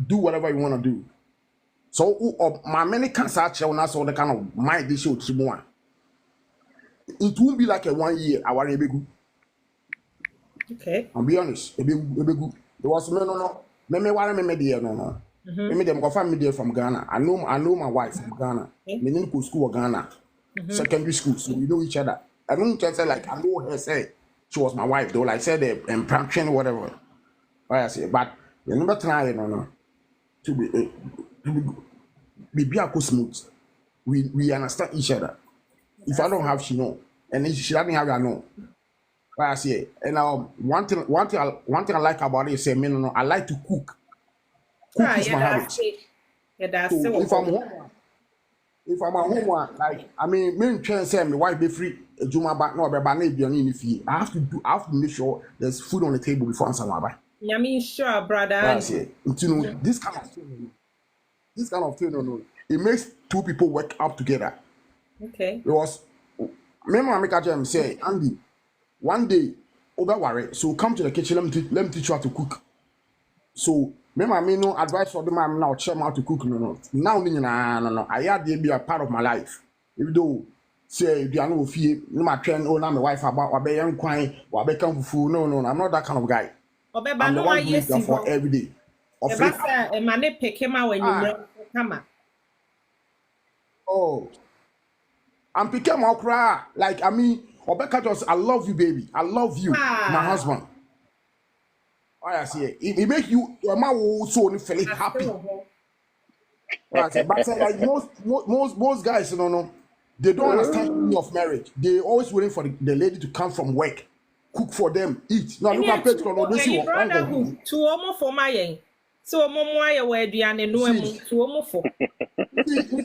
[SPEAKER 6] do whatever you want to do. So my many cancer actually now so the kind of mind this show to more. It won't be like a 1 year our good.
[SPEAKER 1] Okay.
[SPEAKER 6] I'll be honest, it be good. There was no me why me there no. Me them go find me there from Ghana. I know my wife from Ghana. Me in school Ghana. Secondary school, so we know each other. I don't just say like I know her say she was my wife though, like said the impression whatever. I say, but you never try no to be smooth. We understand each other. If I don't have she know, and if she doesn't have I know. I say, and one thing I like about it is say, no, I like to cook. Cook is my habit.
[SPEAKER 1] Yeah, that's
[SPEAKER 6] so if I'm at home, like I mean, me trying say my wife be free. Juma back no, but I have to make sure there's food on the table before answer my buy.
[SPEAKER 1] I mean, sure, brother.
[SPEAKER 6] That's it. You know, this kind of thing, no, it makes two people work up together.
[SPEAKER 1] Okay.
[SPEAKER 6] Because remember, I make a jam say, Andy, one day, over worry, so come to the kitchen. Let me teach you how to cook. So. Remember, I mean, no advice for the man now, show me how to cook. No. Now, no. I had to be a part of my life. Even though, say, if you are no fear, no my train, oh, now my wife about what be young crying, what be come food. No, I'm not that kind of guy. I'm the one who is there for every day.
[SPEAKER 1] A man pick him out when you come.
[SPEAKER 6] Oh, and became my cry. Like, I mean, Obeka just, I love you, baby. I love you, my husband. I see it. It make you, your mouth will so feel happy. Right, but like most guys, you know, they don't understand the meaning of marriage. They always waiting for the lady to come from work, cook for them, eat. Now look at page no this
[SPEAKER 1] Any
[SPEAKER 6] one.
[SPEAKER 1] brotherhood to omo for my yen. So omo mo aye we aduane no emu to omo for.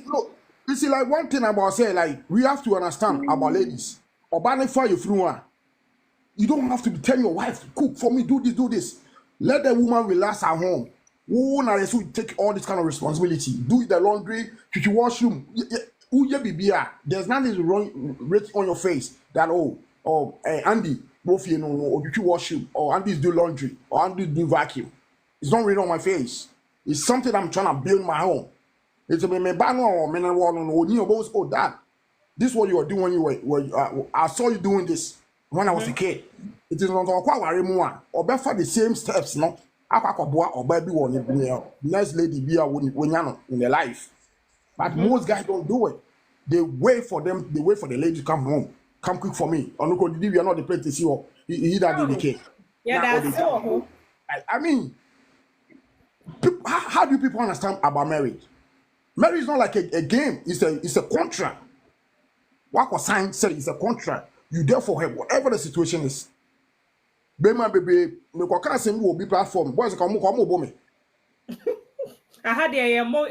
[SPEAKER 6] Look, you see, like one thing about say, like we have to understand about ladies. Obani for you through one. You don't have to be telling your wife, cook for me, do this, do this. Let the woman relax at home. Who now so take all this kind of responsibility? Do the laundry, to the washroom. There's nothing wrong written on your face that Andy, both you know, or you washroom, or Andy's do laundry, or Andy do vacuum. It's not written on my face. It's something I'm trying to build my home. It's a me banner or me oh dad. This is what you were doing when you were I saw you doing this when I was a kid. It is not quite worry more or better the same steps, no. Akwakoboa or baby one next lady be a when in their life. But most guys don't do it. They wait for the lady to come home. Come quick for me. Or no, we are not the place to see or he that dedicate.
[SPEAKER 1] Yeah, that's so.
[SPEAKER 6] I mean, how do people understand about marriage? Marriage is not like a game, it's a contract. What was signed said it's a contract. You there for her, whatever the situation is. Bema baby, me kwa kana same will be platform. Boys come me.
[SPEAKER 1] I had a mo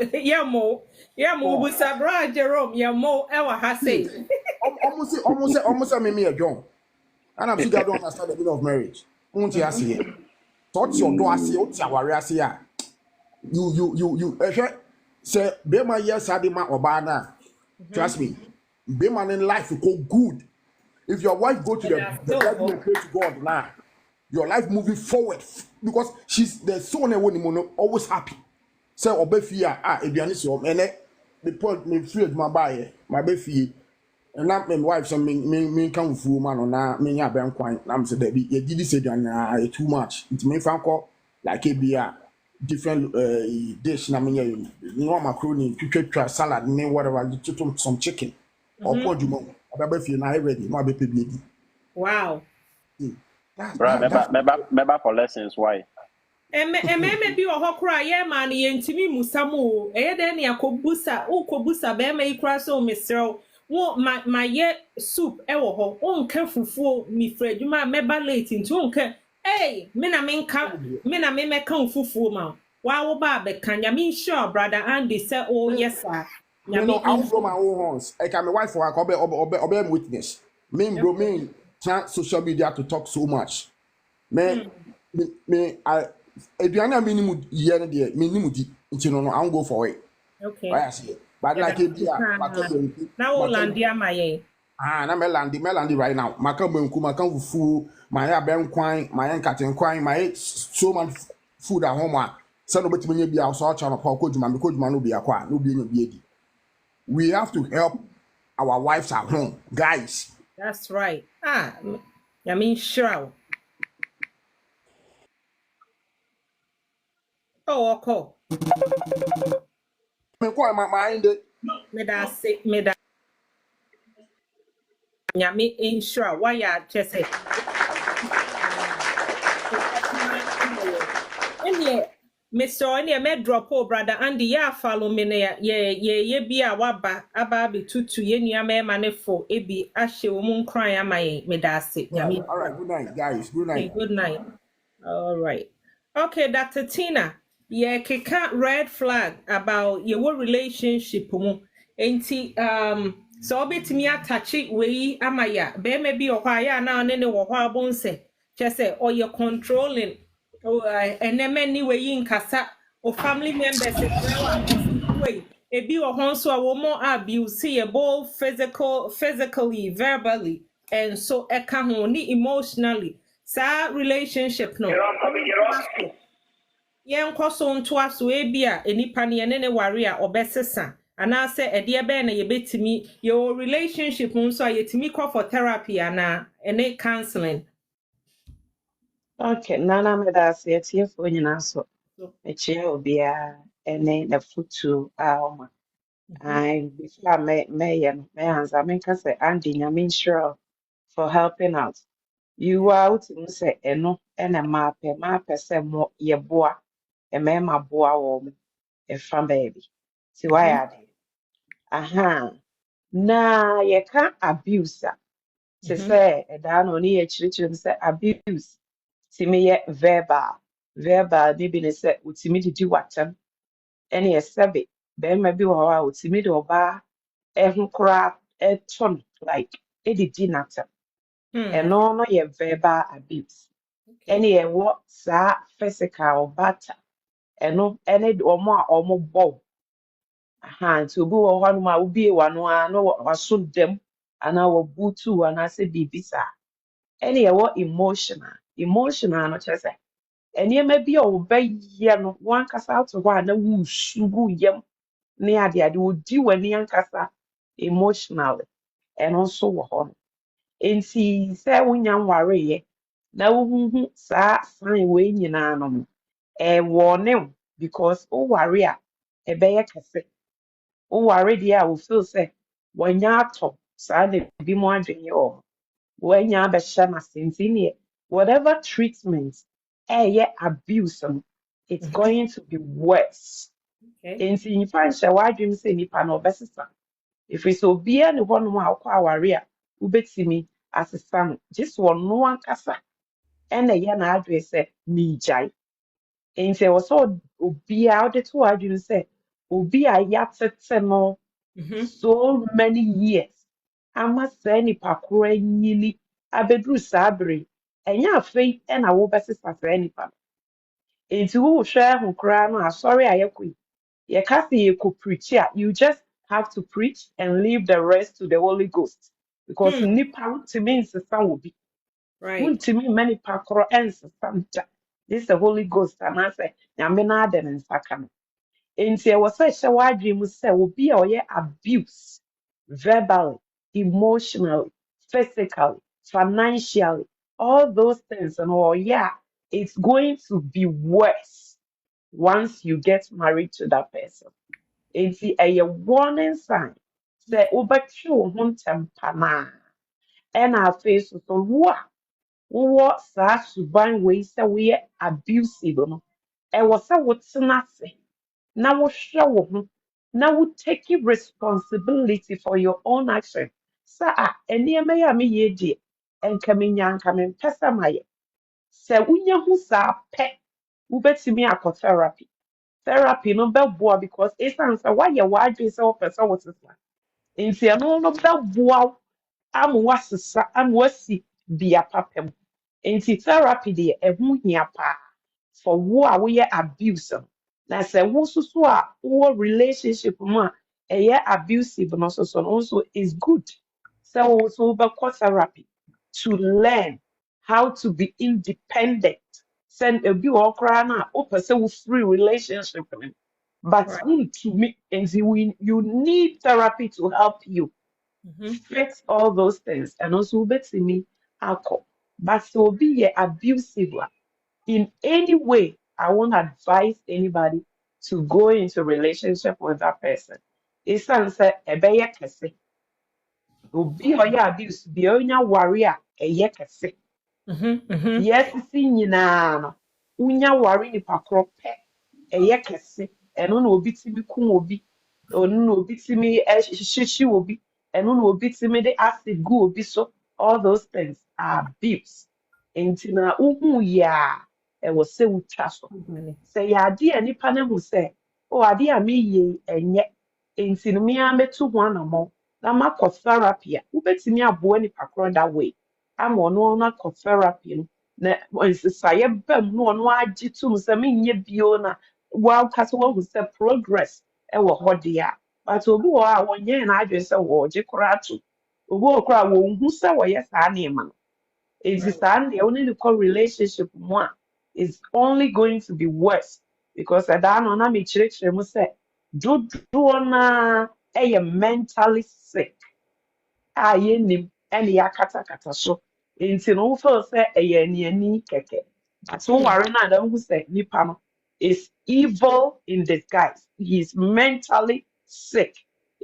[SPEAKER 1] busabra Jerome mo ewa ha say.
[SPEAKER 6] Almost me a John. And I'm still don't understand the meaning of marriage. Won't you see it? Touch your door, see what you are see. You say Bema yes Adima Obana. Trust me. Bema in life will go good. If your wife go to the bedroom and pray to God now, your life moving forward because there's so many always happy. Say obefia eduane so ene the point me free my buy my befie and na my wife so me kan fu ma no na me nya ben kwan na me say that be ye didi say eduane too much it me fan call like a bia different dish na me nya no macaroni twitwa salad me whatever you some chicken or podumo abefie na ready no abepe bi.
[SPEAKER 1] Wow.
[SPEAKER 3] Beba for lessons why?
[SPEAKER 1] Eme bi wo hokora ye ma ne yentimi musamu eye de ne akobusa ukobusa be ma ikra so mesrew wo ma ye soup e wo ho onka fufuo mi fradwuma meba late nti onka me na me meka fufuo ma wa wo ba be kanya me sure brother Andy say oh yes sir
[SPEAKER 6] you know I'm from my own horns I can my wife for obe witness me bro me social media to talk so much me I eduane a minimum year there minimum di nti no I won't go for it.
[SPEAKER 1] Okay.
[SPEAKER 6] I see it. But like
[SPEAKER 1] now Landia my
[SPEAKER 6] na melandi right now. Maka benku maka fufu, my ben kwan, my enkaten kwan, my so much food at home. So no betimi nya bia so acha no pa ko djuma me ko djuma no bia kwa no bia nya bia di. We have to help our wives at home, guys.
[SPEAKER 1] That's right. I mean sure. Oh, okay.
[SPEAKER 6] Me ko my mind
[SPEAKER 1] Me da say me da nyame insure why ya just say any Mr. Any me drop oh brother Andy ya follow me na ye bi a waba aba be tutu ye nua me ma ne fo ebi ahye wo mun kran amaye me da say nyame.
[SPEAKER 6] All right, good night guys. Good night.
[SPEAKER 1] Okay, good night. All right. Okay, Dr. Tina. Yeah, keka red flag about your relationship mu. Enti so obetimi atachi we amaya be maybe o kwa ya na ne wo hwa bonse chese or you controlling eneme we nkasa o family members way ebi o hon so a wo mo abuse ye both physically verbally and so eka ho ni emotionally sa relationship no yen kwaso ntoa so ebia enipa ne ne ware a obesesa ana se ede be na yebetimi your relationship nso a yetimi call for therapy ana ene counseling.
[SPEAKER 10] Okay, Nana medasi etiefo nyina so. Echie obia ene na futu aoma. And before may answer, I mean, can say Andy, I mean, sure for helping out. You are out to say, no, and a map, say more, ye boa, a mema boa woman, a fan baby. See why I did. Aha. Na ye can't abuse her. To say, a down on ear children say abuse. See me yet verbal. Verbal, maybe they say, would see me to do what any a sabby. Then maybe or would see me to buy a crap a ton like Eddie dinner. And no, ye verbal abuse. Any a what, sir, physical batter. And no, any or more bow. Aha, to go on my ubi one, no, or shoot them, and our bootu, and I say, be bisa. Any what emotional, not just say. And ye may be obey yen one cast out to one, no woo shubu yem near the idea would do when young cassa emotionally and also on. And see, say when young worry, now who sa sign way in an a warning because oh warrior a bear cafe. Oh, already I will feel say when you're top, Sunday be more than you when you're the shama senior, whatever treatment, yeah, abuse, it's going to be worse. And see, if I shall why dream say nipa no best if it's so be any one more area, who bet me as a son, just one no one casa, and a yan address say, me jai. And say, also, be out the two, I didn't say, be a yacht no so many years. I must say, ni pakura yini, abedru sabri, and ya faith and I will best for any part. Into who share who cry, no, sorry, I agree. You can't say you could preach here. You just have to preach and leave the rest to the Holy Ghost. Because nipa to me is the son will be. To me, many pakura ends this is the Holy Ghost, and I say, Yamina den and Sakana. Nti ɛwɔ sɛ ɛhyɛ w'adwene mu sɛ obi a ɔyɛ abuse verbally, emotionally, physically, financially, all those things and all, yeah, it's going to be worse once you get married to that person. Nti ɛyɛ warning sign sɛ wobɛtwe wo ho ntɛm panaa ɛna afei so so wo a wowɔ saa suban wei sɛ woyɛ abusive no ɛwɔ sɛ wotena ase na wohwɛ wo ho na wo take responsibility for your own action sɛ nneɛma yi a meyɛ deɛ nka menya nka mempɛ sɛ mayɛ sɛ wonya ho saa pɛ wobɛtumi akɔ therapy no bɛboa because ɛsiane sɛ woayɛ w'adwene sɛ wopɛ sɛ wotesa nti ɛno no bɛboa wo ama woasesa ama woasi bia papa mu nti therapy deɛ ɛho hia paa for wo a woyɛ abuse no na sɛ wo nso so a wowɔ relationship mu a ɛyɛ abusive no nso so no nso is good sɛ wo nso wobɛkɔ therapy to learn how to be independent sɛ ebi wɔ hɔ koraa no a wopɛ sɛ wo free relationship no but wontumi nti you need therapy to help you fix all those things and also wobɛtumi akɔ but sɛ obi yɛ abusive a in any way, I won't advise anybody to go into a relationship with that person. It's say ebeye kese. Obi oya abuse bi onya worry a eye kese. Yes, si nyina no. Unya worry ni pakro pe eye kese. Eno na obi timi kum obi. Onu na obi timi shishi obi. Eno na obi timi de acid gu obi so. All those things are abuse. Nti na uhu ya ɛwɔ sɛ wotwa so sɛ yɛ ade a nipa no hu sɛ o ade a meyɛ ɛnyɛ nti no mea mɛtu ho anammɔn na makɔ therapy a wobɛtumi aboa nipa korɔ that way ama ɔno no akɔ therapy no na nsesaeɛ ba mu na ɔno agye tom sɛ menyɛ bio na woakasa woahu sɛ progress ɛwɔ hɔ deɛ a but obi wɔ hɔ a wɔnyɛɛ n'adwene sɛ wɔɔgye koraa to obi wɔ hɔ koraa a wɔnhu sɛ wɔyɛ saa nneɛma no nti saa ndeɛ wo ne no kɔ relationship mu a is only going to be worse because ɛdaa no na mekyerɛkyerɛ mu sɛ dodoɔ naa ɛyɛ mentally sick a yɛnnim ɛne yɛakatakata so nti no wofeel sɛ ɛyɛ aniani kɛkɛ but woware no a na wohu sɛ nipa no is evil in disguise he is mentally sick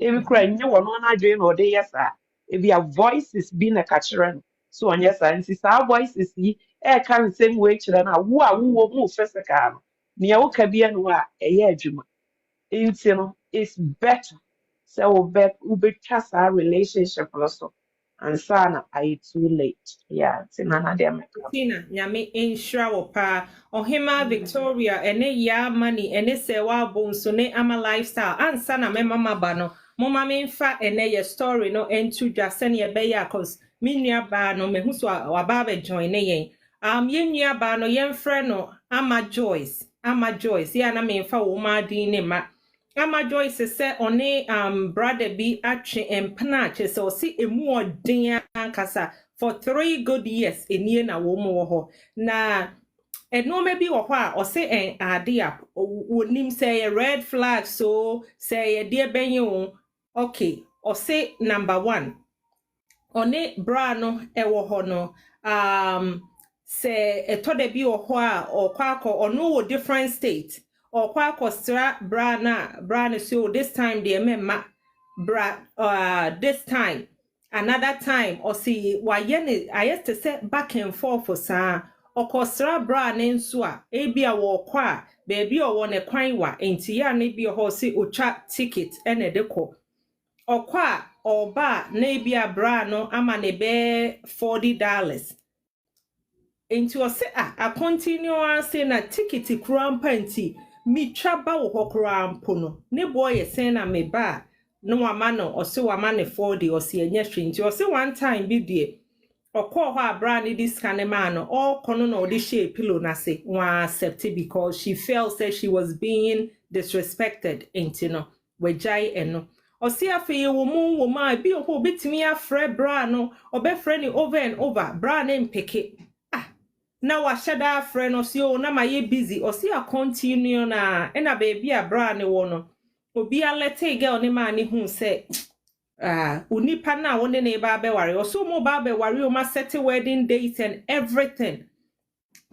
[SPEAKER 10] Ebi kura nye wɔn no adwene na ɔde yɛ saa. Ebi a voices bi na ka kyerɛ no. So ɔnyɛ saa nti saa voices yi ɛɛka no same way kyerɛ no a wo a wowɔ mu physical no. Nea woka bi ano a ɛyɛ adwuma. Nti no it's better sɛ wobɛtwa saa relationship no so ansa na ayɛ too late. Yeah, nti na deɛ mɛka.
[SPEAKER 1] Tina, nyame enhyira wo pa. Ohima Victoria, ene ya money, ene sewa bonso ne ama lifestyle. Ansa na me mama ba no. Mama me mfa ene ye story no entu dwa sene ye beya cause me nua ba no me hu so waba be join ne yen. Ye nua ba no yen frɛ no Ama Joyce. Ama Joyce. Ya na me mfa wo ma din ne ma. Ama Joyce se one brother bi atwe empna che se o si emu odin ankasa for 3 good years enie na wo mo ho na enome bi wo ho a o se en ade a wonim say red flag so say de benye wo okay o se number 1 one bra no ewo ho no se etode bi wo ho a okwakọ ono wo different state okwakọ stra bra na so this time the memma bra this time another time or see why yen I used to say back and forth for sa okosra bra ne nso a ebia wo kwa baby o won e kwan wa enti ya ne bi ho se otwa ticket ene de ko okwa oba na ebia bra no ama ne be $40 enti o se a continue say na ticket kura mpanti mi twaba wo hokura mpo no ne boy ye sen na me ba no wama no ose wama ne 40 ose enye hwenti ose one time bi die okọ ho abra ne dis kan ma no all kono no de share pillow na se wa accept because she felt that she was being disrespected enti no wejai eno ose afeye wo mu bi ho betimi afre bra no obefre ni over and over bra ne mpeke na wa shada afre no se o na ma ye busy ose a continue na na baby a bra ne wo no obi alete girl ne ma ne hu se unipa na wone ne ba be ware oso mo ba be ware o ma set wedding date and everything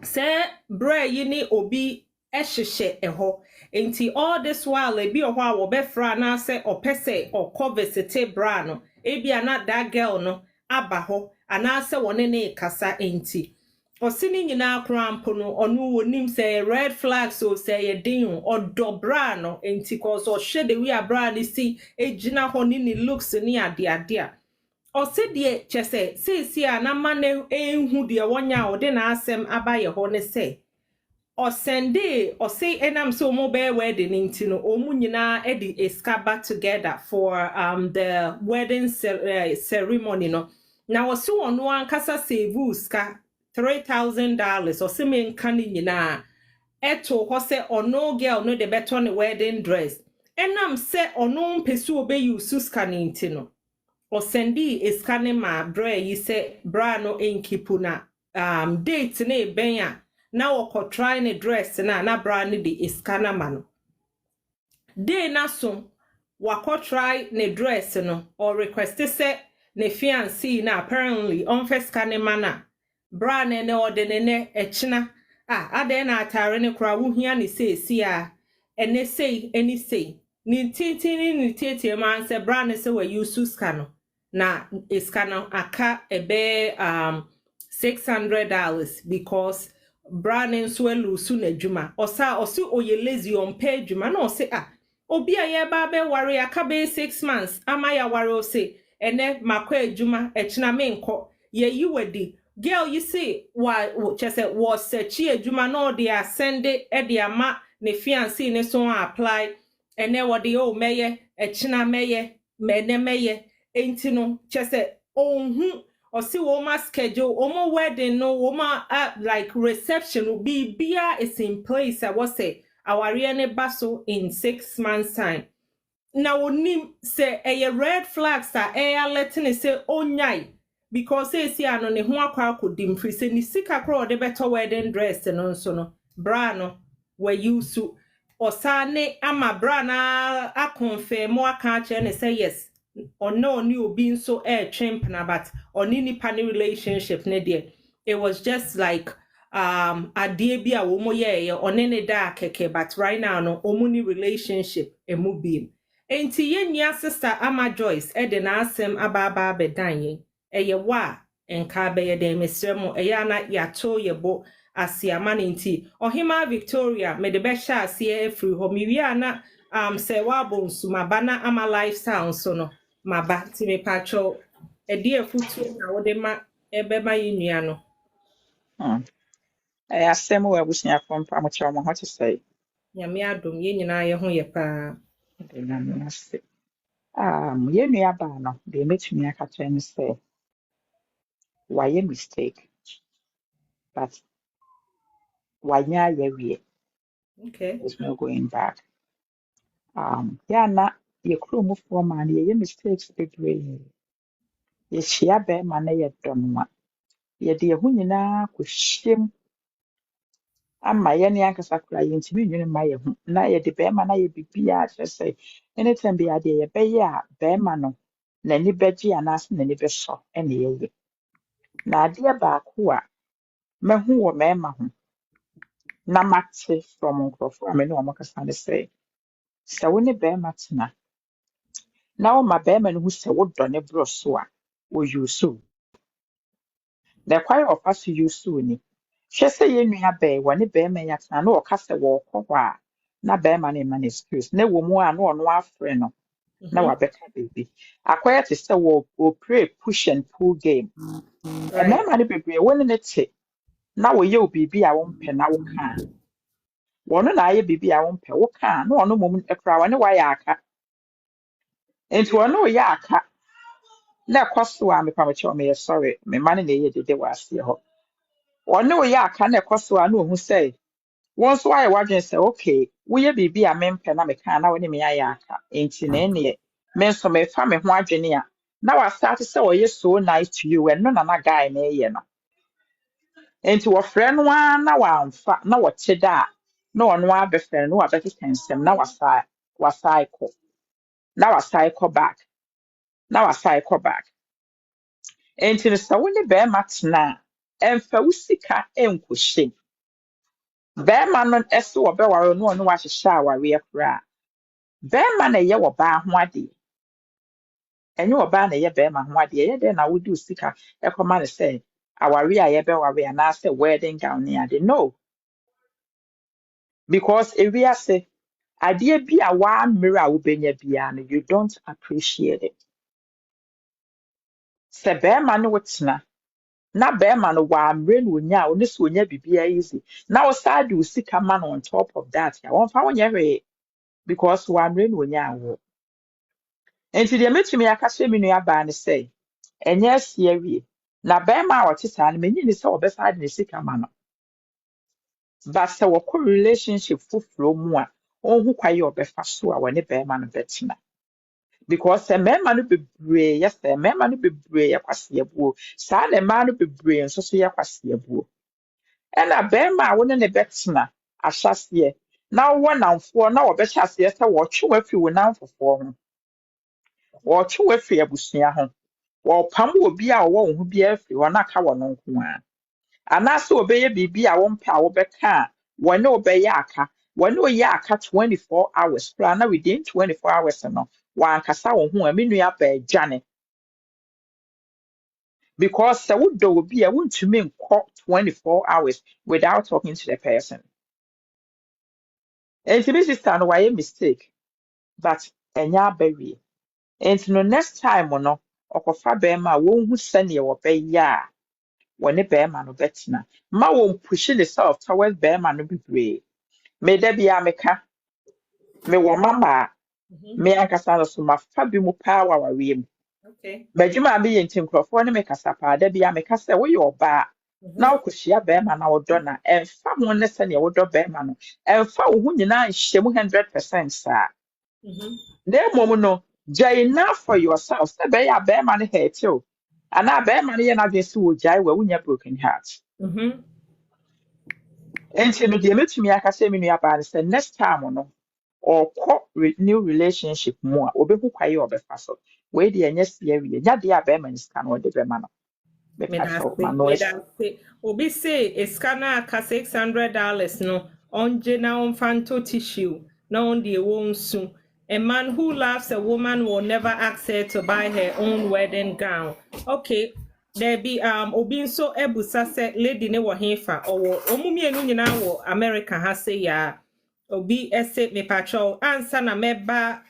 [SPEAKER 1] say bra yi ni obi ehhehye eho enti all this while e bi oho a wo be fra na se opese o visit bra no e bi na that girl no aba ho ana se wone ne kasa enti osini nyina krampo no onu wonim say red flag so say ye din odobra no enti cause o hwede wi abra ni si ejina ho ni looks ni ade ose de chese sisi a na mane enhu de wonya ode na asem abaye ho ne say o sende o say enam so mo be wedding enti no omu nyina e di escaba together for the wedding ceremony no na wo so ono ankasa save ska $3,000 or semen canning na eto ho se ono girl no de beto ne wedding dress enam se ono mpesu obe use scanning no o sendi scanning ma bra yi se bra no enkipu na date na ben a na wo try ne dress na bra ne de scanner ma no day na so wa try ne dress no or request se ne fiancé na apparently on first scanning ma na bra ne odene ne echina ade na atare ne kura wo hia ne seesi a ene sei eni sei ni tintini ni tete man se bra ne se we use scan no na scan no aka ebe $600 because bra ne so elusu na dwuma osa osi oye lazy on pay dwuma na osi obi a ye ba be ware aka be 6 months ama ya ware osi ene makwa adwuma echina me nko ye yiwadi girl you see wa chese was searchi adwuma no dey send e dey ama ne fiancé ne so apply ene wode o meye echina meye meye enti no chese onhu o si wo ma schedule o mo wedding no wo ma like reception will be bia is in place I was say aware ne baso in 6 months time na wonim se red flags letting say onyai because say ano ne ho akwa akodim free say ni sika kro de beto wedding dress no so no bra no we use osane ama bra na akonfirm aka che ne say yes or no ni obi nso trimp na but oni ni pani relationship ne there it was just like adie bi a wo mo ye one ne da keke but right now no omuni relationship emu bi enti yenya sister Ama Joyce de na asem ababa bedan yen eye wa enka be ye den mesremo eye na yato yebo asiama nti ohima Victoria me de be sha asie free ho mi wi ana se wa bonsu mabana ama lifestyle so no maba ti me pacho e de afutu na wo de ma ebe ma yinua no
[SPEAKER 10] Asɛm wɔ abusuafo mpa mo kyerɛ mo ho te sɛ
[SPEAKER 1] nyame adom ye nyina ye ho ye pa
[SPEAKER 10] de nyame ase. Yɛn nua baa no deɛ metumi aka kyerɛ ne sɛ wayɛ mistake but wanyɛ ayɛwie.
[SPEAKER 1] okay
[SPEAKER 10] There's no going back. Yɛana yɛ kuromfoɔ maa no yɛyɛ mistakes bebree. Yɛhyia bɛrima na yɛdɔ no a yɛde yɛn ho nyinaa kɔhyɛm ama yɛne ankasa koraa yɛntumi nnwene mma yɛn ho na yɛde bɛrima no ayɛ biribiara kyerɛ sɛ anytime bi adeɛ yɛbɛyɛ a bɛrima no n'ani bɛgye anaasɛ n'ani bɛsɔ ɛna yɛyɛ. Na adeɛ baako a mahu wɔ mmarima ho na mate from nkurɔfoɔ a me ne wɔn kasa ne sɛ wo ne bɛrima tena na woma bɛrima no hu sɛ wodɔ ne borɔ so a ɔyusu wo. Na ɛkwan a ɔfa so yusu wo ni hwɛ sɛ yɛn nua bɛɛ wɔ ne bɛrima yi atena na ɔka sɛ wɔrekɔ hɔ a na bɛrima no mma no excuse na wɔ mu a na ɔno afrɛ no na wabɛka baabi. Akɔyɛ te sɛ wɔpray push and pull game.
[SPEAKER 1] right
[SPEAKER 10] Mmarima no bebree wo ne ne te na wɔyɛ wo biribi a wompɛ na woka a wɔno na ayɛ biribi a wompɛ woka a na ɔno mmom koraa wɔne wayɛ aka. Nti ɔne woyɛ aka na ɛkɔ so a mepamokyɛw meyɛ sɔre me mma no na ɛyɛ dede wɔ aseɛ hɔ. Ɔne woyɛ aka na ɛkɔ so a na ohu sɛ wɔn nso ayɛ w'adwene sɛ okay woyɛ biribi a mempɛ na meka a na wo ne me ayɛ aka nti na ɛneɛ me nso mefa me ho adwene a na wasate sɛ ɔyɛ so nice to you ɛno na guy na ɛyɛ no. Nti wɔfrɛ no ara na wamfa na wɔte da a na ɔno ara bɛfrɛ no na wabɛkeka nsɛm na wasae kɔ na wasae kɔ back na wasae kɔ back. Nti no sɛ wo ne bɛrima tena a ɛmfa wo sika nkɔhyɛ mu. Bɛrima no ɛse wɔbɛware no ɔno wahyehyɛ awareɛ koraa. Bɛrima na ɛyɛ ɔbaa ho adeɛ. Ɛnyɛ ɔbaa na ɛyɛ bɛrima ho adeɛ. Ɛyɛ dɛn na wode wo sika ɛkɔma no sɛ aware a yɛbɛware anaasɛ wedding gown ne ade. No. Because ewiase adeɛ bi a wɔammere a wobɛnya biara no you don't appreciate it. Sɛ bɛrima no wotena na bɛrima no wɔammere no onya a ɔno sɛ onya biribiara easy na wosaa de wo sika ma no on top of that a wɔmfa wonyɛ hwee because wɔammere no onya a wo. Nti deɛ metumi aka kyerɛ me nua baa ne sɛ ɛnyɛ asi awie na bɛrima a ɔte saa no menyi ne sɛ ɔbɛsaa de ne sika ma no. But sɛ wɔkɔ relationship foforɔ mu a ɔnhu kwae a ɔbɛfa so a wɔne bɛrima no bɛtena. Because sɛ mmarima no bebree yɛ sɛ mmarima no bebree yɛ kwaseabuo saa na mmaa no bebree nso so yɛ kwaseabuo. Ɛna bɛrima a wo ne bɛtena ahyɛseɛ na wowɔ namfoɔ na wɔbɛhyɛ aseɛ sɛ wɔtwe wo afiri wo namfofoɔ ho. Wɔtwe wo afiri abusua ho. Wɔpam obi a ɔwɔ wo ho biara afiri hɔ na aka wɔ no nko ara. Anaasɛ wɔbɛyɛ biribi a wompɛ a wobɛka a wɔne wo bɛyɛ aka. Wɔne wo yɛ aka 24 hours koraa na within 24 hours no wankasa wo ho a me nua baa dwane. Because sɛ wodɔ obi a wontumi nkɔ 24 hours without talking to the person. Nti me sister no wayɛ mistake but ɛnyɛ abawie. Nti no next time no ɔkɔfa bɛrima a wonhu sɛnea wɔbɛyɛ a wɔne bɛrima no bɛtena. Ma wɔn push themselves towards bɛrima no bebree. Me da bia meka me wɔ mama a me ankasa no so mafa bi mu paa wɔ awareɛ mu.
[SPEAKER 1] okay
[SPEAKER 10] Badwuma a meyɛ nti nkurɔfoɔ ne me kasa paa da bia meka sɛ woyɛ ɔbaa na wokɔhyia bɛrima na wodɔ na ɛmfa ho ne sɛnea wodɔ bɛrima no ɛmfa wo ho nyinaa nhyɛ mu 100% saa. Na mmom no gyae enough for yourself sɛ bɛyɛ a bɛrima no hɛɛte o anaa bɛrima no yɛ n'adwene sɛ wɔgyae wɔ wonya broken heart. Nti no deɛ metumi aka sɛ me nua baa ne sɛ next time no ɔkɔ new relationship mu a obehu kwae a ɔbɛfa so. Wei deɛ ɛnyɛ si awie nya deɛ a bɛrima no sika no ɔde bɛma no.
[SPEAKER 1] Medase obi say escana aka $600 no onje na onfanto tissue na on de won su A man who loves a woman will never ask her to buy her own wedding gown. Okay, there be obi nso ebusa se lady ne wo hefa owo omumienu nyina wo America ha se ya obi ese me patrol ansa na meba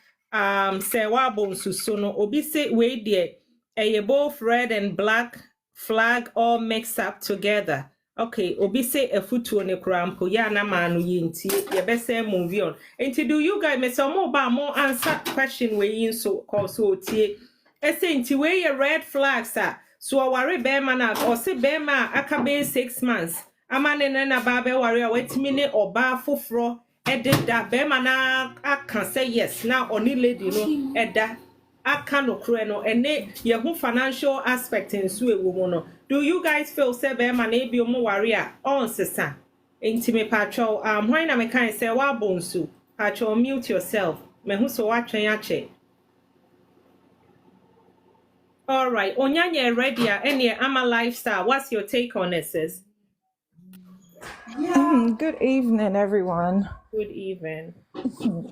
[SPEAKER 1] se wabo nsuso no obi se we de both red and black flag all mixed up together. Okay, obi say a futuo ne krampo ya na manu yinti ye be say movie on. Enti do you guys me some more answer question we yin so cause so tie. Ese nti we ye red flags so aware be man or say be ma aka be 6 months. Amane na ba be ware a wetimi ne oba foforo edid da be man aka say yes now oni lady no eda aka no kro no ene ye hu financial aspect in so ewo mo no. Do you guys feel say be man e bi o mo ware a on sesa enti me patcho when na me kan say wa bonsu patcho mute yourself me hu so wa twen ache. All right, onyanya ready any ama lifestyle. What's your take on it, sis?
[SPEAKER 11] Good evening, everyone.
[SPEAKER 1] Good evening.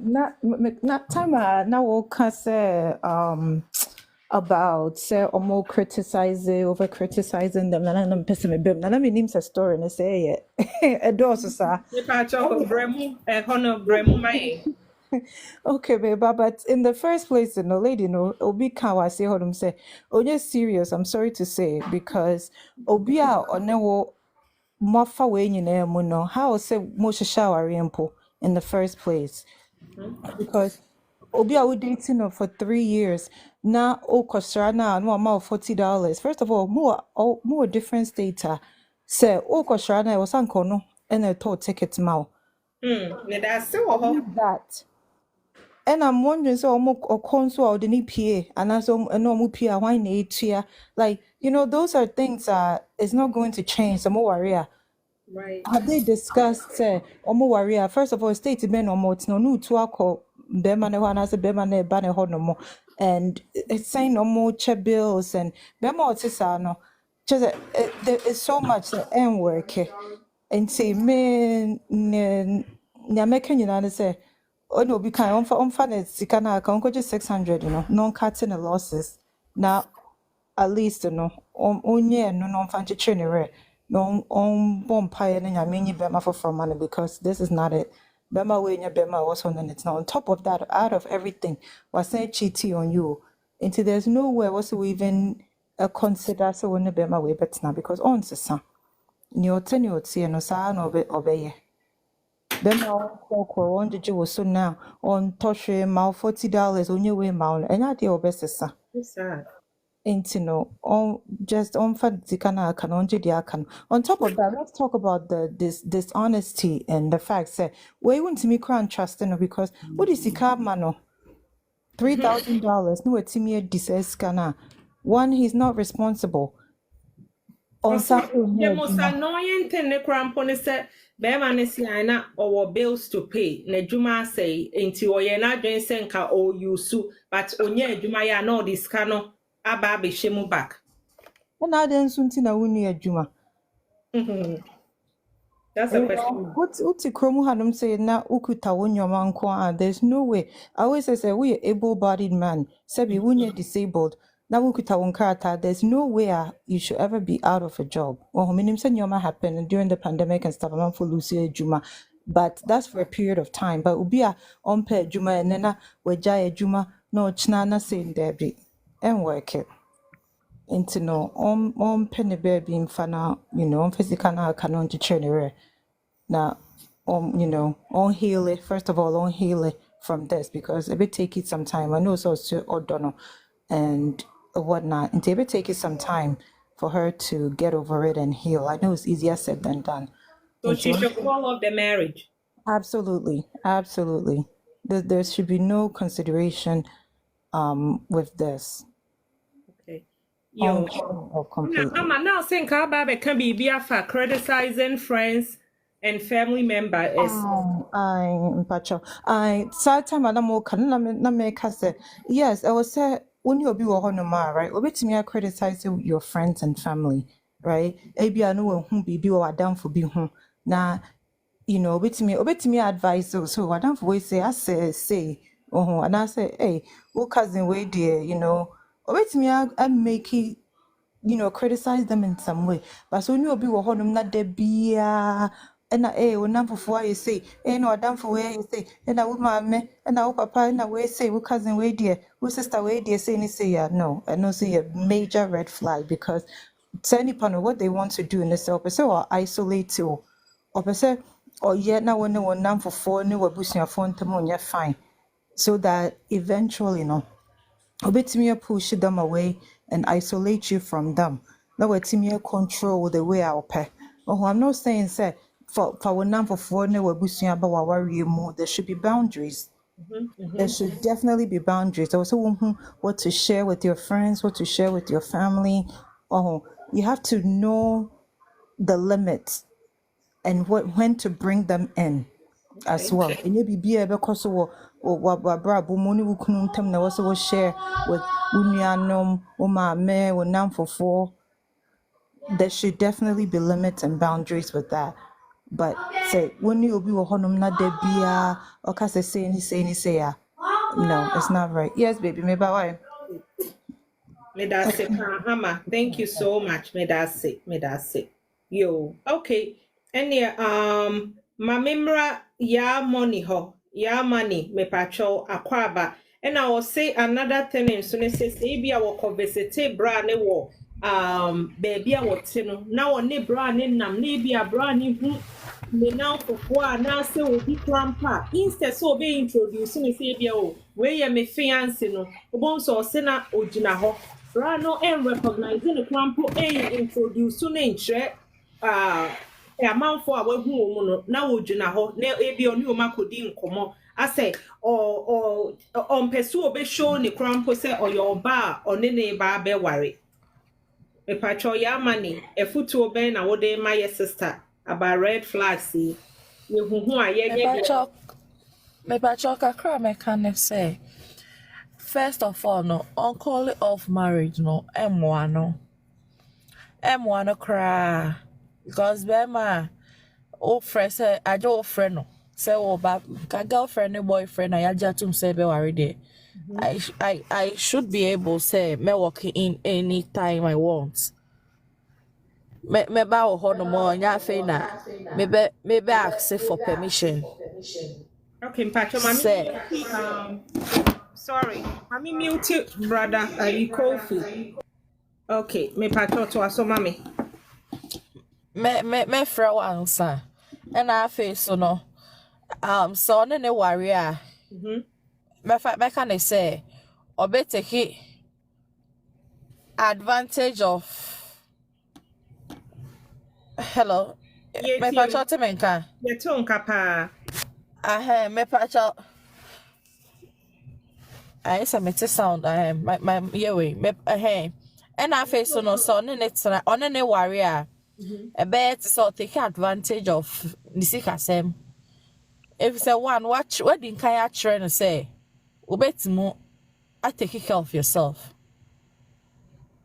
[SPEAKER 11] Not time now we'll say about say more criticizing, over criticizing them. And person me bim. Now me names a story and say a does sir.
[SPEAKER 1] Me patcho bremu hono bremu mai.
[SPEAKER 11] Okay, babe, but in the first place, the lady, Obi Kawa say hold say, oh, you're serious. I'm sorry to say because Obia or no Mafa way no how say most shower in the first place because Obi I would dating her for 3 years now. Oh, kostra now no amount $40. First of all, more different data. Say oh kostra na was ankono and a toll ticket mao.
[SPEAKER 1] Me da se wo ho.
[SPEAKER 11] That. And I'm wondering, so or console or the PA, and also a normal PA, why need here? Like, those are things that is not going to change. Some more warrior.
[SPEAKER 1] Right.
[SPEAKER 11] Have they discussed, Omo warrior? First of all, state ben or more, no new to alcohol, Bemane one as a Bemane banner no more. And it's saying no more check bills and Bemo Tisano. Just there is so much and work. And say, me, Namakan, you say. Oh no, we can't on finance. You can just 600, non-cutting the losses. Now, at least, only no non-fancy training, no on bonfire and I mean, you bema for money because this is not it. Bema way in your bema was on it's now on top of that, out of everything, was saying cheating on you. Into there's nowhere was we even consider so when the bema way, but now because on the son. Your tenure, no son obey. Then I'll on the Jew so now on Toshe mal $40 on your way mal and I deal best sir.
[SPEAKER 1] It's sad.
[SPEAKER 11] Ain't on just on fat zikana can on jidiakan. On top of that, let's talk about this dishonesty and the fact that we want to make crown trusting because what is the car mano? $3,000 no it's me disescana. One, he's not responsible. On Saturday,
[SPEAKER 1] The most annoying thing ne krampo ne se be man ne si na or bills to pay na juma say enti oye na dwen se nka o yusu but onye adwuma ya na this no aba be shemu back.
[SPEAKER 11] and now then soon tina wuni juma.
[SPEAKER 1] That's a question.
[SPEAKER 11] What's Kromu Hanum say now ukuta wonyoma nkwa? There's no way. I always say we able-bodied man. Sebi when you're disabled. Now ukuta wonkata. There's no way you should ever be out of a job. Well, minim say nyoma happened during the pandemic and stuff. I'm for Lucia Juma, but that's for a period of time. But ubia onpe Juma and then we jaya Juma no chnana saying debi and work it. Into no on penny baby in fana, on physical na canon to train now, on heal it. First of all, on heal it from this because it will take it some time. I know it's also O'Donnell and whatnot. And it will take it some time for her to get over it and heal. I know it's easier said than done.
[SPEAKER 1] So she should call off the marriage.
[SPEAKER 11] Absolutely. There should be no consideration with this.
[SPEAKER 1] Okay. Yo,
[SPEAKER 11] completely.
[SPEAKER 1] I'm now saying Kababe can be for criticizing friends and family members.
[SPEAKER 11] I sad time Madam Okan na make say yes, I was say when you be honoma, right? Obet me criticize your friends and family, right? Ebi anu who be or down for be home. Na obet me advice so I don't always say I say Oh, and I say, hey, what cousin way dear, wait me I make it, criticize them in some way. But so you be honum not there be and when number for you say, no, done for where you say, and I would my me, and I papa, and I way say, what cousin way dear, what sister way dear, say, no, I know see a major red flag because any part of what they want to do in the self, so isolate you, or say, or yet now when no one number for no abusive phone to moon, you're fine. So that eventually, obetumi push them away and isolate you from them. Now wetumi control the way I pay. Oh, I'm not saying say for one number for no abusua ba wa worry more. There should be boundaries. There should definitely be boundaries. Also, what to share with your friends, what to share with your family. Oh, you have to know the limits and when to bring them in as well. And you be able because what brabo money will come na also share with unianom me for there should definitely be limits and boundaries with that. But say when you be honum na de bia or cause say no, it's not right. Yes, baby, maybe why?
[SPEAKER 1] Medase Hama. Thank you so much. Medase. Yo. Okay. And yeah, my memra ya money ho. Ya money me pacho akwaba. And I will say another thing in so say bi a wo conversate bra ne wo baby a wo te no. Na wo ne bra ne nam ne bi a bra ne hu me now for na say obi clampa instead so be introduce me say bi o we ye me fiance no obon so se na ogina ho bra no en recognize the clampo introduce no nche amanfo a wahu wo no na ogina ho na ebi oni o makodi nkomo ase o mpeso obe show ne clampo say oyoba onene ba be ware me pacho ya mani efutu obe na wode my sister about red flags you who are
[SPEAKER 12] Me bacho kakra me can say. First of all, no, uncle of marriage, no, M1 cry. Because Bema, old friend say, I do friend no. Say, oh, but girlfriend and boyfriend, I just to say, be worried there. I should be able to say, me walk in any time I want. Me ba ho no more, nya fe na. Me be ask for permission.
[SPEAKER 1] okay mpacho
[SPEAKER 12] Say,
[SPEAKER 1] mami sorry mami mute brother you Kofi okay me pacho to aso mami
[SPEAKER 12] me fra wansa. And I face so no. So ne warrior. Me can say, or better take advantage of. Hello. Me pacho te menka.
[SPEAKER 1] ye ton kapa
[SPEAKER 12] Me pacho. I say me te sound. My yeah way. Me and I face so no so ne netra on ne warrior. A bet so take advantage of nisikasem. If say one watch wedding kaya trying to say, ubetimu I take care of yourself.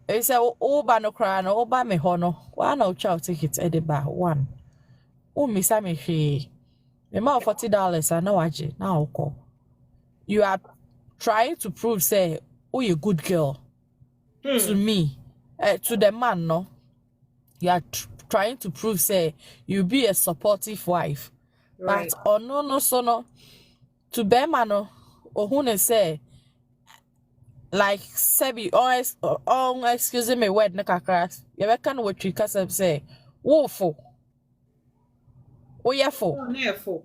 [SPEAKER 12] If say oba no cry no oba me hono, why no child take it ediba one. Misa me she. Me ma $40 I know waje na oko. You are trying to prove say oh you good girl to me, to the man no. You are trying to prove say you be a supportive wife.
[SPEAKER 1] right.
[SPEAKER 12] But oh no so no to be man no ohun say like sebi excuse me word na kakra you be kan what you kasem say wofo oyefo
[SPEAKER 1] Nefo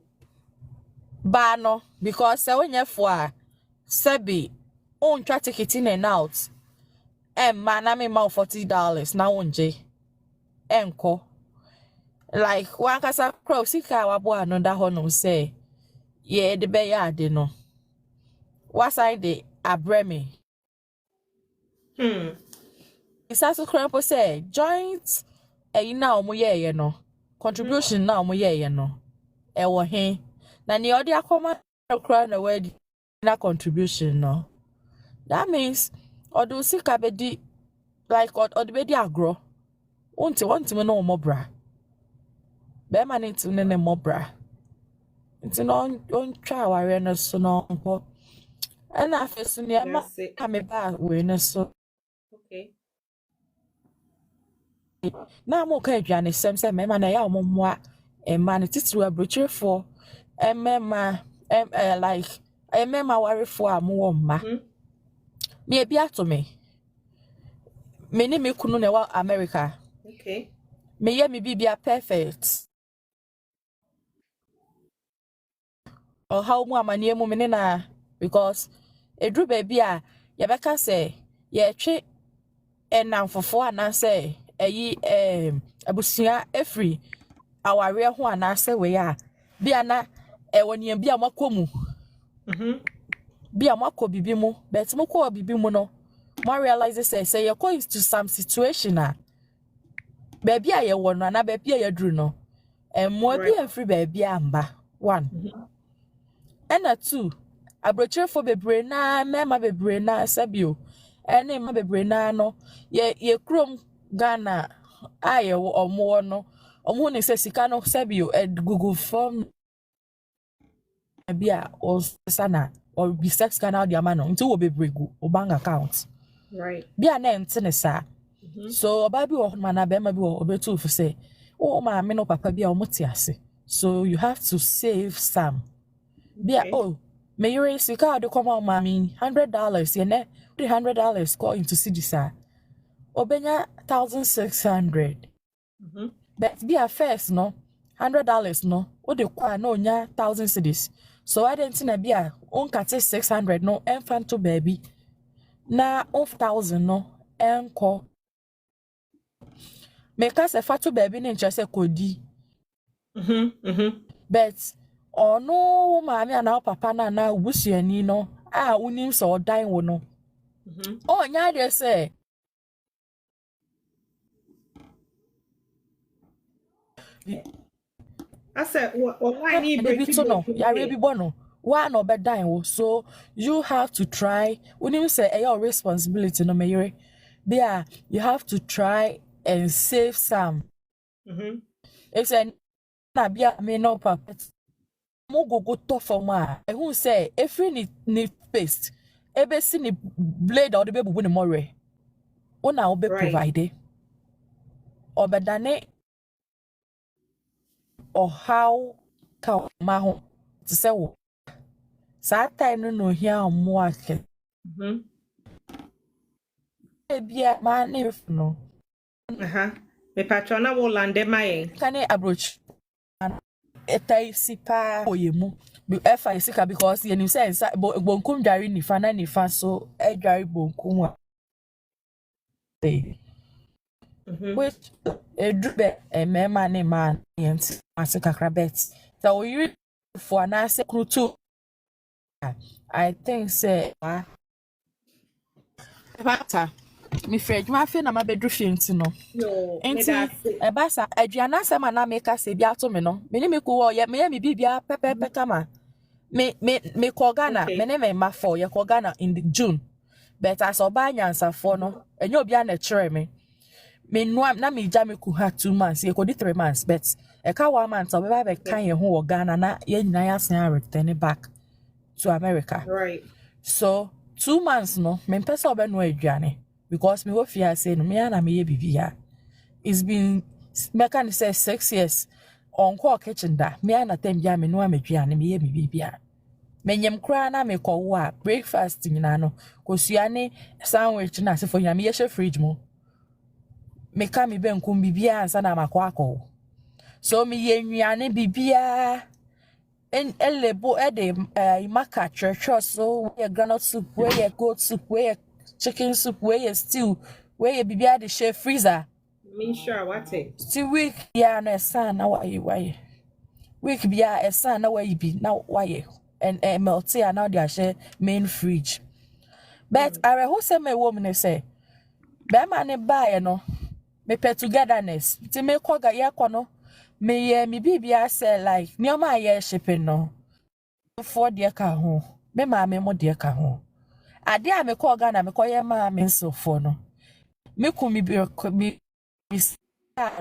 [SPEAKER 12] ba no because say onyefo a sebi on try ticket in and out man na me ma $40 na onje enko like one kasa crow sika wabo another hono say yeah the be ya de no what side de abreme isasu krempo say joint na omo ye no contribution na omo ye no e wo he na ni odi akoma kra na wedi na contribution no that means odo sika be di like odo be di agro wonti me no omo bra be man into ne mo bra nti no on try ware no so no nko And I feel so near my
[SPEAKER 1] That's it.
[SPEAKER 12] coming back when so
[SPEAKER 1] Okay.
[SPEAKER 12] now I'm okay. Johnny Sam said, "Mamma, na ya mumwa and man it is to a butcher for and mamma like a mamma worry for a more ma. Me be to me. Me name me kunu na America.
[SPEAKER 1] Okay.
[SPEAKER 12] Me ye me be a perfect. Or how more money mo me na because a drew baby a yabeka say ye tre and now for and I say abusua every our real one I say we are be ana when you be a makomu be a mako bibi mu but moko bibi mu no more realize say you're going to some situation baby a ye won na baby a yadru no and more be a free baby amba one and a two abrochire for bebre na mema bebre na sabio ene ma bebre na no ye krom Ghana aye omo no omo ne se sika no sabio Google form bia or sana or be sex canal dia ma no nti wo bebre gu o bank account
[SPEAKER 1] Right.
[SPEAKER 12] bia na ntene sa so oba bi wo ma na be ma bi wo obetu fu say o ma me no papa bia o moti ase so you have to save some bia oh me yure sika de come on mami $100 ye ne $300 go into cedisa obenya 1600 but bia first no $100 no o de kwa na onya 1000 cedis so I didn't na bia on kate 600 no enfant to baby na 1000 no enko me ka se fatu baby ne nche se kodi but ono maami ana papa na ubusuani no a unim so odan wo no nya de say
[SPEAKER 1] I said, why need
[SPEAKER 12] be
[SPEAKER 1] break
[SPEAKER 12] to no
[SPEAKER 1] it?
[SPEAKER 12] ya be bono wa no be dan wo so you have to try unim say your responsibility no meyere there you have to try and save some it's an na bia me no papa mo go to for ma who say every ni paste ebe si ni blade or the baby bu ni more una obe provide obedane or how ka ma ho to say wo sa time no hia mo ake bia ma na no
[SPEAKER 1] Me patrona wo lande my
[SPEAKER 12] can approach etai sipa oyemu be efa isika because you say bonkum dware nifa na nifa so e dware bonkum a which a drube a man ne man yent asika krabet so you for an ase krutu I think say bata me fred ma fe na ma bedru fenti no enti e basa aduana sama na make say bia to me no me ni me ko wo ye me bibia pepepe kama me ko Ghana me ne me ma for ye ko Ghana in the June but as oba nyansa for no enye obi a na chere me no na me ja me ku ha 2 months ye ko di 3 months but e ka 1 month obi ba be kan ye ho wo Ghana na ye nyina ya san return back to America
[SPEAKER 1] right
[SPEAKER 12] so 2 months no me pesa obi no aduane because me wo fia say no me na me ye bibia it's been mekan say 6 years on call kitchen da me na tem ja me no aduane me ye bibia menyem kra na me ko wo a breakfast nyina no kosuane sandwich na se fo nyina me ye she fridge mo me ka me benkum bibia ansa na makwa so me ye nnuane bibia en elebo de imaka church so we granite soup we goat soup we chicken soup we stew we bibia de share freezer
[SPEAKER 1] me sure what it
[SPEAKER 12] still week ya na san na why week bia esan na why bi na why and melt ya now they share main fridge but are who say me woman say be ma ne buy no me pet togetherness ti me kwaga ye kono me ye me bibia say like nioma ye shipping no for de ka ho me ma me mo de ka ho ade a me kwaga na me koye ma me so for no me ku mi bi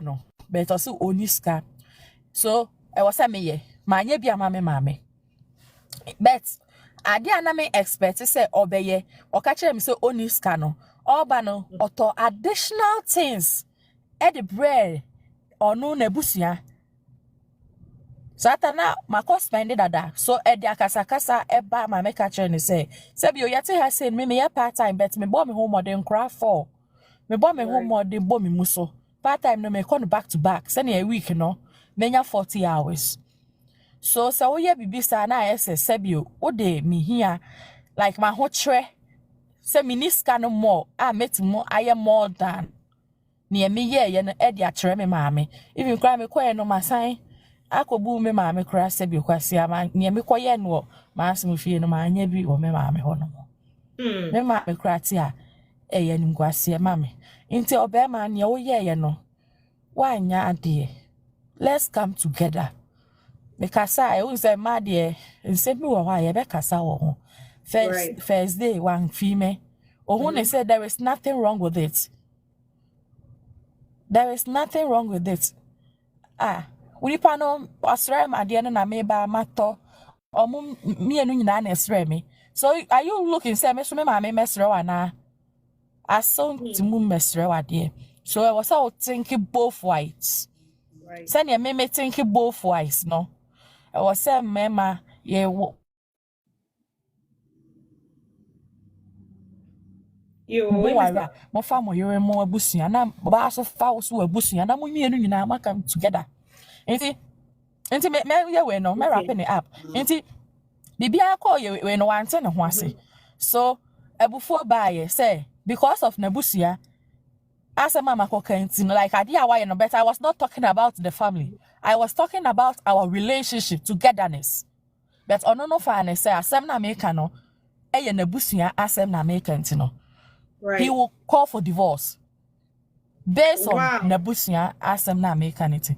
[SPEAKER 12] no but also oniska so I was say me ye ma nya bia ma me but ade ana me expect say obeye oka kire me say oni ska no oba no oto additional things e the bread onu na busia satana mako spend dada so e the akasakasa eba ma me ka kire ni say bi o yate ha say me ya part time but me bo me home modern craft for me bo me home modern bo me muso part time no me come back to back say a week no menya 40 hours. So we bibi sa na ese sebio o de me here like my ho tre se miniska no more metimo aye more than ne me ye no e de akyere me maame even kra me koye no masan akobu me maame kra sebio kwase ama ne me koye no maasem fie no maanya bi wo me maame ho no me maame kra ti a eye nim kwase maame nti obe ma ne wo ye no wanya ade let's come together. Because I always say, my dear, and said me why I be kasa wo first day one female. Or when they said there is nothing wrong with it. There is nothing wrong with it. We pano osre my dear na me ba mato. Or me and you na esre me. So are you looking say me so me ma me mesre wa na? I saw to mu mesre wa dear. So I was all thinking both ways.
[SPEAKER 1] Right.
[SPEAKER 12] Send me thinking both ways, no. I was saying, Mama, yeah, mo fa mo yere mo abusia na ba so fa wo so abusia na mo mienu nyina ma come together. Enti me ye we no me wrapping it up. Enti bibia call ye we no wante ne ho ase. So ebufo baaye say because of nabusia as mama kokanti like idea why no better. I was not talking about the family. I was talking about our relationship, togetherness. But ono no fa ne say asem na make no eye nabusia asem na make no.
[SPEAKER 1] Right.
[SPEAKER 12] He will call for divorce based on nabusia asem na make it.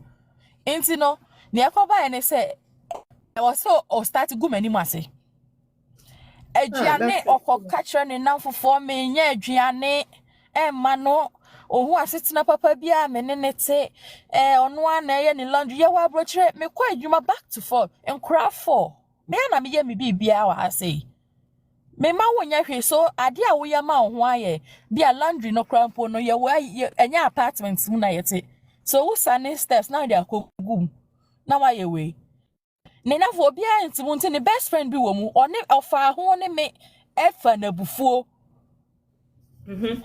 [SPEAKER 12] Enti no ne akoba ene say I was so o start go mani mase. Aduane okoka kire ne namfofo me nya aduane emma no ohu asetena papa bia me ne te ono ana ye ne laundry ye wa brochire me kwa adwuma back to forth enkra for me na me ye me bibia wa say me ma wonya hwe so ade a wo ye ma ho aye bia laundry no krampo no ye wa enya apartments mu na yete so wo sane steps now they akogum na wa ye we ne na fo bia ntimu nti ne best friend bi wo mu one ofa ho ne me efa na bufuo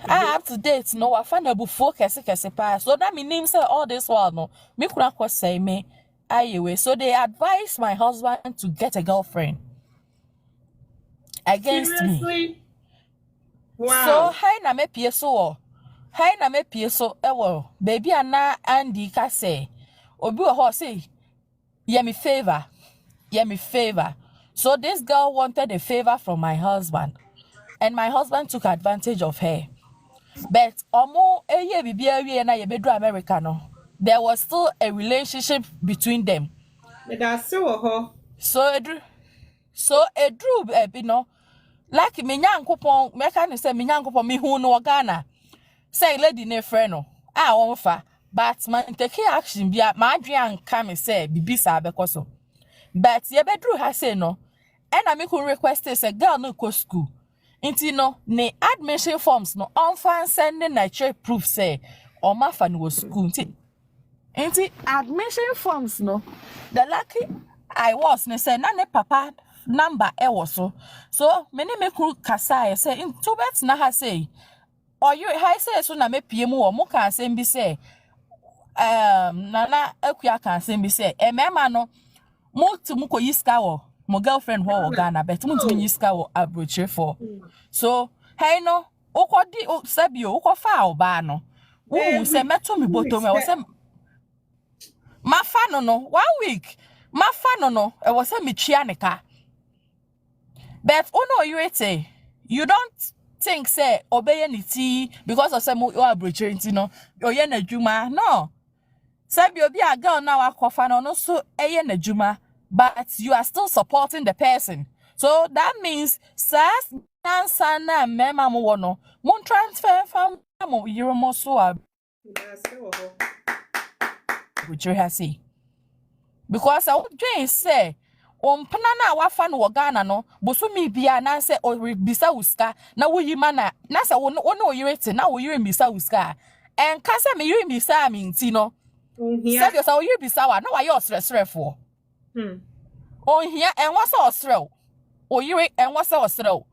[SPEAKER 12] up to date no I find a buffo kese pass so that me name say all this while no me kura ko say me ayewe so they advise my husband to get a girlfriend against
[SPEAKER 1] Seriously?
[SPEAKER 12] me.
[SPEAKER 1] Wow.
[SPEAKER 12] So hi na me pie so ewo baby ana Andy ka say obi wo ho say ye me favor so this girl wanted a favor from my husband and my husband took advantage of her. But omo eye bibia wie na ye bedru America no there was still a relationship between them.
[SPEAKER 1] That's so
[SPEAKER 12] So edru bi no like me nyankopon me ka ne say me nyankopon me hu no Ghana say lady ne friend no won fa but man take action bia ma adwen anka me say bibi sa bekoso but ye bedru ha say no and I me could request say girl no go school. Inti no ne admission forms no on fan sending na check proof say or ma fan was school. Inti admission forms no the lucky I was ne say na ne papa number e was so me could kasa say in two bets na ha say or you ha say so na me pie mu o mo kan say bi say nana akua kan say bi say e mema no mo to mu ko yiska wo my girlfriend who Ghana but muntu yiska wo abroche for so hey no okodi sabio okofa oba no wo say meto me bottom e was ma fa no 1 week ma fa no e was me twia ne ka but ono you you don't think say obey ni ti because of some abroche nti no oye na dwuma no sabio bi a girl na wakofa no so eye na dwuma but you are still supporting the person. So that means sas na mema mo wono mon transfer from mo yiro mo so a which you have see because I would say Ompana na wafa no Ghana no bosumi bia na se o bisa uska na wo yima na se wo no oyirete na wo yire bisa uska enka se me yire bisa mi nti no
[SPEAKER 1] Ohia.
[SPEAKER 12] said you so yire bisa wa na wa ye osresrefo ohia enwa se osrew oyire enwa se osrew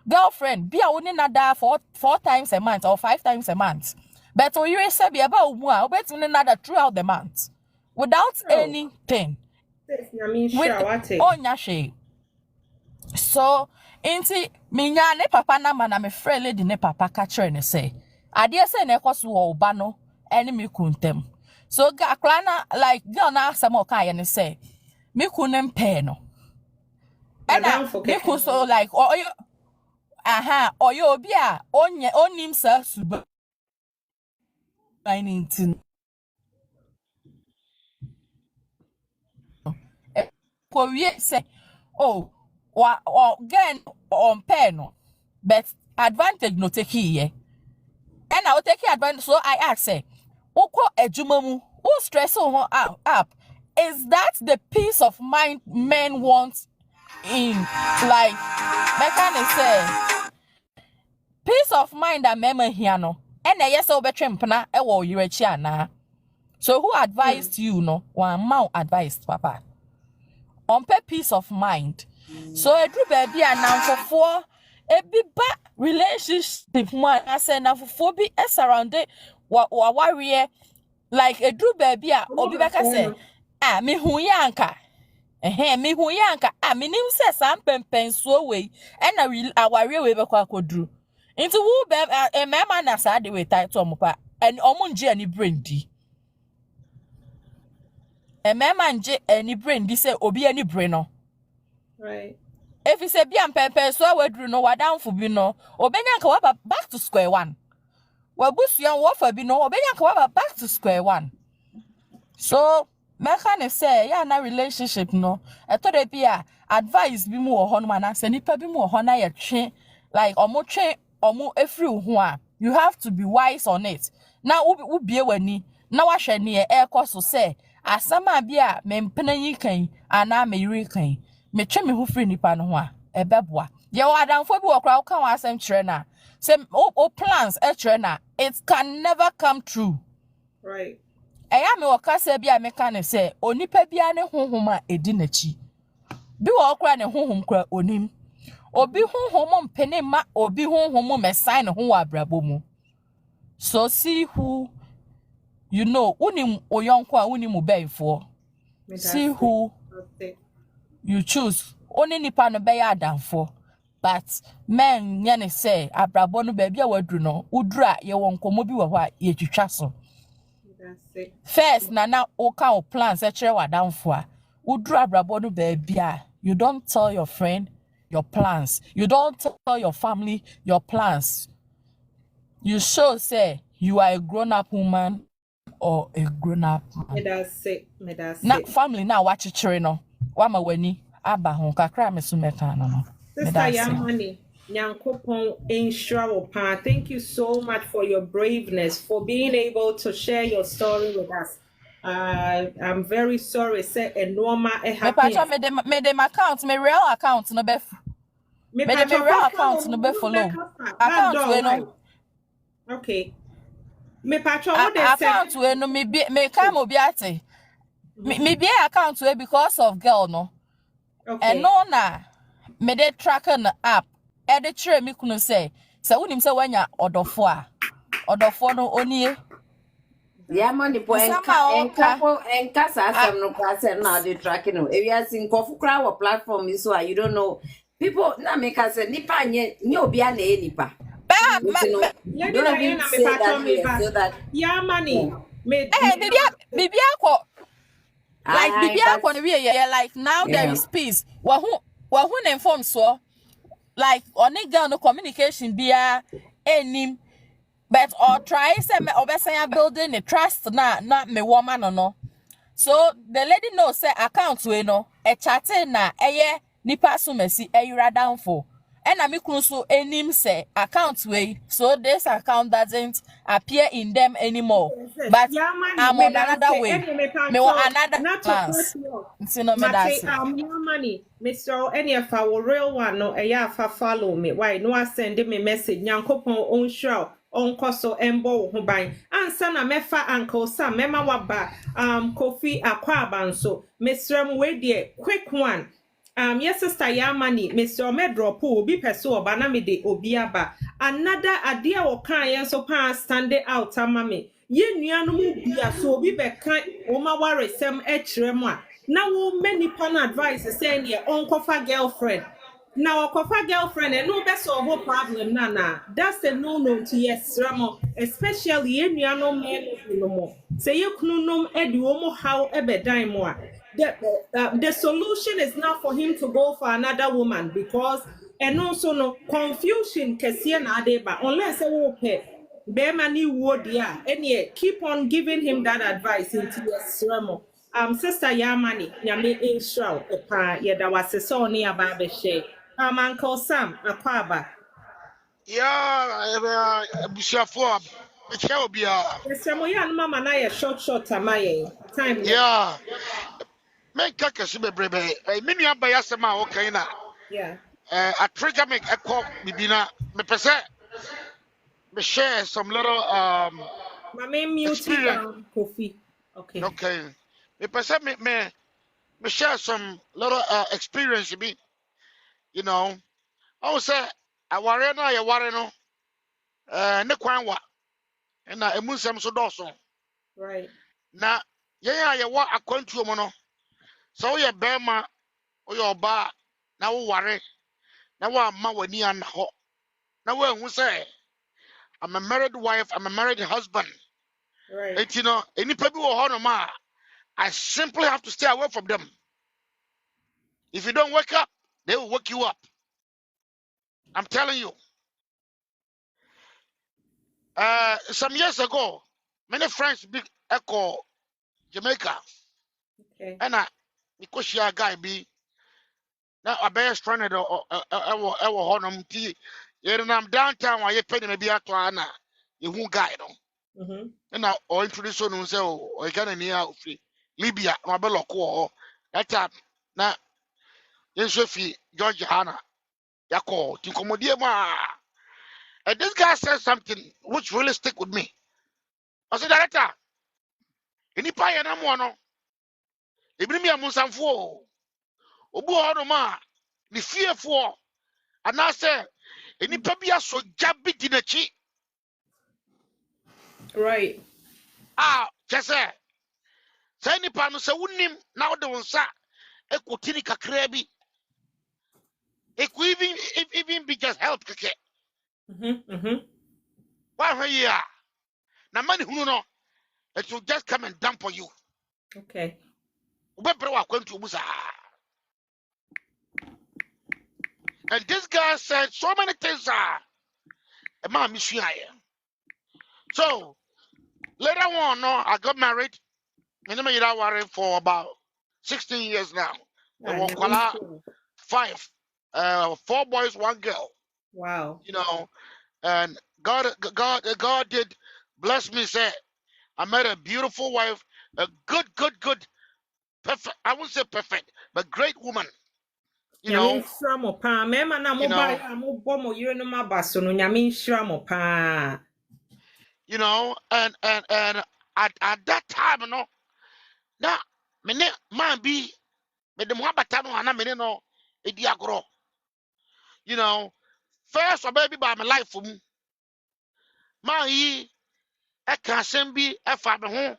[SPEAKER 12] girlfriend bia wo ni nada four times a month or 5 times a month but oyire se bia ba omu a obetumi ni nada throughout the month without anything onya hwe so inti minya ne papa na mana me frɛ lady ne papa ka kyerɛ ne sɛ adeɛ sɛ na ɛkɔ so wɔ ba no ɛne me kuntem so ga akra na like girl na asɛm ɔka yɛ ne sɛ me kunem pɛ no ɛna me ku so like ɔyɛ obi a onim sa suba ninety Korea say, oh, again on pen no, but advantage no take here. And I will take advantage. So I ask, say, Oko ejumamu, who stress on up? Is that the peace of mind men want in like mechanic say peace of mind that men here no? And I yes over trempana e wo yire na. So who advised you no? One mount advised papa. On peace of mind. So every baby and now for a biba relationship man I say now for be surrounded warrior like a true baby or be back I say me hu yanka me hu yanka me nim say some pen so way and a warrior we back drew into who baby a man na sad the way title mopa and omunji any brandy. A man any brain this say obi any brain
[SPEAKER 1] right
[SPEAKER 12] if you say be am pepe so we drew no wa down for bi no obenya ka wa back to square one wa busuan wo fa bi no obenya ka wa back to square one so mechanic say ya na relationship no eto de bia advice bi mu wo ho no na say nipa bi mu wo ho na ye twe like omo efri ho a you have to be wise on it na wo bie wani na wa hwe ne e so say asama bia me mpena yi kan ana me yiri kan me twe me ho free nipa no ho a ebeboa ye wa adamfo bi wo kra wo kan wa asem kire na say o plans e kire na it can never come true
[SPEAKER 1] right
[SPEAKER 12] eya me wo ka say bia me kan say onipa bia ne honhom a edi nachi bi wo kra ne honhom kra onim obi honhom mpene ma obi honhom me sign ho wa brabo mu so see who you know, unim oyonkwa unim ubefo. See who you choose. Only nipa no be adamfo. But men nyane say abrabo no baby wadru no udra ye wonkomo bi wo hwa ye twitwa so. First na oka o plans e kire wadamfo a udra abrabo no baby a you don't tell your friend your plans. You don't tell your family your plans. You show say you are a grown-up woman or a grown-up man.
[SPEAKER 1] Me that's it.
[SPEAKER 12] Na family na wachichere no. Wama weni aba ho kakra me so meka no.
[SPEAKER 1] Sister Yamani, Nyankopon Inshawopa, thank you so much for your braveness, for being able to share your story with us. I'm very sorry, say a normal
[SPEAKER 12] me dem account, me real account no be me dem real account no be follow. Account we no.
[SPEAKER 1] Okay. Me patron what they say.
[SPEAKER 12] Account we no me come obi ate. Me be account we because of girl no.
[SPEAKER 1] Okay.
[SPEAKER 12] And no na me dey tracker na app. E dey try me kunu say wonim say wanya odofo no oni
[SPEAKER 8] yeah money po enka sa no kwase na dey tracking no. If you are seeing kofukra our platform is so you don't know people na make us say nipa nye obi a na e nipa.
[SPEAKER 1] Yeah, money.
[SPEAKER 12] Bibi akọ. Like bibi akọ no we like now there is peace. Who inform so like on girl no communication bia enim but or try say me obesan building the trust na me woman no. So the lady know say account we no e chatting na eye nipa so mesi e yura down for And I'm so enim say account way, so this account doesn't appear in them anymore. But
[SPEAKER 1] Yeah, money,
[SPEAKER 12] I'm
[SPEAKER 1] me
[SPEAKER 12] on
[SPEAKER 1] that
[SPEAKER 12] another
[SPEAKER 1] say,
[SPEAKER 12] way.
[SPEAKER 1] any me
[SPEAKER 12] Me
[SPEAKER 1] can
[SPEAKER 12] want
[SPEAKER 1] so
[SPEAKER 12] another
[SPEAKER 1] not to cut
[SPEAKER 12] plans.
[SPEAKER 1] you off.
[SPEAKER 12] Nti no me
[SPEAKER 1] Mate,
[SPEAKER 12] that's
[SPEAKER 1] yeah, money, Mr. Any if I will real one, no, a ya fa follow me. Why no, I send me message, Yankopon on show, on coso embo hubine. And sana mefa uncle Sam, mema waba, Kofi aquaban so, Mr. Mwedie, quick one. Yes, sister Yamani, Mr. Omedro po obi peso oba na me de obi aba. Another idea o kan yen so pan stand out ama me. Ye nuanu mu bia so obi be kan o ma ware sem e kire mu a. Na wo many pan advice say ne onkofa girlfriend. Now, a girlfriend and no best of all problem, Nana. That's a no to yes, Ramo, especially in your no man no more. Say you kunum eduomo how ever die more. The solution is not for him to go for another woman because and also no confusion kesian adeba unless a wope. Bemani would yeah, and yeah, keep on giving him that advice into yes, Ramo. Sister Yamani, Yami Inshaw, yada was a son near Babeshe. Uncle Sam, Aquaba.
[SPEAKER 13] Yeah, Bushafo, it will be
[SPEAKER 1] Mr. Moyan, Mamma, I a short tamaye. Time no.
[SPEAKER 13] yeah. Men kaka sibe brebe. Mini aba yasema okay na.
[SPEAKER 1] Yeah.
[SPEAKER 13] A trigger me echo bibina. Me pese me share some little
[SPEAKER 1] My main muted
[SPEAKER 13] experience.
[SPEAKER 1] down, Kofi. Okay.
[SPEAKER 13] Okay. Me pese me share some little experience be. You know. I was say I worry no ya worry no. Ne kwan wa. Na emunsem so doso.
[SPEAKER 1] Right.
[SPEAKER 13] Na ye wa akwantuo mo no. So ye bema oye oba na wo ware na wa ma wani an ho na wa hu say I'm a married wife, I'm a married husband.
[SPEAKER 1] Right.
[SPEAKER 13] And you know, any people who no ma, I simply have to stay away from them. If you don't wake up, they will wake you up. I'm telling you. Some years ago, many friends big echo Jamaica.
[SPEAKER 1] Okay.
[SPEAKER 13] And because she a guy be now a bear stranded or honum tea. I'm downtown while you penny maybe a clan. You won't guide them. Na o introduce no say o Ghana ni a free Libya no be lokọ that time na yenso fi George Hana yakọ ti komodie ma and this guy said something which really stick with me. I said director enipa ye na mo no ebiri mi amunsanfo obu ho no ma ni fiefo ana say enipa bi aso jabi di nachi
[SPEAKER 1] Right.
[SPEAKER 13] kese say nipa no say wunim na wo de wonsa ekotini kakra bi. It could even be just help. Why here? Now money who know it will just come and dump on you.
[SPEAKER 1] Okay.
[SPEAKER 13] And this guy said so many things a man miss here. So later on, no, I got married. I worried for about 16 years now.
[SPEAKER 1] Ah,
[SPEAKER 13] We were 5, 4 boys, 1 girl.
[SPEAKER 1] wow.
[SPEAKER 13] You know, and God did bless me. Say I met a beautiful wife, a good, perfect. I wouldn't say perfect, but great woman. You
[SPEAKER 1] Nyame
[SPEAKER 13] know,
[SPEAKER 1] nhyira mo pa. Mema na
[SPEAKER 13] you
[SPEAKER 1] mo ba
[SPEAKER 13] know,
[SPEAKER 1] ya mo bɔ mo yere no mabaso no nyame nhyira mo pa.
[SPEAKER 13] and at that time, you know, now me ne man be me de mo abata no ana me ne no edi agro. You know, first or baby by my life for me. Man yi e kan sem bi e fa me ho.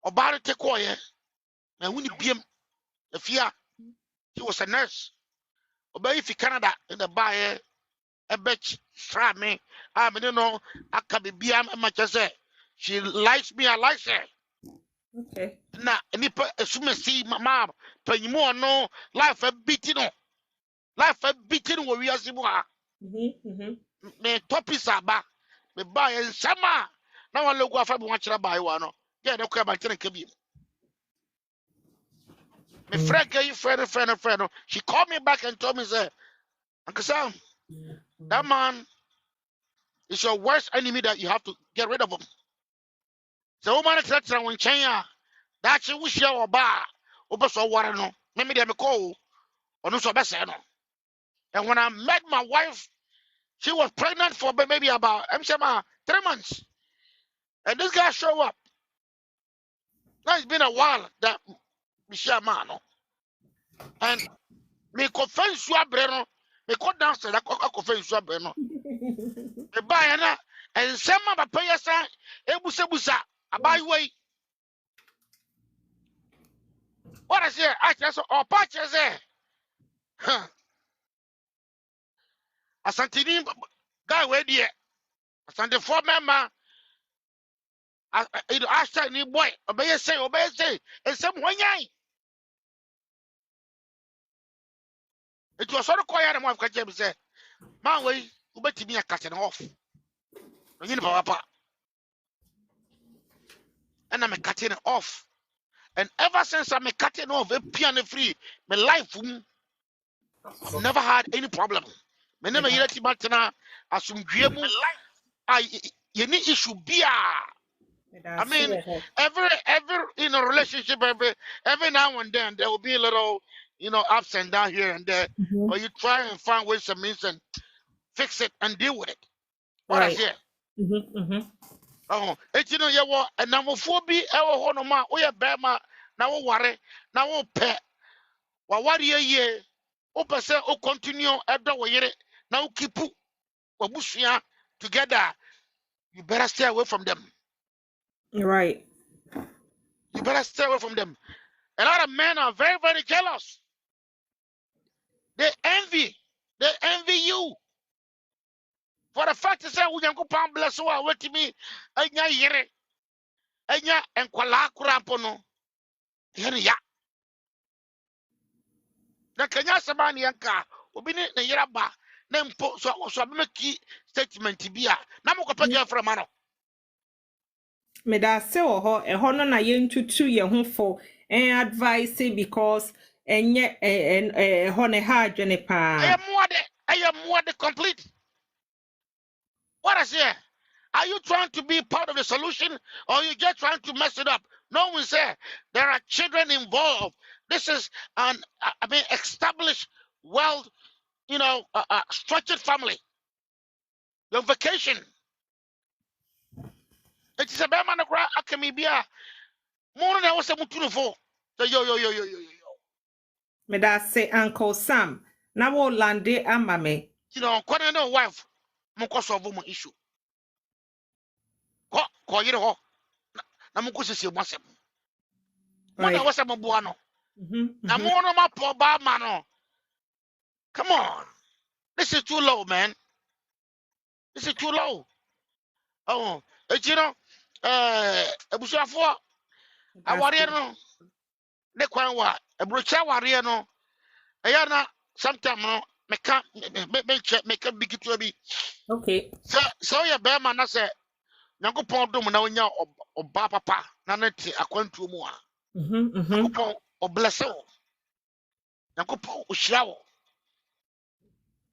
[SPEAKER 13] Oba no take oye. Na huni biem afia. He was a nurse. Oba yi fi Canada in the bar a bitch try me. I mean, you know, I can be a match. She likes me, I like her.
[SPEAKER 1] Okay.
[SPEAKER 13] Now, any assume see my mom, pay more no life a beating, life a beating where we are Zimwa. Me topics are back, me buy and summer. Now I look off from watching a buy one. Yeah, okay, my tenant can be. My friend, girl, you friend. She called me back and told me, say, Uncle Sam, that man is your worst enemy that you have to get rid of him. So, woman, that's when China, that she wish you were bar, over so water no. Maybe they call or no so best. And when I met my wife, she was pregnant for maybe about 3 months. And this guy show up. Now it's been a while that Michelle man. And me confess you breno. Me go downstairs. I confess you breno. Me buy na and some ma pay sa ebusa abai way. What I say? I just or patches there. Asantini guy we there. Asante for member. I say ni boy. Obey say. And some one yai. It was sort of quiet and wife catch say, man way, ubeti me a cutting off. You know, papa. And I'm cutting it off. And ever since I'm cutting off a piano free, my life, I've never had any problem. My name is Yeti Martina, Asum Griemu. You need issue beer. I mean, every in a relationship, every now and then there will be a little, ups and down here and there. But you try and find ways and means and fix it and deal with it. What I say? It's you what and namophobia, our honoma, we are bema, now worry, now pet. What ye, Opasa, o continue at the way, now keep Wabushia together. You better stay away from them.
[SPEAKER 1] Right.
[SPEAKER 13] You better stay away from them. A lot of men are very, very jealous. They envy you. For the fact to say, we can go palm bless you, wait to me, Anya yere, Anya and Kuala Kurampono. Ya. Na Kenya Sabani Yanka, Ubini, the Yeraba, Nempo, so key statement to be a Namoka from Mano.
[SPEAKER 1] Me da se wo ho e ho no na ye ntutu ye ho fo advice because enye ho ne ha adwene pa.
[SPEAKER 13] I am more the complete. What I say? Are you trying to be part of the solution or you just trying to mess it up? No, we say there are children involved. This is an established, well, structured family. Your vacation. It is a bad man. I can be a more than I was able to for. Yo.
[SPEAKER 1] Me da se Uncle Sam na wo lande ama me.
[SPEAKER 13] Quite no wife. Moko solve my issue. Ko yire ho. Na moko sisi mo asem. Mo na wasa mo buano. Na mo no ma po ba ma no. Come on. This is too low, man. This is too low. Oh, ebusuafo aware no ne kwan wa ebrocha aware no eya na sometime no meka big to bi.
[SPEAKER 1] Okay.
[SPEAKER 13] So ya be ma na se Nyankopon dom na onya oba papa na ne te akwantuo mu a. Nyankopon obless wo. Nyankopon ohyira wo.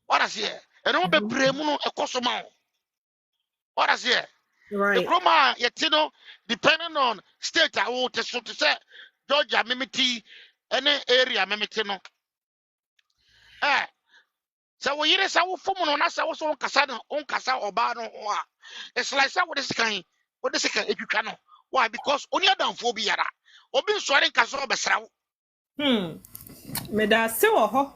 [SPEAKER 13] What I say? And no be bremu no ekoso ma wo. What I say?
[SPEAKER 1] Right.
[SPEAKER 13] The Roma, depending on state, I will test to say Georgia, Mimiti, any area, Mimitino. So we hear some woman on us, I was on Casano, on Casa or Bano. It's like that. What is kind? What is it? If you cannot. Why? Because only a down phobia. Or being swearing Caso Besrao.
[SPEAKER 1] Me da se wo ho.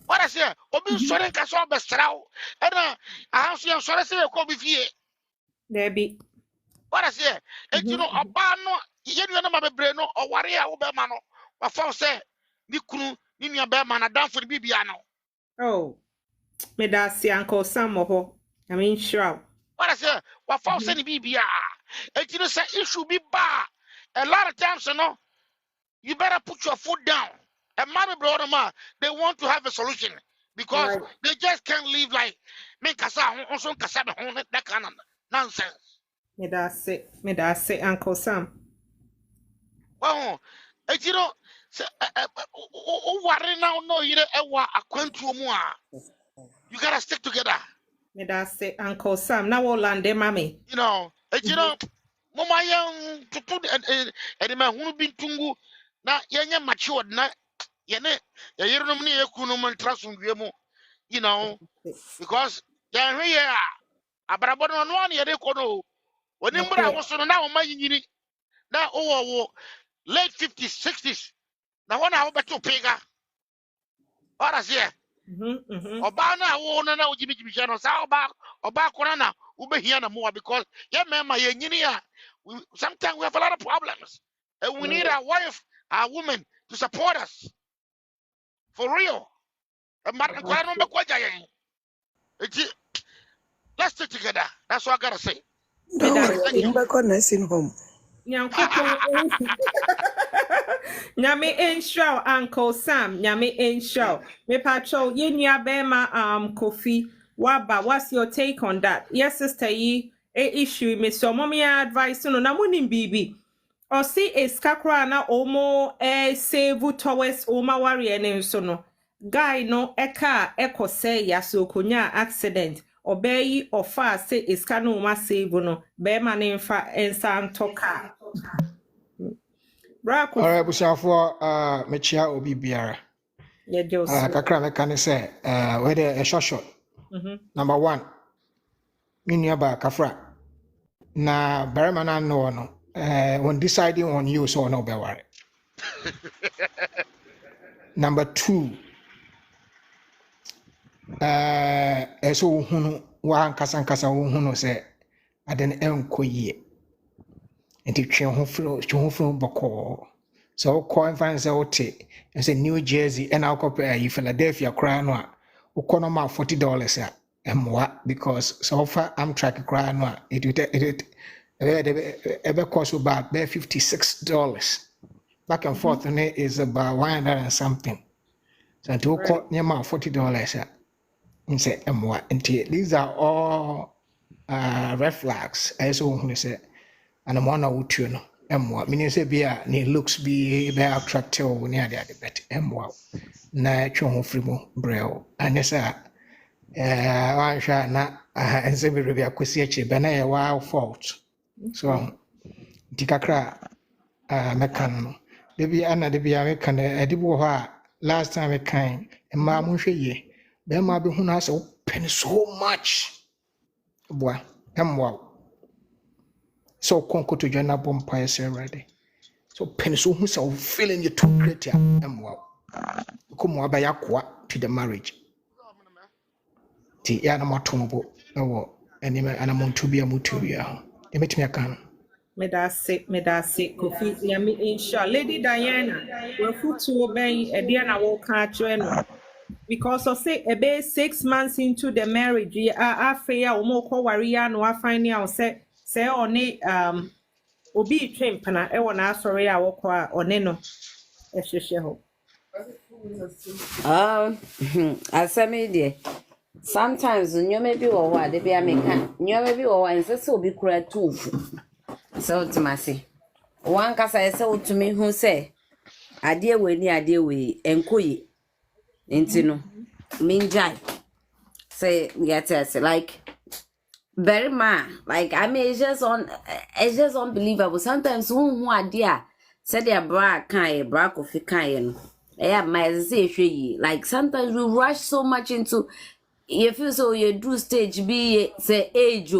[SPEAKER 13] What I say? Or being swearing Caso Besrao. And I have seen sorry say a copy here.
[SPEAKER 1] There be.
[SPEAKER 13] What I say? And a bano, you know, my brain or warrior Obamano. My phone say, Nikunu, Ninia Berman, a down for the Bibiano.
[SPEAKER 1] Oh. Me da se Uncle Sam ho. I mean sure.
[SPEAKER 13] What I say? What phone say Bibia? And say it should be bar. A lot of times, you better put your foot down. And mommy brother ma, they want to have a solution because they just can't live like me kasa also kasa that kind of nonsense.
[SPEAKER 1] Me da se Uncle Sam.
[SPEAKER 13] Well, say worry now no you ewa akwantuo mu a you gotta stick together.
[SPEAKER 1] Me da say Uncle Sam na wo lande mami.
[SPEAKER 13] You know, mama yang to and my hunu bin tungu na yenya matured na yene ya yerum ni ekunu man trasum wiemu, you know, because ya hwe ya abrabo no no ne yede kono oni mbra wo so no na wo mayinyini na wo late 50s 60s na wona wo beto pega ora sie oba na wo na wo jimi hia no sa oba kora na wo behia na mo because ya mema ye nyini ya sometimes we have a lot of problems and we need our wife our woman to support us for real and kwa no be kwaja yen let's stick together. That's what I gotta say.
[SPEAKER 4] Don't worry,
[SPEAKER 1] Thank
[SPEAKER 4] I'm back on nursing home.
[SPEAKER 1] Nyame enshow Uncle Sam, Nyame enshow. Me patrol yenya bema Kofi Waba. What's your take on that? Yes, sister, issue me so mommy advice no na munim bibi. Or see a skakra na omo save towards oma warrior ne so no. Guy no eka eko say yaso konya accident. Obey or fast say iska no ma save no. Be man enfa ensa ntoka.
[SPEAKER 14] Alright, bushafo mechia obi biara.
[SPEAKER 1] Yeah, Joseph.
[SPEAKER 14] Kakra meka ne say whether a short. Number 1. Minya ba kafra. Na barema na no when deciding on you so no be worry. Number 2. Eso hunu wa nkasa hunu say aden enkoyie. Enti twe ho fro boko. So call fan say ote say New Jersey and alcohol Philadelphia cry no a ukono ma $40 a emwa because so far I'm track cry no a it cost about $56. Back and forth and it is about 100 and something. So to call near ma $40 a in say emwa. And these are all red flags as who say and I'm one out to no emwa. Meaning say be ne looks be attractive near the bet emwa. Na twe ho free mu breo anesa wan hwa na ense be rebi akosi achi be na ye wa fault so dikakra mekan no debi ana debi ya mekan edibo ho a last time mekan ma mo hwe ye be ma be hu na se open so much boa emwa so konko to join up on pie ready so pen so hu se feeling you too great emwa come abaya kwa to the marriage ti ya na matombo no anime ana montu bia mutu bia emetimi aka
[SPEAKER 1] Me da se Kofi Nyame insha Lady Diana we futu ben e dia na wo ka atwe no because of say about 6 months into the marriage afia o mo ko ware ya no afine ya say oni obi twempana e wona asore ya wo ko a one no e hwehwe ho.
[SPEAKER 8] Asami de sometimes nyome bi wo wa de bi ameka nyome bi wo wa nsese obi kura tufu so ultimately one kasa ese utumi hu se ade we ni ade we enkoyi enti no minjai say get us like very man like I mean it's just unbelievable sometimes who ade a say their bra kan bra kofi kan no yeah my say hwe like sometimes we rush so much into you feel so you do stage be say age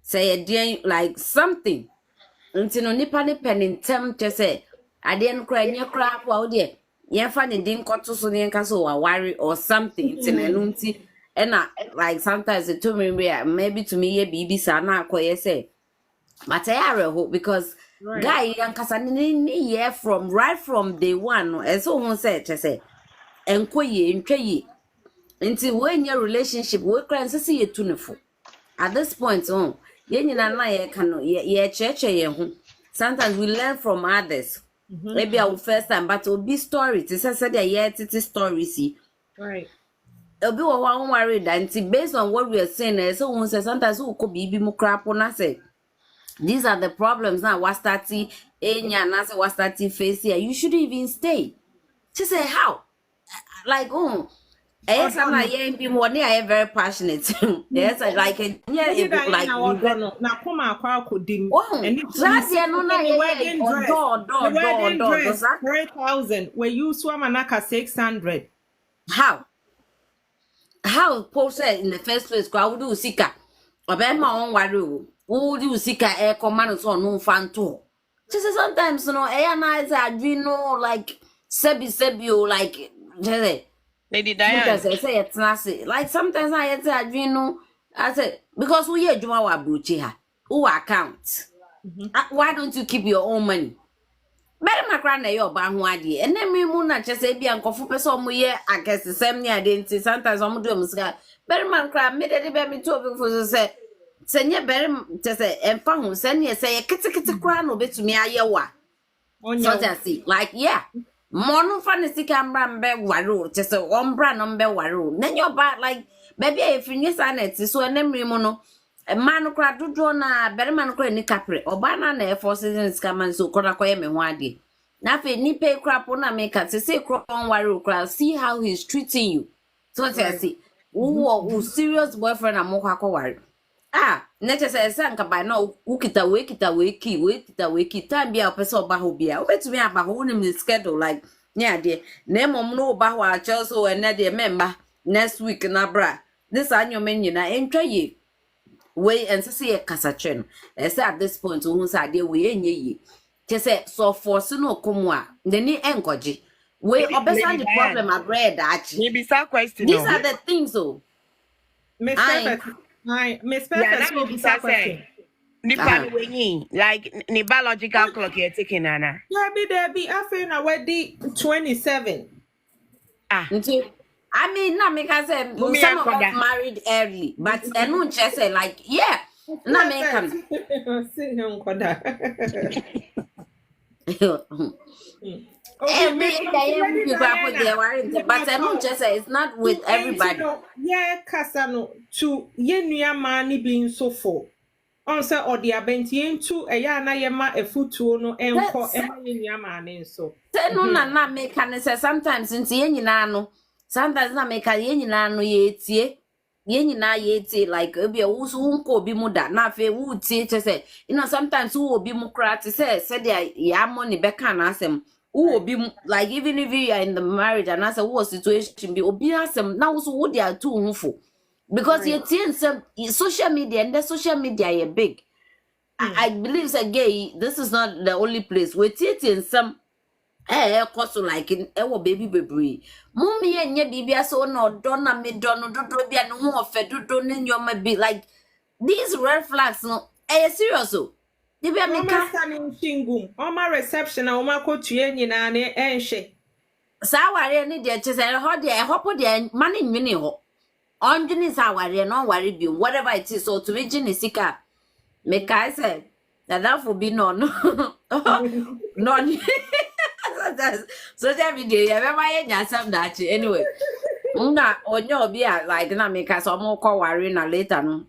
[SPEAKER 8] say like something until no nipa ne pentem te say ade no kra nya kra po de ye fa ne din koto so ne nka so waware or something until no nti and like sometimes it to me maybe to me ye bibi sa na akoye say but I reho because guy yankasa ni ye from right from day one as so won say che say enkoye ntwaye until when your relationship we cry and say you tunefo at this point ye nyina na ye kano ye cheche ye ho sometimes we learn from others maybe our first time but will be story to say that ye titi story see
[SPEAKER 1] Right.
[SPEAKER 8] obi wo wan worry that until based on what we are saying so won say sometimes we could be mu crapo na say these are the problems now. What starting enya na say what starting face here. You shouldn't even stay She said, how? Like, oh, yes, I'm like, yeah, be more near. I am very passionate. Yes, I like it. Yeah,
[SPEAKER 1] Maybe
[SPEAKER 8] like
[SPEAKER 1] Diana
[SPEAKER 8] you
[SPEAKER 1] what
[SPEAKER 8] get.
[SPEAKER 1] no na koma akwa kodim
[SPEAKER 8] Oh,
[SPEAKER 1] and if
[SPEAKER 8] so
[SPEAKER 1] you
[SPEAKER 8] that's
[SPEAKER 1] see
[SPEAKER 8] yeah, no, no,
[SPEAKER 1] the
[SPEAKER 8] yeah,
[SPEAKER 1] wedding
[SPEAKER 8] or
[SPEAKER 1] dress the wedding
[SPEAKER 8] does
[SPEAKER 1] dress
[SPEAKER 8] that
[SPEAKER 1] 3,000 we use Swamanaka 600
[SPEAKER 8] how? How Paul said in the first place, crowd do sika. Obey my own waru. Who do sika air command so no fan too. Just sometimes, you know, air nights I dream no like sebi like just
[SPEAKER 4] Lady
[SPEAKER 8] sometimes
[SPEAKER 4] Diane.
[SPEAKER 8] I say it's nasty. Like sometimes I dream no. I say because we hear Juma wa bruchi ha. Who account? Why don't you keep your own money? Better my grand na your ban wadi. And then me muna just say be uncle person mo ye I guess the same near identity. Sometimes I'm doing muska. Better man cry me de be me to for say senya better just say and fan send ye say kiti cry no betumi ayewa. So
[SPEAKER 1] onyo
[SPEAKER 8] just see like yeah. Mono fan sika mbra mbe waru just say ombra no mbe waru. Then your bad like baby if you need sanity so enemri mo no man kra dodo na better man kra ni kapre oba na e for season scaman so kora koye me ho ade na fe ni pay crap na make at say kron waru kra see how he's treating you so just see who serious boyfriend amokwa ko waru na say nka by no ukita we kita time bia person oba ho bia obetumi aba ho nim schedule like nya de na mom no oba ho a so and na de member next week na bra this anyo men nyina entwa ye we and say kasacheno say at this point who say dey we enye yi che say so force no komu a ni enkoje we obesa the
[SPEAKER 4] Diane.
[SPEAKER 8] problem abred achi
[SPEAKER 4] Maybe some question.
[SPEAKER 8] these
[SPEAKER 4] No.
[SPEAKER 8] are the things oh
[SPEAKER 1] Miss
[SPEAKER 8] I
[SPEAKER 1] Perfect hi Miss
[SPEAKER 4] Yeah,
[SPEAKER 1] Perfect
[SPEAKER 4] now
[SPEAKER 1] so
[SPEAKER 4] maybe
[SPEAKER 1] bisa
[SPEAKER 4] say.
[SPEAKER 1] question
[SPEAKER 4] Nipa ni wenyi like ni biological clock you're taking Nana.
[SPEAKER 1] there be after na wedding 27
[SPEAKER 4] Ah,
[SPEAKER 8] I mean, na make I say
[SPEAKER 4] mummy
[SPEAKER 8] some
[SPEAKER 4] and
[SPEAKER 8] of us
[SPEAKER 4] koda.
[SPEAKER 8] married early, but and just say like yeah, na make
[SPEAKER 1] Perfect see him koda okay Miss Lady Diana
[SPEAKER 8] but and just say it's not with everybody.
[SPEAKER 1] yeah kasa no to ye nua ma ni bi nso fo on say odi abenti entu eya na ye ma efutuo no enko ema ye nua ma ne nso
[SPEAKER 8] Say no na make can say sometimes into ye nyina no sometimes na make ye nyina no ye tie ye nyina ye tie like obi wo so nko obi mu da na fe wo tie che say you know sometimes wo obi mu kra te say there ya money be kan asem wo obi mu like even if you are in the marriage and as a wo situation be obi asem na wo so wo dia too hunfo because you tie some social media and the social media ye big I believe say gay this is not the only place we tie some koso like baby baby mummy enye bibia so na odo na me do no dodo bia no ho ofe dodo ne nyoma be like these red flags no serious o de bia me
[SPEAKER 1] Oma
[SPEAKER 8] ka
[SPEAKER 1] standing shingum oma reception na oma kotue nyina ne enhwe
[SPEAKER 8] sa ware ne de che say ho de hopo de mane nwene ho onjini sa ware no ware bi whatever it is so to be gini sika me ka say that for be no no social media yeah remember yeah some that anyway na onyo obi like na make us omo call worry na later no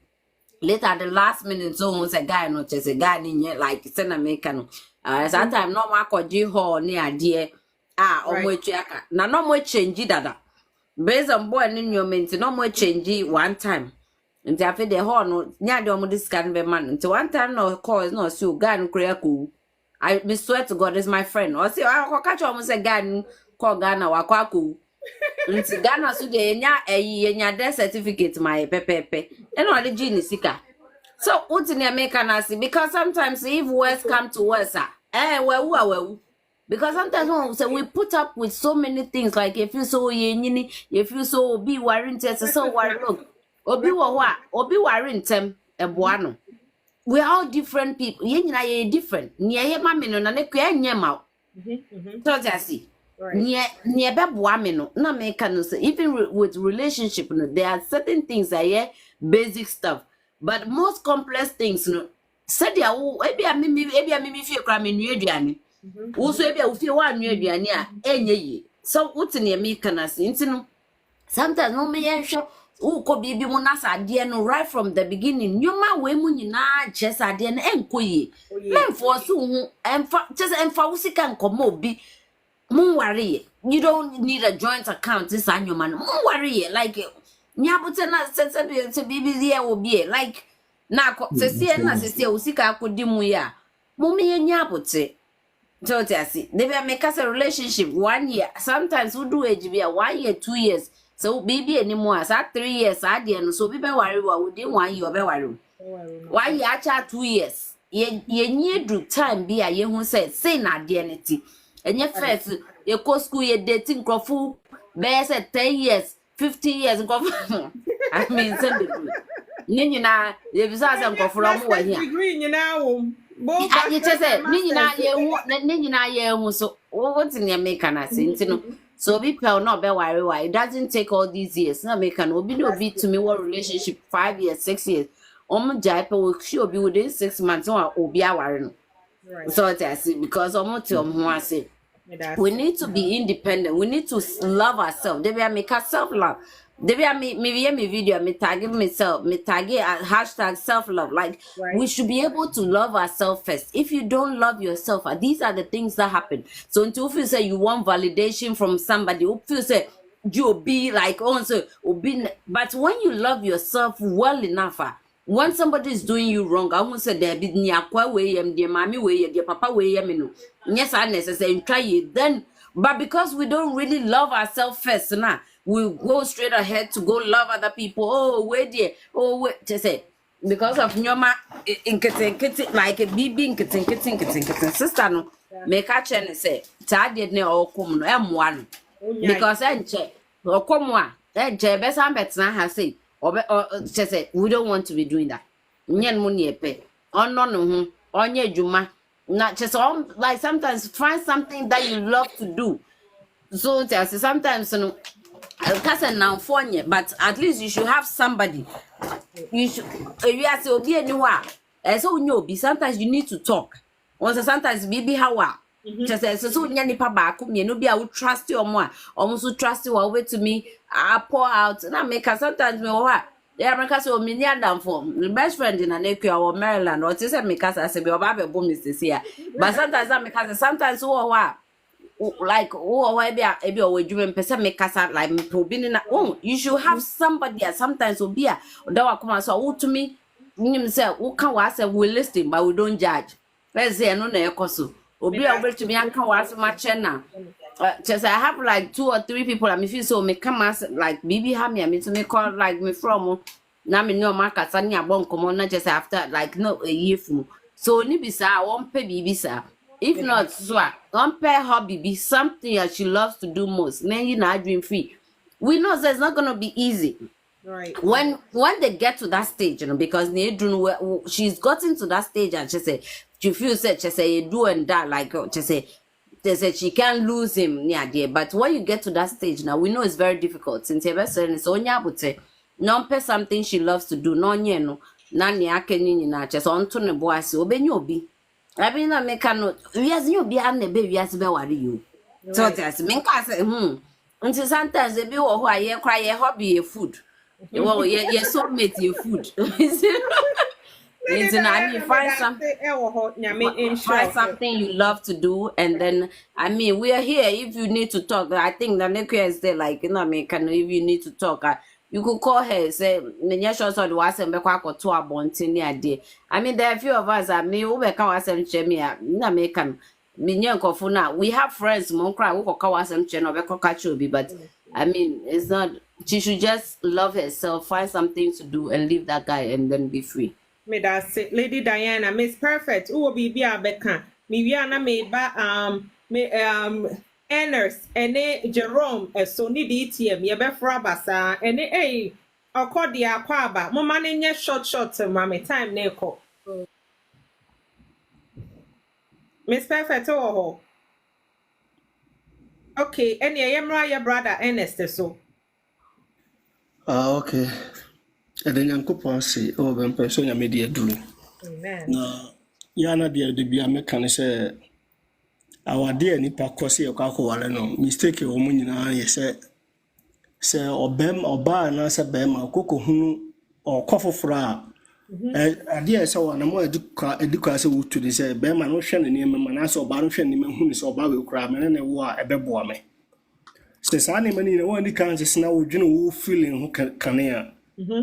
[SPEAKER 8] later at the last minute so who say guy no chese guy ni like say na make no that time no ma koji hall ni ade omo etu aka na no mo change dada based on boy ni nyomenti no mo change one time nti afi the hall no nya de omo discard be man nti one time no call no see guy no krea ko I swear to God, is my friend. Or say, I catch almost a guy called Ghana Wakwaku. Nti Ghana so de nya death certificate my pepepe. And all the genie sika. So what in America nasi because sometimes if worse come to worse, well. Because sometimes we put up with so many things like if you so ye if you so be warranted so worry look. Obi wa obi warranted e boano. We are all different people. Ye nyina ye different. Nye ye ma me no na ne kwa nye ma. So just see. Nye be boa me no. Na me can say even with relationship no there are certain things that yeah basic stuff. But most complex things no. Said ya wo ebi a mimi fie kra me nua aduane. Wo so ebi a wo fie wa nua aduane a enye yi. So what ne me can say ntino. Sometimes no me ye hwe ko bibi mu na sade no right from the beginning nyoma we mu nyina je sade no enkoyi memfo so hu emfa just emfa wusika nkomo obi mu ware you don't need a joint account. This annual man, don't worry. Like, nyabuta na se bibi there will be like na se see na se see usika akodi mu ya. Mummy nyabuta. So see, they will make us a relationship 1 year. Sometimes we do age be 1 year, 2 years. So baby anymore. So 3 years, I didn't. So people worry what we didn't 1 year, be worry. 1 year, actually 2 years. Ye need do time be a ye who said say na identity. And your first you go school ye dating crofu best at 10 years, 15 years I mean send it. Nina, ye bizarre and go from one here.
[SPEAKER 1] Degree in now.
[SPEAKER 8] You just said, Nina, you so what's in your making so be proud not be worry why it doesn't take all these years. Not make an obi no be to me what relationship 5 years, 6 years. Jaipa will sure be within 6 months or obi worrying. So I see because say we need to be independent. We need to love ourselves. They will make us self-love. They will me video, me tag myself, me tag hashtag self-love. Like we should be able to love ourselves first. If you don't love yourself, these are the things that happen. So until you say you want validation from somebody, you say you'll be like also but when you love yourself well enough, when somebody is doing you wrong, I won't say there be nyakwa way dear mommy way dear papa way no. Yes, I necessarily try it then. But because we don't really love ourselves first, now we go straight ahead to go love other people. Oh, wait dear. Oh, wait. Just say because of nyoma in kitten like a baby in kitten sister no make a chen say tadid ne or come no m1 because I check or come one then best I'm better has say or just say we don't want to be doing that. Nyen money pay on no on ye juma. Not just all like sometimes find something that you love to do. So sometimes cousin now for you, but at least you should have somebody. You should you have to be anywhere. So you be sometimes you need to talk. Once sometimes baby how just so nyani pa ba ku me no be I would trust you or more. Almost trust you away to me. I pour out and I make sometimes me what. Yeah, because so many adam form. The best friend in an acre or Maryland or just because I say, Baba boom is here. But sometimes I make sometimes like why be a way you person make us like probing oh you should have somebody sometimes will be a that come so to me himself who can was we listen but we don't judge. Let's say no na ekoso. Obi a over to me and can was much now. Just I have like 2 or 3 people. I mean, feel so me come as like baby have me. I mean to me call like me from now me no market. Suddenly I won't come on not just after like no a year from. So ni bisa I won't pay baby sir. If not so don't pay hobby be something that she loves to do most. Then you know dream free. We know that it's not gonna be easy.
[SPEAKER 1] Right.
[SPEAKER 8] When they get to that stage, because she's gotten to that stage and she said she feels that she say do and that like she say. They said she can't lose him near there, but when you get to that stage now, we know it's very difficult. Since ever said so non pay something she loves to do, no nani akeni na just on to the boy so obi. I mean I make no yes you be an baby yes be worry you. So that's me say until sometimes they be who I cry a hobby a food. Well yeah so mate your food. I mean, find something you love to do, and then I mean, we are here. If you need to talk, I think the next is there. Like if you need to talk, you could call her. Say, I mean, there are a few of us. I mean, we have friends. But I mean, it's not. She should just love herself, find something to do, and leave that guy, and then be free.
[SPEAKER 1] Me that's it. Lady Diana, Miss Perfect. Who be a beka? Me we na me ba Ernest ene Jerome so ni DTM ye be fra basa ene akodi akwa ba. Mo man nye short ma me time na eko. Miss Perfect ho. Okay, ene ye mra your brother Ernest so.
[SPEAKER 15] Okay. And then Yankopon say, oh, when person ya media dulu.
[SPEAKER 1] Amen.
[SPEAKER 15] Na yana dear de be a mechanic say our dear nipa kosi okako wale no mistake o mu nyina ye say obem oba na say bem akoko hunu o kofofra ade say wana mo eduka say wutu de say bem no hwe ne niem ma na say oba no hwe ne hunu say oba we kura me ne wo a ebeboa me The Sani Mani, one the countries now, who feeling who can.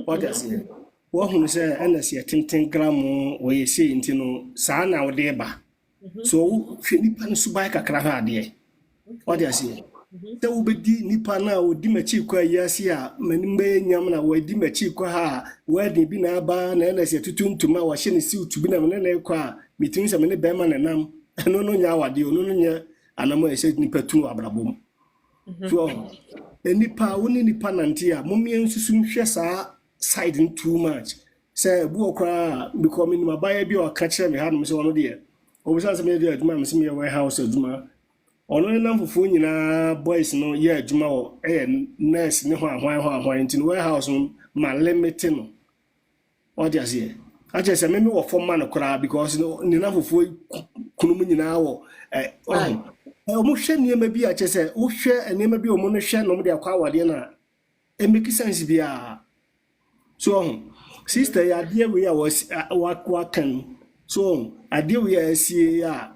[SPEAKER 15] What I say? What who say, and I see a 10 gram where you see into no Sana or deba. So, Philippan Subaka Kraha, dear. What I say? There will be nipa na odi machi kwa yasi a menimbe nyam na wadi machi kwa ha wadi bi na ba na na se tutuntuma wa hye ne si utubi na na kwa mitimi se mene bema na nam no no nya wade no no nya anamo ese nipa tu abrabom so nipa woni nipa nante a momie nsusu nhwe saa side too much say bu okra because me ma baya bi o ka kire me ha no se wono de obusan se me de aduma me se me warehouse aduma ono na mfufu nyina boys no ye adwuma wo nurse ne ho ahwan nti no warehouse ma limit no what you say I just say me wo form man kora because ni na mfufu kunum nyina wo omo hwe niema bi a chese wo hwe niema bi omo no hwe no de akwa wade na make sense bia so sister ya de we ya wa kan so ade we ya sie ya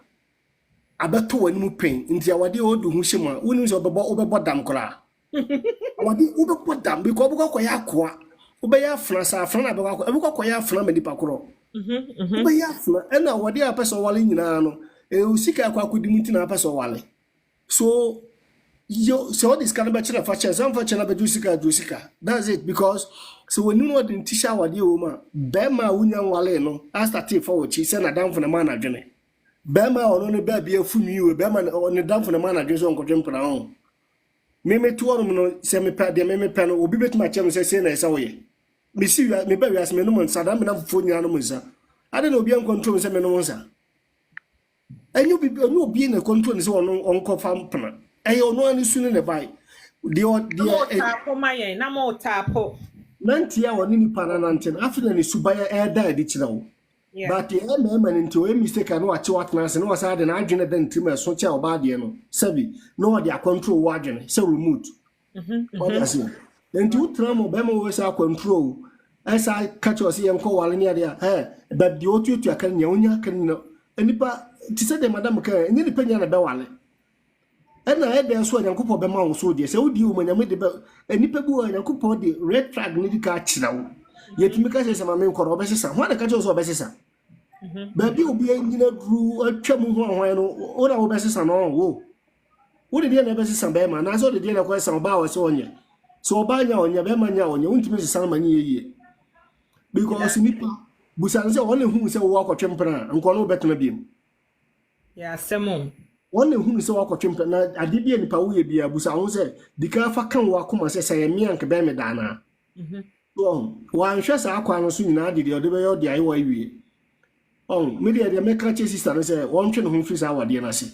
[SPEAKER 15] abato wani mu pen nti awade odu hu hyema woni so obebo dam kora awade obebo dam because obeko koya akoa obeya afra sa afra na obeko koya afra ma dipa koro obeya afra ena awade apeso wale nyina no usika akwa kodimuti na apeso wale so so this can be chira facha some facha na be jusika that's it because so when you know the tisha awade o ma be ma wunya wale no astati for chi se na dam for na ma na dwene Bema ono ne baby afunu bema on damfo na mana dwe so nkodwempra ho meme to ono no se me pa de meme pa no obi betima chem se na esa woye me si me ba wiase me no mo nsa da me na fofo nyina no mo nsa ade na obi an control se me no mo nsa enyu obi na control se ono onko fam pana eye ono ani sunu ne bai de
[SPEAKER 1] tapo mayen na mo tapo
[SPEAKER 15] nanti ya woni ni pana nanten afina ne subaya e da di kira wo.
[SPEAKER 1] Yeah.
[SPEAKER 15] But the into a mistake and watch what Nancy no was had an agent then trim so child body no Sebi no their control wagon so remote. What I see. Then two tram of Bemo was our control. As I catch us here and call while near there, but the auto to a can yonya can know anypa to say the madam can any depending on the wale. And I had there so a couple of Bema so dear so do you when I made the any people and a couple of the red flag need catch now. Yet make us say my call obesisa what the catch us obesisa baby obi engine drew atwam ho ahwan no ora obesisa no wo wo de dey na obesisa be ma na so de dey na kwesa oba wo so onye so oba nya onye be ma nya onye untimi sisa ma nya yeye because nipa busan say only hu say wo akotwem pra nko no betena biem
[SPEAKER 1] ya semon
[SPEAKER 15] only hu say wo akotwem pra na ade bia nipa wo ye bia busan ho say dika fa kan wo akoma say say me anke be me dana one shas akwa no so nyina de de be yo de ayi wa wie me de make catch sister no say one twe no ho frisa awade na se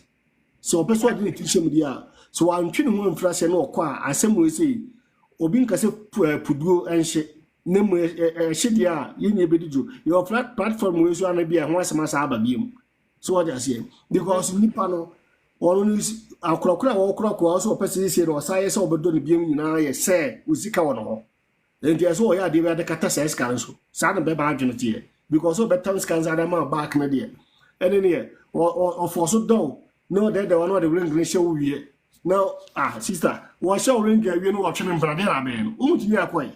[SPEAKER 15] so person de tishem de a so one twe no ho frisa no okwa asem we say obi nka se puduo enhye ne mu ehye de a yenye bedijo your platform we so na bia ho asem asa aba biem so what I say because nipa no ono ni akrokra wo krokwa so person say no say say obedo ne biem nyina ye say uzika wo no and yes, oh, yeah, they were the catastrophe scans. Sad be bad unity because of better scans are them back in the day. And in here, or for so dull. No, that the one of the ring show we now. Sister, what shall ring you know watching in Pradena Ben? Would me acquaint?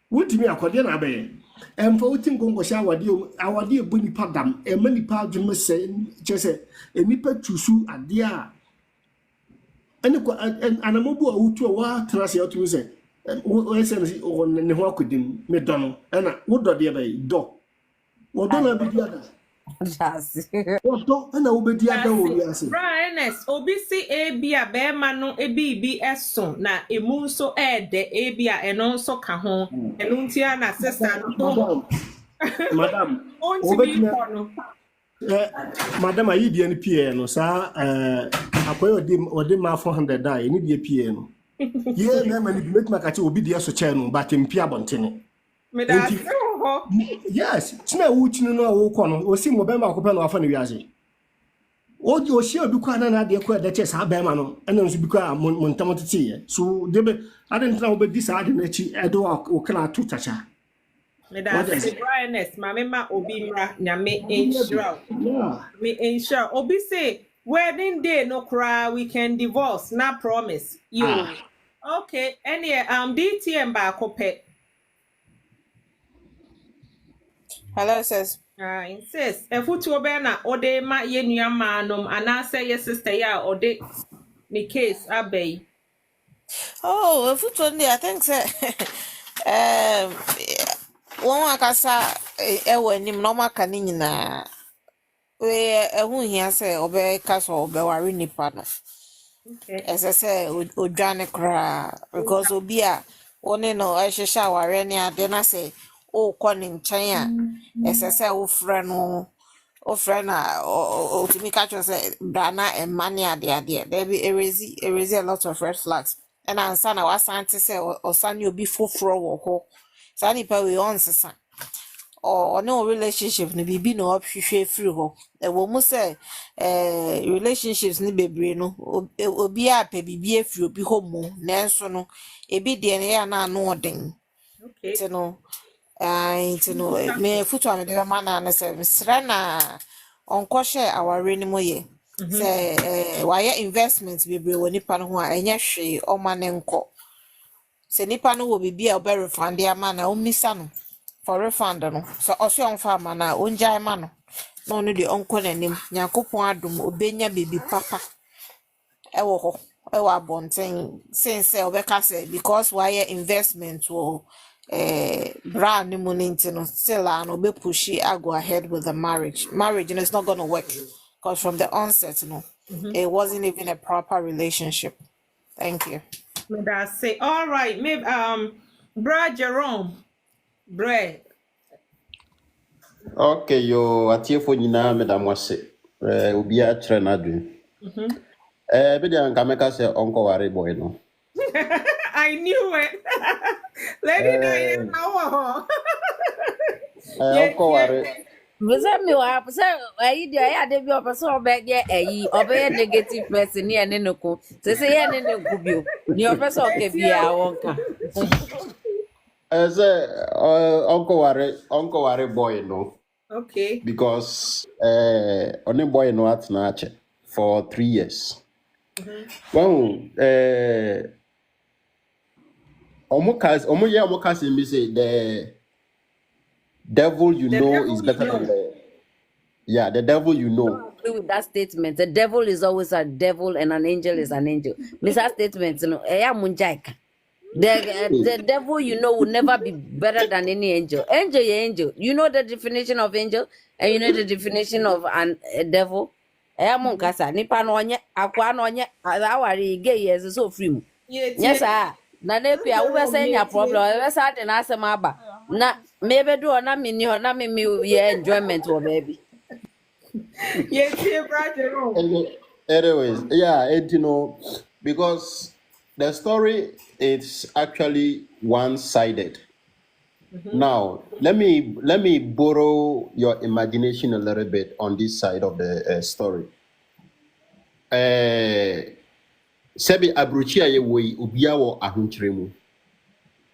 [SPEAKER 15] Would me acquaint Ben? And for waiting Gongo shower deal, our dear Bunny Padam, and many parts you must say, just a nipper to sue a dear. And a mobile who to a war trust to say. We say on ne ho akodim me do no na wo do de be do wo do na be di ada
[SPEAKER 8] Just.
[SPEAKER 15] wo do na wo be di ada wo wi ase
[SPEAKER 1] brightness obi si ebi a be ma no ebi bi eso na emu so de ebi a eno so ka ho enu ntia na sister no
[SPEAKER 15] madam madam ayi bi en pie no sa akoyo odi ma 400 die ni di pie no yeah, na many make my catch obi dia so channel but impia bontene. Yes, tina wuchi no wo kɔ no osi mo bema akopɛ no afa ne wiase. Oji oshi obi kwa na de kwa de chesa bema no ena nso bi kwa mo ntam tete so debe ade ntina obedi sa ade na chi edo o kana to tacha.
[SPEAKER 1] Me da brightness ma me ma obi mra nyame ensure. Me ensure obi say wedding day no cry, we can divorce, not promise. You.
[SPEAKER 6] Ah.
[SPEAKER 1] Okay, any DTM back up.
[SPEAKER 2] Hello, sis.
[SPEAKER 1] Insist. If you to be na ode ma ye nua manom anase ye sister ya ode the case abey.
[SPEAKER 2] Oh, if you I think so. One akasa ewo anim na ọmaka ne nyinaa. We ehu hia sɛ ɔbɛka sɛ ɔbɛware nipa no.
[SPEAKER 1] Okay.
[SPEAKER 2] Ɛsɛ sɛ odwane koraa because obi a wone no ɛhyehyɛ aware ne ade na sɛ wokɔ ne nkyɛn a ɛsɛ sɛ wofrɛ no a otumi ka kyerɛ sɛ bra na ɛma ne adeadeɛ. There be erase a lot of red flags. Ɛna ansa na wasan te sɛ ɔsane obi foforɔ wɔ hɔ. Saa nipa wei ɔnsesa. Or no relationship ni bibi na ɔhwehwɛ free hɔ. Ɛwɔ mu sɛ relationships ni bebree no obi a pɛ bibi afiri obi hɔ mu nanso no ebi deɛ no yɛ ana ano ɔden.
[SPEAKER 1] Okay.
[SPEAKER 2] Nti no me futu a mede bɛma na ne sɛ mesrɛ na ɔnkɔhyɛ aware no mu yɛ. Sɛ wayɛ investment bebree wɔ nipa no ho a ɛnyɛ hwee ɔma ne nkɔ. Sɛ nipa no wɔ bibi a ɔbɛ refund ama na ɔmmisa no for refund no. So ɔsɛ ɔmfa ama na ɔngyae ma no. Na ɔno de ɔnkɔ n'anim. Nyankopɔn adom obenya baby papa. Ɛwɔ hɔ. Ɛwɔ abɔnten. Since ɔbɛka sɛ because wayɛ investment wɔ bra ne mu ne nti no still no ɔbɛpushi I go ahead with the marriage. Marriage is not going to work because from the onset no it wasn't even a proper relationship. Thank you.
[SPEAKER 1] May I say all right, maybe Brad Jerome. Brad.
[SPEAKER 3] Okay, yo atiefo nyinaa medam wase. Obi a kyerɛ n'adwene. Bi dia nka meka sɛ ɔnkɔware boy no.
[SPEAKER 1] I knew it. Lady Diana, how
[SPEAKER 3] ɔnkɔware.
[SPEAKER 8] Bisa mi wa pese ayi dia ya de bi opese obeye ayi obeye negative person ni ene ne ko. Se ye ne ne ko bio. Ni opese oke bia wonka.
[SPEAKER 3] Sɛ ɔnkɔware boy no.
[SPEAKER 1] Okay.
[SPEAKER 3] Because ɔne boy no atena akyɛ for 3 years. Well, ɔmo ka say me say the devil you know is better than the devil you know.
[SPEAKER 8] I agree with that statement. The devil is always a devil and an angel is an angel. Mr. Statement, you know, the devil you know will never be better than any angel. Angel, angel. You know the definition of angel and you know the definition of a devil. Kasa nipa no onye akwa no onye awari gay yes so free. Yes ah. Na ne pia wo be say nya problem. We say de na asem aba. Na me be do na me ni ho na me enjoyment wo baby.
[SPEAKER 3] Anyways, yeah, and you know, because the story is actually one-sided. Now, let me borrow your imagination a little bit on this side of the story. Sebi abruchi aye we ubia wo ahunchire mu.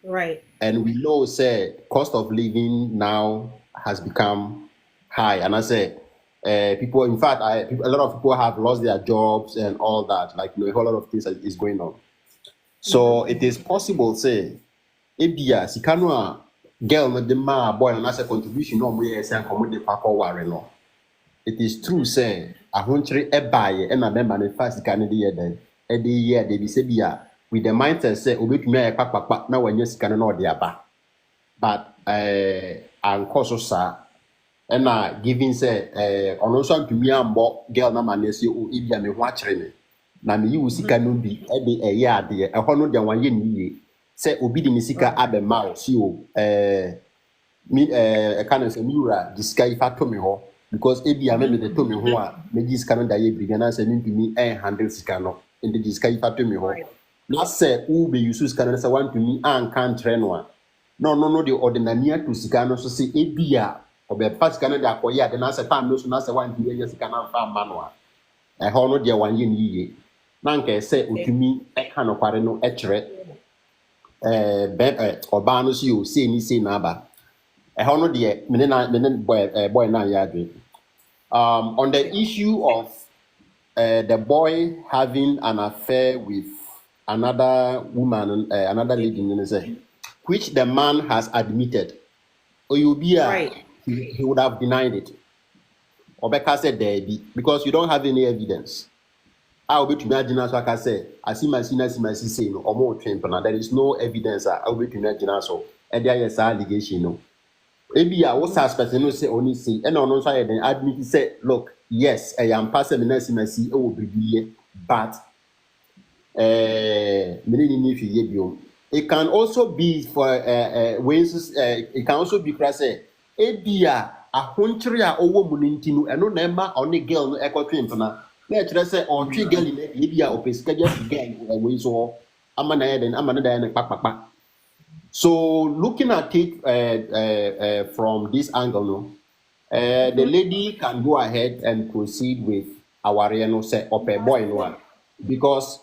[SPEAKER 1] Right.
[SPEAKER 3] And we know say cost of living now has become high, and I say people, in fact, a lot of people have lost their jobs and all that. Like, you know, a whole lot of things is going on. So it is possible, say, ebia sikano a girl no de ma boy na say contribution no mo yes and come de papa ware no. It is true, say ahonchire ebaye e na member ne fast sikano de yeden e de year de bi say bia with the mindset say obetumi aye papa na wanya sikano na ode aba. But ankoso sa na giving say ono so antumi ambo girl na ma na say o ebia me ho akere me na me yi sika no bi e de eye ade e ho no de wanye niye say obi de misika abema o si o mi kind of say miura disika ifa to me ho because ebia me de to me ho a me disika no da ye bi na say me ntumi handle sika no inde disika ifa to me ho na say u be use sika no say want to me an kan tre no a no the ordinary to sika no so say ebia obe sika no de akoye ade na say fam no so na say want to ye sika na fa ma no a ho no de wanye ni yiye na nka say otumi ka no kware no kire ọba no so you say ni say na aba ho no de me boy na ya adwe on the issue of the boy having an affair with another woman, another lady, which the man has admitted, or he would have denied it. Obeka said there because you don't have any evidence. I will be to imagine so I can say, I see my say no or more train, but there is no evidence. I will be to imagine so. And there is allegation. No. Maybe I was suspecting no say only say, and on side then admit say, look, yes, I am passing the see oh be but it can also be for ways it can also be class ebia ahontri a owo mu ntinu eno na ema oni girl no ekotwe mpana na kire se ontwe girl na ebia opesika just girl we so ama na yeden ama na da ne kpakpakpa. So looking at it from this angle no the lady can go ahead and proceed with our no say ope boy no because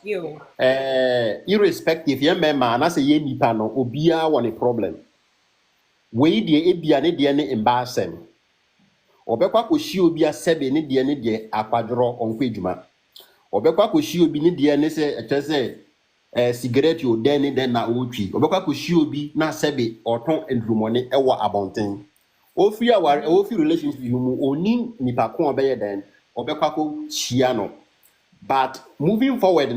[SPEAKER 3] irrespective ye mema na say ye nipa no obia won a problem we die ebia ne die ne embarrassing obekwa ko shi obi asebe ne die akwadro onko edwuma obekwa ko shi obi ne die ne se etese cigarette o den na otwi obekwa ko shi obi na asebe oton endrumone ewo abonten ofi relationship mu oni nipa ko obeye den obekwa ko shia no. But moving forward,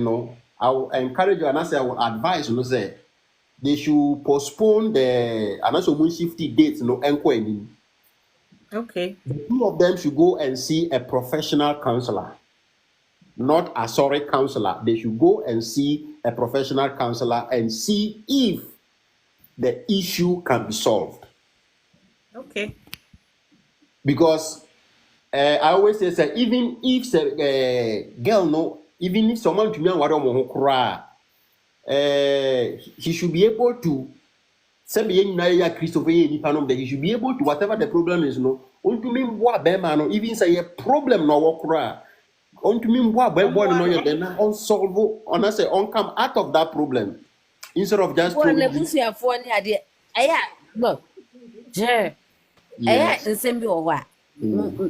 [SPEAKER 3] I will encourage you and I will advise you say they should postpone the and also shift the dates enquiry.
[SPEAKER 1] Okay.
[SPEAKER 3] The two of them should go and see a professional counselor, not a sorry counselor. They should go and see a professional counselor and see if the issue can be solved.
[SPEAKER 1] Okay.
[SPEAKER 3] Because I always say even if girl even if someone to me and he should be able to say Christopher that he should be able to whatever the problem is on to me even say a problem no work on to me then unsolve on say on come out of that problem instead of just
[SPEAKER 8] look,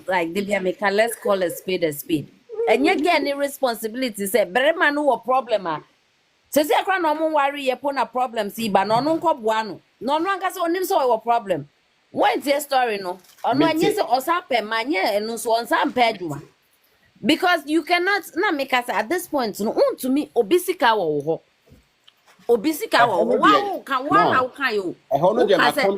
[SPEAKER 8] like they make let's call a spade a spade. And you get any responsibility, say, but man who a problem. Says I can't no worry upon a problem, see, but no one. No one has on him so a problem. What's your story, no? Or no, yes, or something, man, and no so on some peduma. Because you cannot not make us at this point, no, to me, obisica or wow, can one how can you? I said,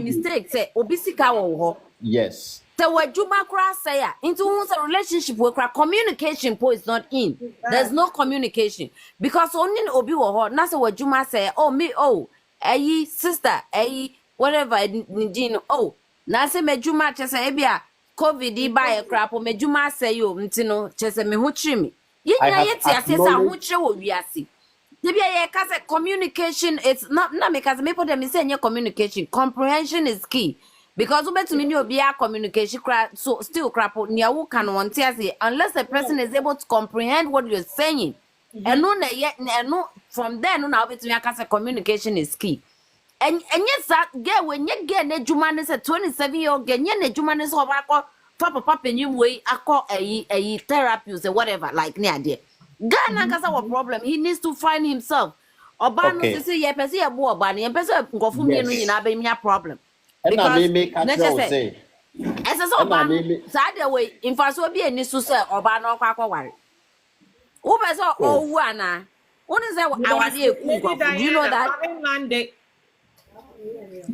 [SPEAKER 8] mistake, say, obisica or
[SPEAKER 3] yes.
[SPEAKER 8] So what Juma Cross say into a relationship where communication is not in. There's no communication. Because only Obi or that's what Juma say, oh me, oh, aye, sister, aye, whatever oh, Nasa me Juma just say ebia COVID buy a crap or me Juma say you ntino just me who chimi. Yet I say who we are see. Because communication it's not because me put them say communication. Comprehension is key. Because we bet me be a communication so still crap niya can want to unless the person is able to comprehend what you're saying. And no from there no now bet me can say communication is key. And yes that girl when you get a Juman is a 27-year-old girl you Juman is over papa new way a therapy or whatever like near there. Ghana has our problem. He needs to find himself. Obano say yeah person a boy obano yeah person go fu me no nyina be me problem. Because say as so ban that way in fact so be any so say obano kwakwa ware. Who be so owu ana. Who say awade eku. Do you know that?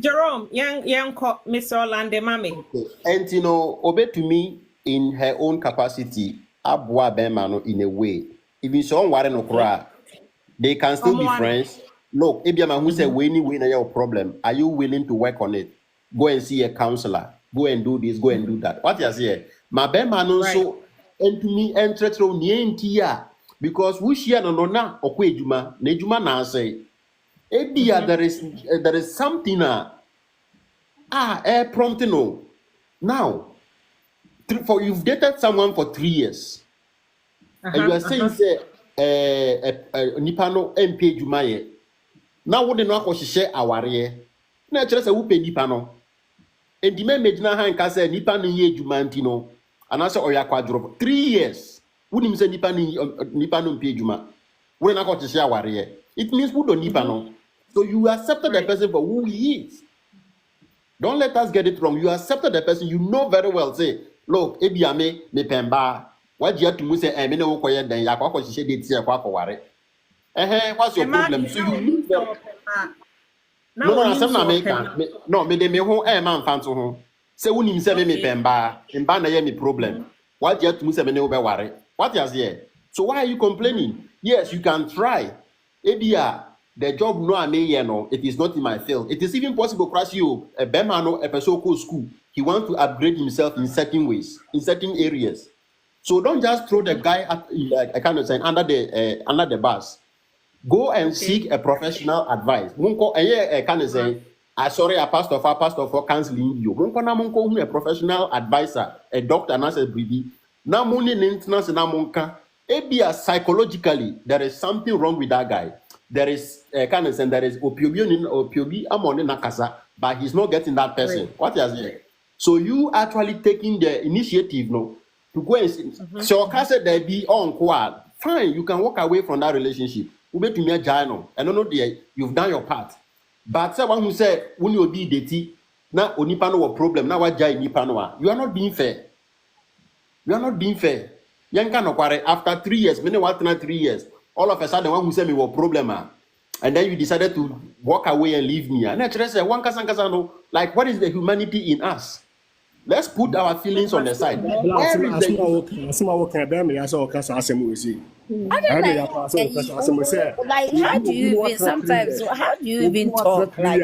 [SPEAKER 1] Jerome, young Mr. Orlando Mami.
[SPEAKER 3] And obey to me in her own capacity, abwa bemano in a way. Even so waren no cry, they can still be friends. Look, if your man who say we your problem, are you willing to work on it? Go and see a counselor. Go and do this, go and do that. What you say? My bemano so and to me interest on the because we share no na okwejuma, nejuma na say. Ebia there is something prompting no. Now for you've dated someone for 3 years and you are saying say nipa no MP jumaye now what no akohye aware na kire say wo pe nipa no enti me medina han ka say nipa no ye juma anti no ana say oya kwadro 3 years Wouldn't say nipa no pay juma. When I got to share warrior, it means who don't nipa no. So you accepted the person for who he is. Don't let us get it wrong. You accepted the person. You know very well. Say, look, ebiame me pemba. What you have to say? I mean, no quiet. Then ya kwa she did say kwa ware. What's your problem? So you need them. No, asem na make no me de me ho man fan to ho. Say woni say me pemba. Mba na ye me problem. What you have to say me no be ware. What you here? So why are you complaining? Yes, you can try. Ebia the job no I mean, no, it is not in my field. It is even possible crash you a Bemano, a person school. He wants to upgrade himself in certain ways, in certain areas. So don't just throw the guy at, like I kind of say under the bus. Go and seek a professional advice. Munko kind of say, I sorry, a pastor for counseling you. Munko na munko a professional advisor, a doctor, na say bribi. Na muni maintenance na munka. Ebia psychologically there is something wrong with that guy. There is kind of saying there is opiobi among nakasa, but he's not getting that person. Right. What is it? So you actually taking the initiative, no, to go and see. So Kasa there be on quad. Fine, you can walk away from that relationship. Ube to me a giant. I don't know the you've done your part. But someone who said when you be deti, na onipano a problem, now what jai nipanoa. You are not being fair. You are not being fair. Yanka no kware after 3 years, many what 3 years. All of a sudden, one who said me was problem, and then you decided to walk away and leave me. And actually, say one kasano, like what is the humanity in us? Let's put our feelings on the side.
[SPEAKER 15] I don't
[SPEAKER 8] like how do you even sometimes how do you even talk like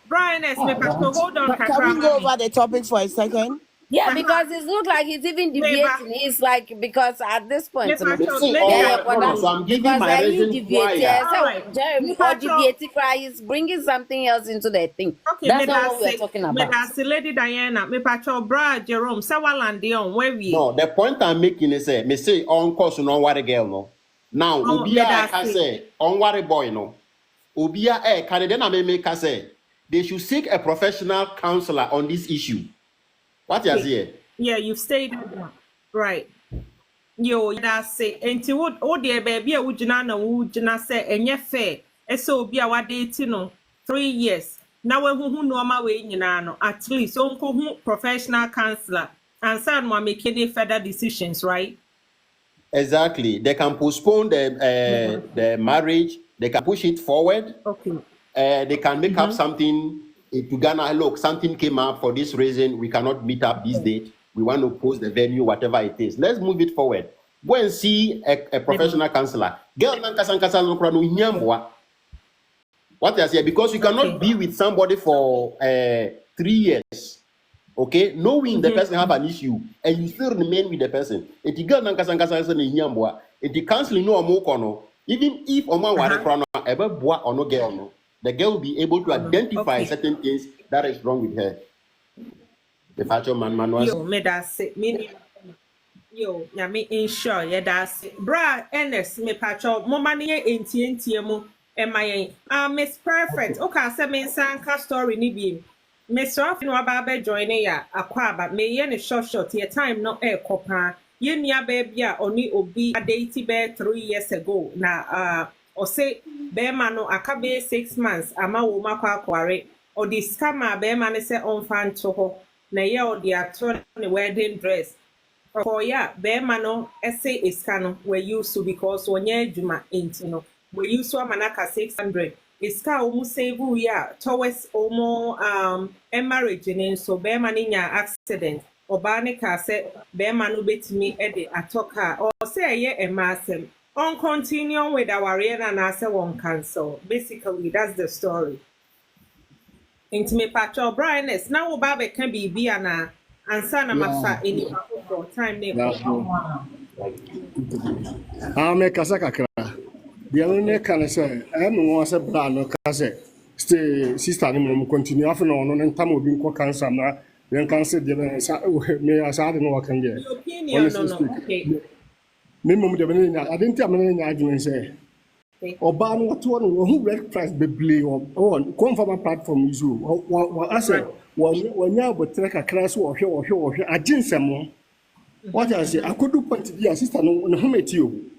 [SPEAKER 1] Brian S. Hold on.
[SPEAKER 4] Can we go over the topic for a second?
[SPEAKER 8] Yeah, because it looks like he's even deviating. It's like because at this point,
[SPEAKER 3] So I'm giving my reason why.
[SPEAKER 8] Jeremy or deviating cry is bringing something else into the thing.
[SPEAKER 1] Okay,
[SPEAKER 8] that's not what we're talking about.
[SPEAKER 1] That's Lady Diana, me pacho bra Jerome, Sawalandi on where we.
[SPEAKER 3] No, the point I'm making is me say on course no worry girl no. Now Obia can say on worry boy no. Obia can then I make say they should seek a professional counselor on this issue. What is here?
[SPEAKER 1] Yeah, you've stated that. Right. Yo, that's it. And to what oh dear baby, would you not say, and yet fair. And so be our dating 3 years. Now who know my way, you know, at least uncle professional counselor and son will make any further decisions, right?
[SPEAKER 3] Exactly. They can postpone the marriage, they can push it forward.
[SPEAKER 1] Okay.
[SPEAKER 3] They can make up something. To Ghana, look, something came up for this reason. We cannot meet up this date. We want to post the venue, whatever it is. Let's move it forward. Go and see a professional counselor. What I say, because you cannot be with somebody for 3 years, okay, knowing the person have an issue, and you still remain with the person. If the girl if the counseling no more, even if Oma ware ever boy or no girl no. The girl will be able to identify certain things that is wrong with her. The factual man was.
[SPEAKER 1] Yo, me that's it. Yo, ya me insure, yeah, that's it. Bra, Ernest, me pacho, mo money enti mo, my Miss Perfect. Okay, say me sanka story ni bi. Miss Ruff no aba join ya akwa ba me ye ne short your time no kopa. Ye nia baby a oni obi a date be 3 years ago. Na or say Bear no akabe 6 months ama wo makwa kware or the scammer bear man say on fan to ho na ye or the attorney wedding dress for ya bear no essay iska were used to because onye juma enti no we use to manaka 600 iska omu save ya towards omo marriage in so bear man nya accident oba ne ka say bear man no betimi e de atoka or say ye e masem on continue with our arena and I say one cancel. Basically, that's the story. Intimate patcho brightness. Now Baba can be and Sana Masa in time name.
[SPEAKER 15] I make a sakakra. The only can say, I am was a plan case. Stay, sister, continue often on and time will be cancer. Then can say, may I say, no, I can get.
[SPEAKER 1] Opinion, no.
[SPEAKER 15] Minimum the I didn't tell me argument say. Or ban what one who red price be blue or come from a platform is you. What I said, when you but take a class or here, I didn't say more. What I say, I could do point be a sister no home at you.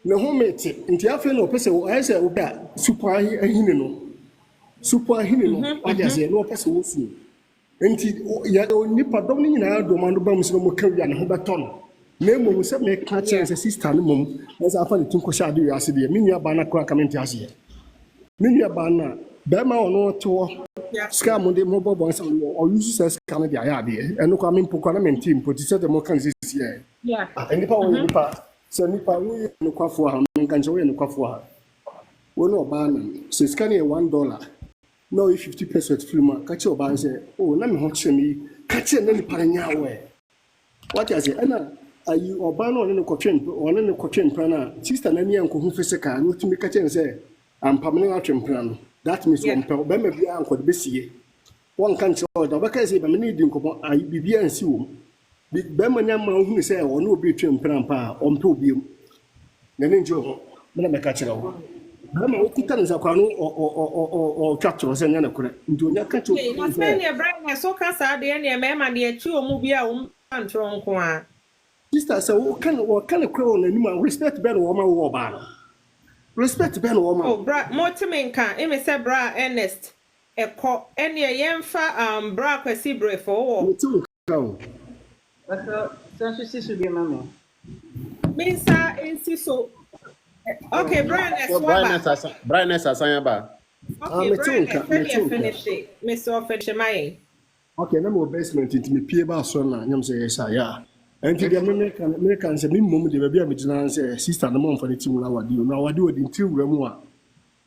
[SPEAKER 15] No home at into your friend or person, I say, okay, super hinino. Super hinino. What I say, no person will see. Nti ya nipa dom ni nyinaa do man do bam so mo ka wia ne ho beton na emu se me ka
[SPEAKER 1] Yeah.
[SPEAKER 15] kyerɛ sɛ sister no mom na sa afa ne tin ko sha de wiase de me nua ba na kora comment ase me nua ba na be ma ono to
[SPEAKER 1] Yeah.
[SPEAKER 15] scam de mo bobo nsa o use se scam de aya de eno kwa me mpoko na me ntim po ti se de mo kan sisi e
[SPEAKER 1] Yeah.
[SPEAKER 15] nipa wo nipa se nipa wo ye no kwafo ha me kan che wo ye no kwafo ha wo no ba na se scan e $1 no 50% free ma ka che oba say oh na me ho che me ka che na nipa nya we what you say ana ayi oba no ne ko twen na sister na nia nko hu physical no tumi ka che say ampa me na twen plan no that means
[SPEAKER 1] Yeah.
[SPEAKER 15] one pe be ma bia nko de besie won kan che o da ba ka say be me ne di nko ayi bibia nsi wo be ma nya ma hu say o no obi twen plan pa o mpe obi na ne nje ho me na me ka che wo Bama okuta nza kwa no o twatro se nya na kure ndi onya ka che
[SPEAKER 1] Okay, na say ne Brian so ka sa de ne me ma de achi o mu bia o ntro nko a.
[SPEAKER 15] sister say wo kan kure on anim respect be no wo ma wo ba no respect be no wo ma
[SPEAKER 1] Oh, bra motimenka e me say bra Ernest eko ene yemfa bra kwasi brefo wo.
[SPEAKER 15] me tu ka o
[SPEAKER 9] Baka sanso sisu bi mama.
[SPEAKER 1] Mensa ensi so. Okay, Brian
[SPEAKER 3] So
[SPEAKER 1] Swaba.
[SPEAKER 3] brightness asanya ba.
[SPEAKER 1] Okay,
[SPEAKER 15] me tu
[SPEAKER 1] Brian,
[SPEAKER 15] ka
[SPEAKER 1] let me finish it. Me so finish my.
[SPEAKER 15] okay na mo basement nti me pie ba so na nyam say yes ya enti de me kan say me mom de ba bia me gina say sister no mo mfa ne ti mu na wade o na wade o de ti wura mu a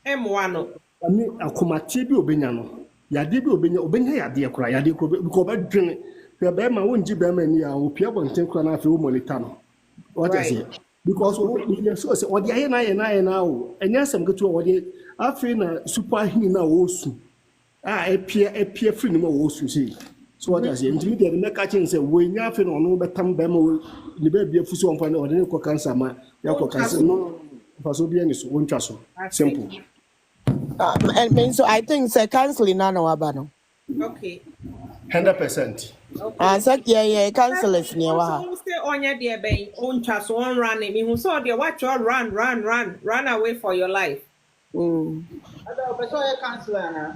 [SPEAKER 1] M1 no.
[SPEAKER 15] ani akomatie bi obenya no yade bi obenya yade kora yade ko ko ba dwene ya be ma wonji be ma ni a opia bonten kora na afi wo monitor no what I say because we so say odi aye na o enya sem ketu odi afi na super hini na wo su epie free ni ma wo su say so what I say ntimi de me ka chen say we nya afi no no betam be ma ni be bia fuso on fa na odi ko cancer ma ya ko cancer no fa so bia ni so wontwa so simple.
[SPEAKER 4] And so I think say canceling na no abano.
[SPEAKER 1] Okay.
[SPEAKER 15] 100%.
[SPEAKER 4] Ah, so yeah, cancel it near wa.
[SPEAKER 1] So say onya de ben on trust one run me who saw the watch your run away for your life.
[SPEAKER 9] Ada person e cancel na.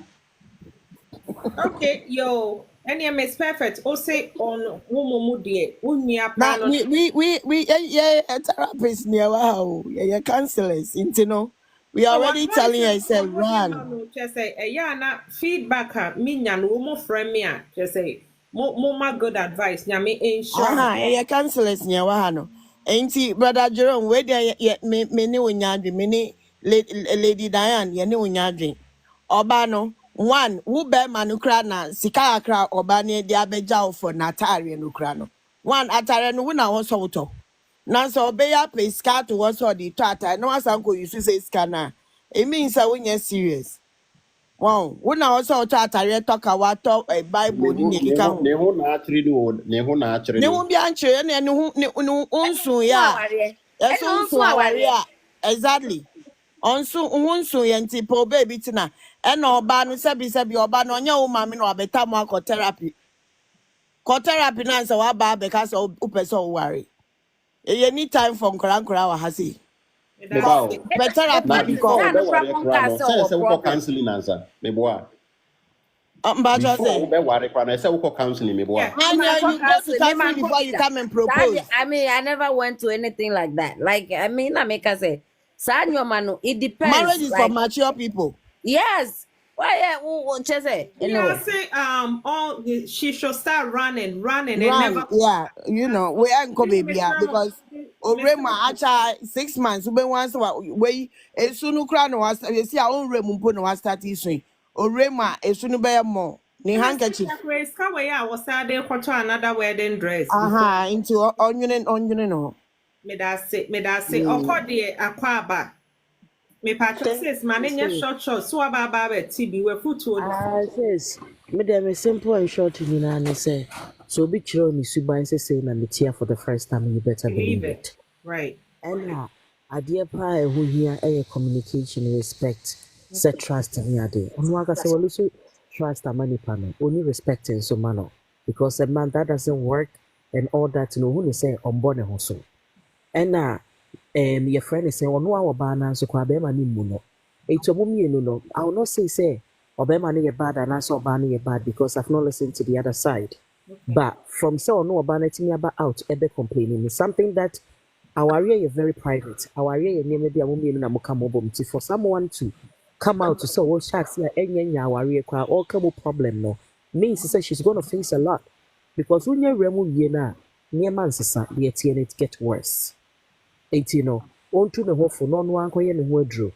[SPEAKER 1] Okay, yo. Any miss perfect. O say on woman de unya
[SPEAKER 4] Now
[SPEAKER 1] pa no.
[SPEAKER 4] we a therapist near wa. Yeah, cancel it. You know, we
[SPEAKER 1] So
[SPEAKER 4] already telling yourself run.
[SPEAKER 1] no just say yeah na feedback me nya no mo friend me a just say mo ma good advice nya me ensure.
[SPEAKER 4] Yeah, cancel it near wa no. Ain't brother Jerome, where there me ni unyadri, me ni Lady Diane, ye ni unyadri. Obano, one, who bear manukra na sika akra obani di abeja for natari nukrano. One atare no wina wonso wuto. Nanso obeya pay scat was all the tata. No asanko you say scanner. It means that when you're serious. Wow, when I also atare talk about a Bible ni kika.
[SPEAKER 3] Ne ho na atri ni o ne ho na atri
[SPEAKER 4] Ne
[SPEAKER 3] ni.
[SPEAKER 4] won't be answer and no unsu ya. Yes, unsu awaria. Exactly. Onsu unsu yenti po baby tina. And oba no sebi oba no nya wo mami no abeta mo akọ therapy. Ko therapy na nsa wa ba because upeso worry. You need time for nkra wa hasi.
[SPEAKER 3] Me ba o.
[SPEAKER 4] But therapy
[SPEAKER 3] Na before
[SPEAKER 4] because
[SPEAKER 3] we be worry kra no. Say we go counseling answer. Me boa.
[SPEAKER 4] Mbajo
[SPEAKER 3] Before we
[SPEAKER 4] say.
[SPEAKER 3] be worry kra no say we go counseling me boa.
[SPEAKER 4] And you go to counseling before you come and propose.
[SPEAKER 8] I mean, I never went to anything like that. Like, I mean, I make us say, Manu, it depends.
[SPEAKER 4] Marriage is for mature people.
[SPEAKER 8] Yes. Why? Just say
[SPEAKER 1] Yeah,
[SPEAKER 8] anyway.
[SPEAKER 1] say all she should start running and
[SPEAKER 4] Run,
[SPEAKER 1] never.
[SPEAKER 4] yeah, you know, we ain't go baby because Orema acha 6 months. We once we a sunu crown was you see our own room no was start issuing. Orema a sunu be more. Ni handkerchief.
[SPEAKER 1] Grace Kawaya I was sad they to another wedding dress.
[SPEAKER 4] Aha, into onion no.
[SPEAKER 1] Me that say oko de akwaba. Me patro says manenya short so aba TB we foot
[SPEAKER 16] Yes. Me dem simple and short in an say. So be chiro ni suban say na me tia for the first time you better believe it.
[SPEAKER 1] Right.
[SPEAKER 16] And idea pa who here communication respect set trust in ade. And waka say well trust a money panel only respecting so mano because a man that doesn't work and all that no who say ɔmbɔ ne ho so ɛna your friend is saying ɔno a ɔbaa no nso kɔ abɛɛma no mu no ɛti ɔmo mmienu no I will not say ɔbɛɛma no yɛ bad anaasɛ ɔbaa no yɛ bad because I've not listened to the other side but from say ɔno ɔbaa no timi aba out ɛbɛ complaining is something that our area is very private our area nneɛma bi a mo mmienu na mo ka mo bɔ for someone to come out to say oh sharks here ɛnyɛ our area kwa all come problem no means say she's going to face a lot because when you're wie na nneɛma nsesa deɛ tie no it get worse. Enti no, ontu ne ho fo no no ankoye ne ho aduro.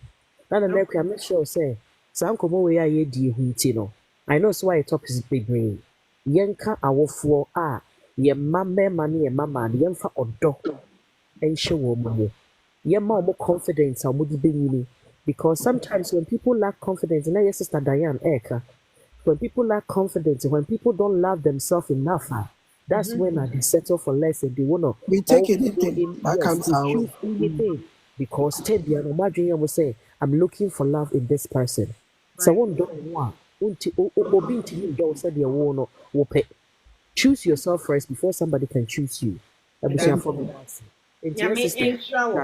[SPEAKER 16] Na na na kwa make sure say saa nkomo we ya ye die hu nti no. I know so why top is bebree. Yenka awofo a ye mamma ne ye mama ne yemfa odo enhye wo mo. Ye ma mo confidence a mo di benyini because sometimes when people lack confidence, na your sister Diane Eka, when people lack confidence, when people don't love themselves enough, that's when they settle for less and they wanna
[SPEAKER 4] We take anything that
[SPEAKER 16] yes,
[SPEAKER 4] comes
[SPEAKER 16] they
[SPEAKER 4] our way.
[SPEAKER 16] choose anything. Because Tebia no Madrian will say, I'm looking for love in this person. So one don't want unti you don't say the no will pay. Choose yourself first before somebody can choose you. That be from
[SPEAKER 1] Nyame insha wo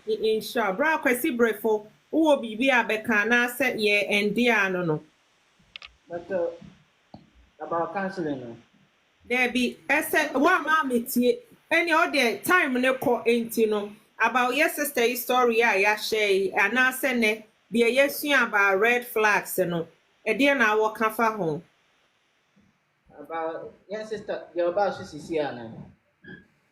[SPEAKER 1] insha bra kwesi brefo wo bibi abeka na se ye endi ano no
[SPEAKER 9] But about canceling, no.
[SPEAKER 1] there be ese wa ma metie any all the time ne ko enti no about your sister story a ya share ana se ne de yesu about red flags no e de na wo ka fa ho
[SPEAKER 9] About yes, sister, your boss is here now.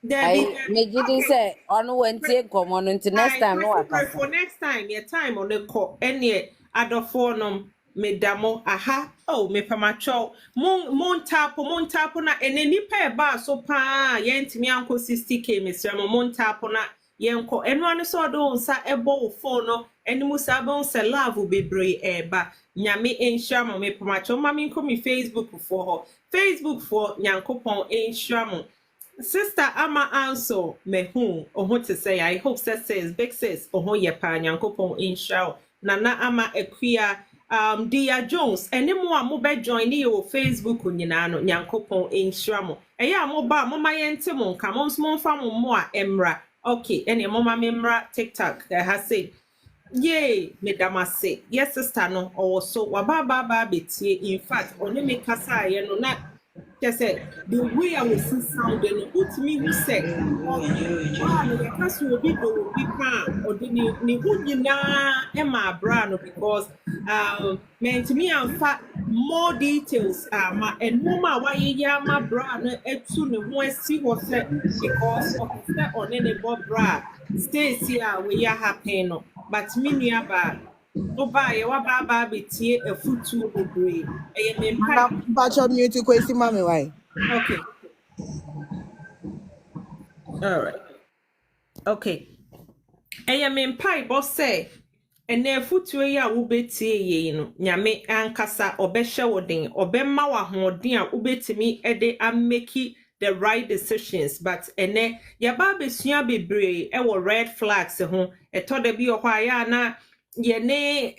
[SPEAKER 1] there be
[SPEAKER 8] I Megidi say on when take come on until next time no akasa.
[SPEAKER 1] for next time your time on the call any adofo nom medamo aha oh me pamacho mon tapo na ene nipa e ba so pa yentimi anko 60k mesremo mon tapo na yenko eno ane so do nsa ebo wo phone no eni musa bon se love bebre e ba nyame enhwa mo me pamacho ma me nko mi Facebook for nyankopon enhwa mo. Sister Ama Anso mehu oho to say I hope says big sis oho ye pa nyankopon insha Nana Ama Equia Dia Jones ene mo a mo be join ni o Facebook nyina no nyankopon insha mo eya mo ba mo ma yente mo nka mo mo fa mo a emra okay ene mo ma memra TikTok that has said yay medamase yes sister no also wababa betie in fact oni me kasa ye no na just said the way I was sounding put me who said wow no yaka so obi do obi pa or the ni hu nyina e ma bra no because meant me and fat more details ma enuma wa ye ya ma bra no etu ne ho asi ho se because of the on ne bob bra Stacy we ya happen no but me nua ba oba ye wa ba betie afutu bebre e me mpa
[SPEAKER 4] Madam, Pacho mute kwesi mami why?
[SPEAKER 1] okay all right okay eye me mpa bo say ene afutu yi a wo betie yi no nyame ankasa obehwe woden obemma wa hoden a wo betimi ede ameki the right decisions but ene yaba besua bebre e wo red flags ho etoda bi ho aya na ye ne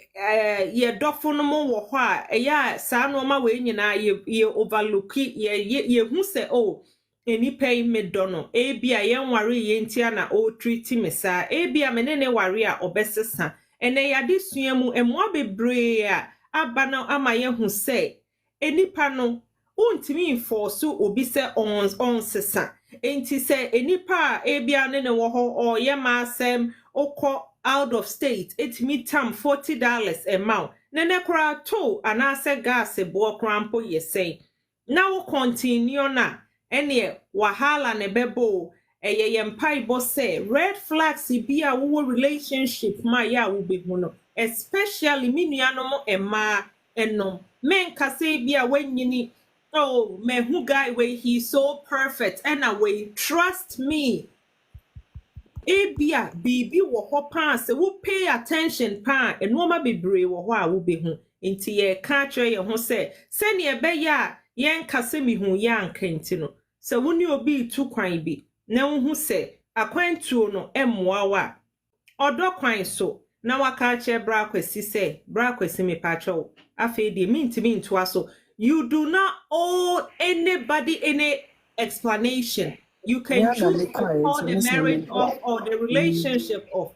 [SPEAKER 1] ye dofo no mo wo ho a eya sa no ma we nyina ye overlook ye hu se oh enipa yi me dono ebia ye nware ye ntia na o treat me sa ebia me ne ware a obesesa ene yade sua mu emwa bebre a aba na ama ye hu se enipa no untimi enforce obi se on sesa enti se enipa a ebia ne wo ho o ye ma asem okọ out of state etimi tam $40 amount ne kra to anase gas bo krampo ye say na wo continue na ene wahala ne bebo eye yempai bo say red flags bi a wo relationship ma ya wo be hu no especially minuanom ema enom men kase bi a wanyini oh me who guy way he's so perfect and away trust me ebia bibi wo ho pa se wo pay attention pa enoma bebre wo ho a wo be hu nti ye ka tire ye ho se ne be ya yen kase mi hu ya nkanti no se woni obi tu kwan bi na wo hu se akwantuo no emmoa wa odo kwan so na waka che bra kwesi se bra kwesi me pa cho afi de minti minto aso you do not owe anybody explanation. You
[SPEAKER 11] Me
[SPEAKER 1] can
[SPEAKER 11] and na
[SPEAKER 1] choose
[SPEAKER 11] me
[SPEAKER 1] to
[SPEAKER 11] cry
[SPEAKER 1] call
[SPEAKER 11] so
[SPEAKER 1] the
[SPEAKER 11] miss na me
[SPEAKER 1] marriage off or the relationship off.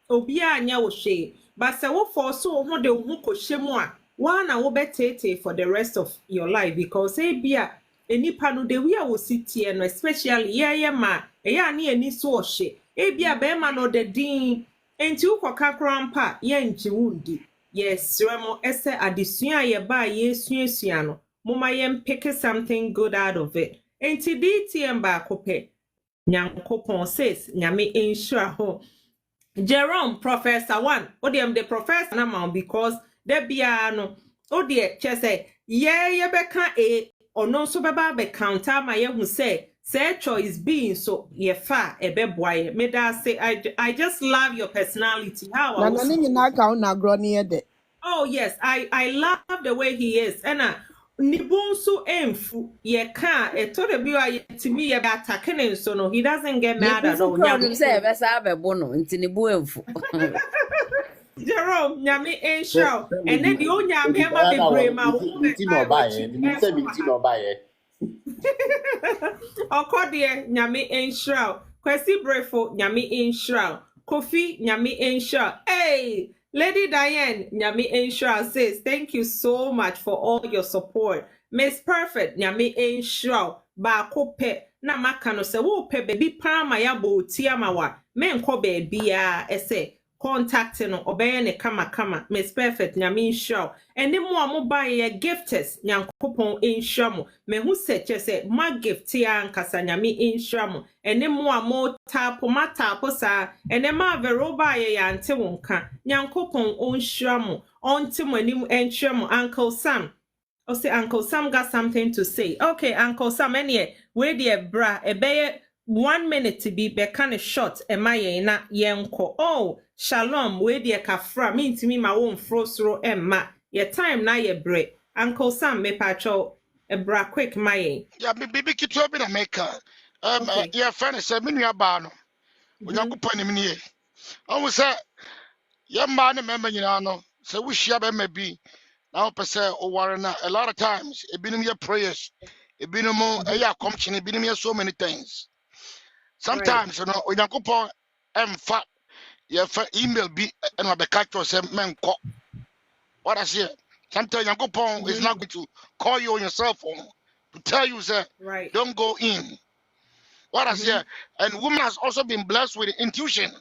[SPEAKER 1] Obia anya wo hwe. But say wo force wo ho de wo ho kɔhyɛ mu a, one na wo betete for the rest of your life because say bia enipa no de we a wo sitie no especially ye ma eya na ani so ohye. Bia be ma no de din enti wo kɔka krampa ye nchi wundi. Yes, remo ese adesua ye ba ye suasua no. Moma ye pick something good out of it. Enti DTM ba kope. Nyankopon says nyame ensure ho. Jerome, Professor one. Odium the professor na because there be no. Odie che ye beka or no so beba be counter my ye who say choice being so ye fa e be boy. Me da say I just love your personality. How
[SPEAKER 4] Na
[SPEAKER 1] I
[SPEAKER 4] na ne
[SPEAKER 1] was.
[SPEAKER 4] nyinaa ka wo na agorɔ ne yɛ dɛ.
[SPEAKER 1] Oh yes, I love the way he is. And nibunsu emfu ye can a total be to me about attacking so no he doesn't get
[SPEAKER 8] Ni
[SPEAKER 1] mad at
[SPEAKER 8] bufu
[SPEAKER 1] all.
[SPEAKER 8] problem say be sa be bono nti ni bu emfu.
[SPEAKER 1] Jerome, nyame
[SPEAKER 3] Sɛ
[SPEAKER 1] ensure.
[SPEAKER 3] sɛ
[SPEAKER 1] And then
[SPEAKER 3] medi
[SPEAKER 1] the old
[SPEAKER 3] medi
[SPEAKER 1] nyame ma
[SPEAKER 3] bɛyɛ
[SPEAKER 1] be
[SPEAKER 3] na
[SPEAKER 1] brave
[SPEAKER 3] wɔ
[SPEAKER 1] ma
[SPEAKER 3] ne ti na ɔbaeɛ ne nim sɛ me ti na ɔbaeɛ.
[SPEAKER 1] Okodie nyame ensure. Kwesi brefo nyame ensure. Kofi nyame ensure. Hey, Lady Diane nyame ensure says thank you so much for all your support. Miss Perfect nyame ensure. Ba kope na maka no se wo pe baby pa ma ya bo ti ama wa. Men ko baby ya ese contact no obeye ne kama Miss Perfect nyame ensure. Ene mo a mo ba ye gifters nyankopon ensure mo. Me hu se che se ma gift ya nkasa nyame ensure mo. Ene mo a mo tapo sa ene ma veroba ye ya nte wonka nyankopon onsure mo. Onte mo anim ensure mo Uncle Sam. Oh, say Uncle Sam got something to say. Okay, Uncle Sam, any where the bra, a bay 1 minute to be kind of short, and my na yenko. Oh, shalom, where the kafra mean to me my own frostro and ma. Your time na ye break. Uncle Sam, me pacho a bra quick my.
[SPEAKER 13] Yeah, me baby kitwa bi na meka.
[SPEAKER 1] Okay.
[SPEAKER 13] Yeah, friend say me nua ba no. Onyankopɔ nim nie. Ɔmo sɛ ye ma ne member nyina no. Sɛ wo hia be ma bi. Na wo pɛ sɛ o ware na a lot of times ebinom ye prayers. Ebinom ɛyɛ akɔmkyene, ebinom ye so many things.
[SPEAKER 1] Right.
[SPEAKER 13] Sometimes you know Onyankopɔ ɛmfa ye fa email bi ɛna bɛka kyerɛ sɛ menkɔ. What I say? Sometimes Onyankopɔ is not going to call you on your cell phone to tell you say
[SPEAKER 1] Right.
[SPEAKER 13] don't go in. What I say? And women has also been blessed with intuition.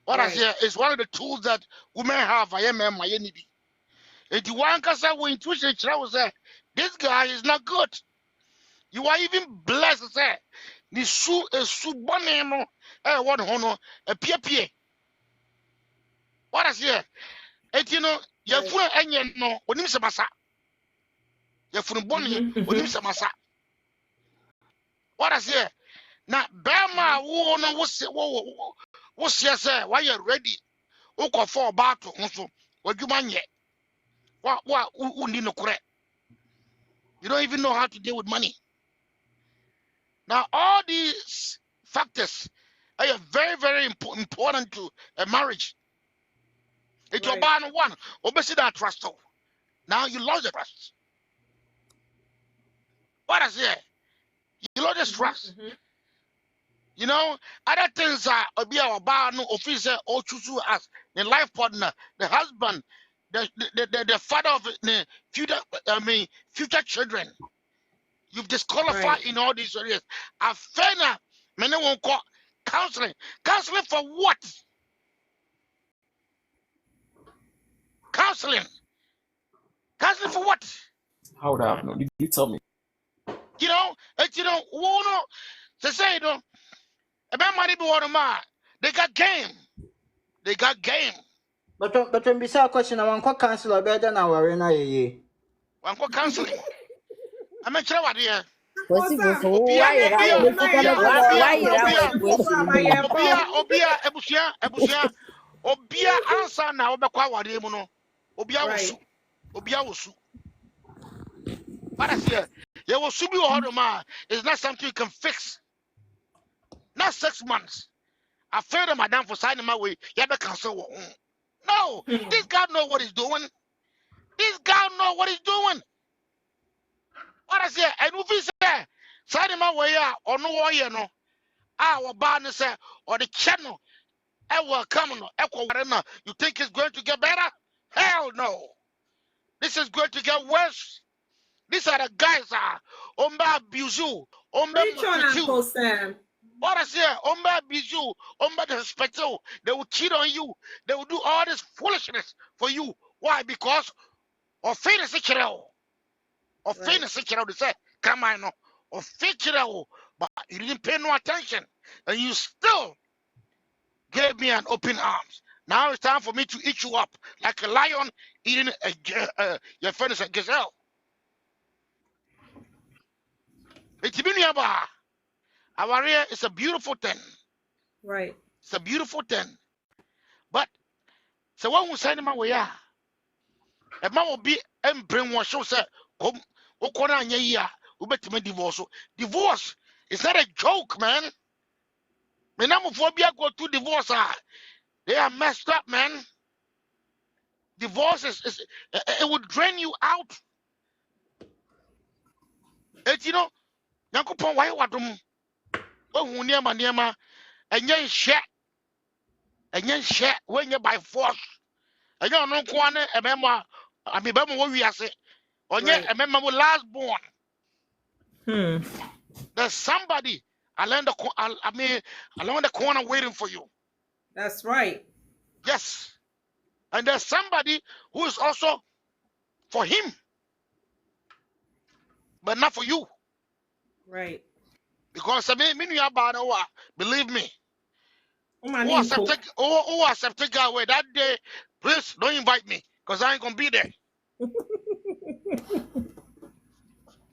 [SPEAKER 13] What I
[SPEAKER 1] Right.
[SPEAKER 13] say is one of the tools that women have. I am my need. If you want to say with intuition, I will say this guy is not good. You are even blessed. Say the shoe is so bonny. What hono a pie. What I say? And you know, your
[SPEAKER 1] Right.
[SPEAKER 13] phone and no, when you say masa, your phone bonny, when you say masa. What I say? Now, Bama, who no was yes, why you ready? Oko for battle, also. What you man yet? What, who need no correct? You don't even know how to deal with money. Now, all these factors are very, very important to a marriage. It's your ban one, obviously that trust. Now you lost the trust. What I say? You lost the trust. You know, other things are be our bar no officer or choose as the life partner, the husband, the father of the future. I mean, future children. You've disqualified in all these areas. I fena many won't call counseling. Counseling for what? Counseling. Counseling for what?
[SPEAKER 17] How would I have known? Did you tell me?
[SPEAKER 13] You know, who no, they say, you know, about money be water man. They got game. They got game.
[SPEAKER 9] But bisa question na wankɔ council ɔbɛda na aware na yeye.
[SPEAKER 13] One call counseling. I'm not sure what here.
[SPEAKER 8] Kwesi brefo
[SPEAKER 13] Obia,
[SPEAKER 8] why ira
[SPEAKER 13] Obia,
[SPEAKER 8] wo
[SPEAKER 13] Obia,
[SPEAKER 8] why
[SPEAKER 13] Obia,
[SPEAKER 8] ira wo
[SPEAKER 13] Obia,
[SPEAKER 8] equation mu.
[SPEAKER 13] Obia, Ebusia, Obia, answer now, Obekwa Wadi Muno, Obia was su, Obia was su. What I say, you will subi or it's not something you can fix. Not 6 months. I failed madam for signing my way. You have cancel. No, this guy know what he's doing. This guy know what he's doing. What I say, and if he say, Sadima way or no way no. Our barn say or the channel. I will come no. Echo warena. You think it's going to get better? Hell no. This is going to get worse. These are the guys Omba abuse you, Omba
[SPEAKER 1] Preach on,
[SPEAKER 13] maltreat you.
[SPEAKER 1] Uncle Sam.
[SPEAKER 13] What I say, Omba abuse you, Omba disrespect you. They will cheat on you. They will do all this foolishness for you. Why? Because of fairness, of fairness, they say, come on, no, of fairness, but you didn't pay no attention, and you still gave me an open arms. Now it's time for me to eat you up like a lion eating your friend is a gazelle. It's been our area is a beautiful thing.
[SPEAKER 1] Right.
[SPEAKER 13] It's a beautiful thing. But so what we say my way a man will be and brainwash show say come okona anya yi a ubetime divorce. Divorce is not a joke, man. Me na mo phobia go to divorce they are messed up, man. Divorce is it would drain you out. And you know, Yankopon why wadom hu niema enye share when you by force. Enye no ko ane emema amebema wo wiase. Onye emema wo last born. There's somebody along the corner waiting for you.
[SPEAKER 1] That's right.
[SPEAKER 13] Yes. And there's somebody who is also for him, but not for you.
[SPEAKER 1] Right.
[SPEAKER 13] Because I mean, believe me. Who accepted God way that day, please don't invite me because I ain't gonna be there.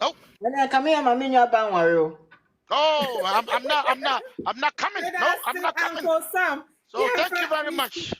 [SPEAKER 13] Nope.
[SPEAKER 9] Come here, mommy, you're bound.
[SPEAKER 13] Oh, I'm not coming. No, I'm not coming.
[SPEAKER 1] Uncle Sam.
[SPEAKER 13] So thank you very much.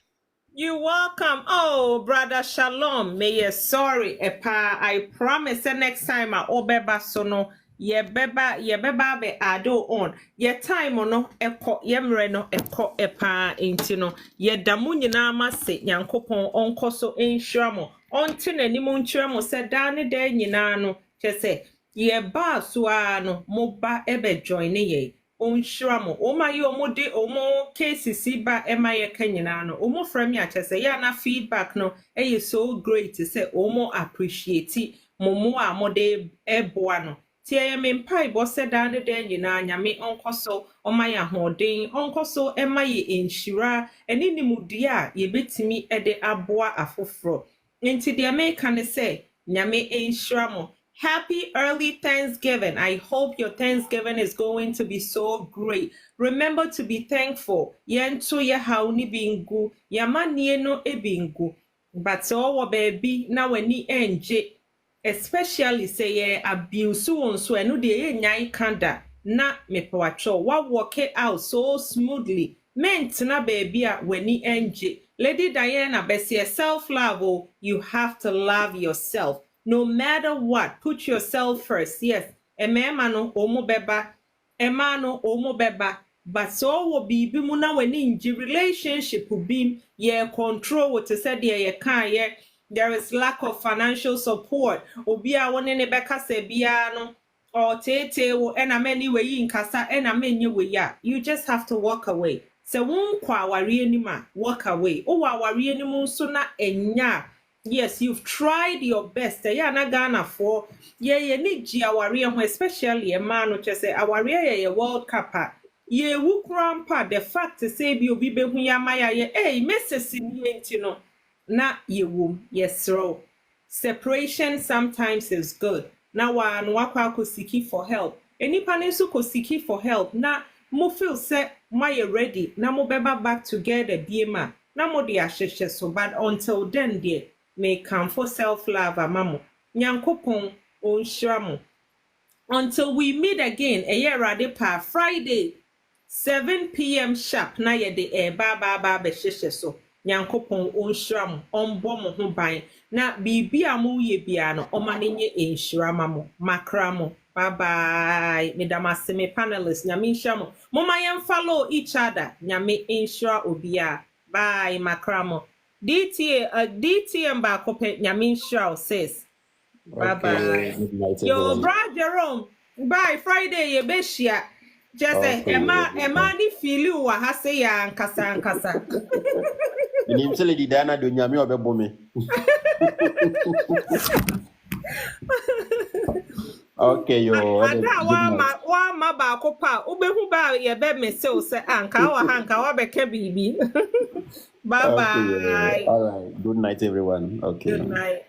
[SPEAKER 1] You're welcome. Oh, brother Shalom. May you sorry, Epa. I promise the next time I obeba sono. Ye beba be ado on. Ye time no eko yemre no eko epa intino. Ye damu nyina ma se nyankopon onko so enhwira mo. Onti n'anim nkyerɛ mo se dane da nyina no kyese ye ba so a no mo ba ebe join ye. Onhwira mo. Oma ye omo de omo cases ba ema ye ka nyina no. Omo from ya kyese ya na feedback no is so great to say omo appreciate mo a mo de eboa no. Tie me mpai bo se dan de nyina nyame onkoso omaya hoden onkoso emaye enhyira eni nimudua ye betimi ede aboa afoforo nti de me kan say nyame enhyira mo. Happy early Thanksgiving. I hope your Thanksgiving is going to be so great. Remember to be thankful. Yento ye hauni bingu yamanie no ebingu but so baby na weni enje especially say abuse on so enu de nyai kanda na mepawacho wa work it out so smoothly meant na baby a weni enje. Lady Diana Bessie, self-love, you have to love yourself no matter what. Put yourself first. Yes, emano omo beba, emano omo beba. But so will be muna weni nji relationship will be ye control what to say ye can ye. There is lack of financial support. Obi a wone ne beka se bia no or tete wo ena many we in kasa ena menye we ya. You just have to walk away. Se won kwa aware anima, walk away. O aware animu so na enya. Yes, you've tried your best. Ya na Ghana for ye ni ji aware ho especially a man which say aware ye World Cup. Ye wu krampa the fact to say bi obi behu ya maya ye message ni no. Na yewu yesro. Separation sometimes is good. Na wa no wakwa ko siki for help. Enipa ne so ko siki for help. Na mo feel say my ready. Na mo beba back together biema. Na mo de ahyehyɛ so but until then dear may come for self-love amamo. Nyankopon onhyira mo. Until we meet again a year rade Friday 7 p.m. sharp na ye de ba be hyehye so. Nyankopon onhyira mo onbɔ mo ho ban na bibia mo ye bia no omanenye enhyira mo makra mo. Bye bye. Madam Aseme panelists nyame nhyira mo. Moma yem follow each other. Nyame enhyira obia. Bye makra mo. DTM ba kope nyame nhyira sis. Bye bye.
[SPEAKER 17] Okay, good night,
[SPEAKER 1] Yo
[SPEAKER 17] everyone.
[SPEAKER 1] bra Jerome By Friday, ye beshia. Just say,
[SPEAKER 3] Okay,
[SPEAKER 1] Emma, ni feel wa ha say ya nkasa.
[SPEAKER 3] Nim sɛ Lady Diana do nyame ɔbɛbɔ me. Okay, yo.
[SPEAKER 1] Ada wa ma ba ko pa. Ubehu ba ye be me say anka wa hanka wa beka bibi. Bye
[SPEAKER 3] Okay, yo.
[SPEAKER 1] bye.
[SPEAKER 3] All right. Good night, everyone. Okay.
[SPEAKER 1] Good night.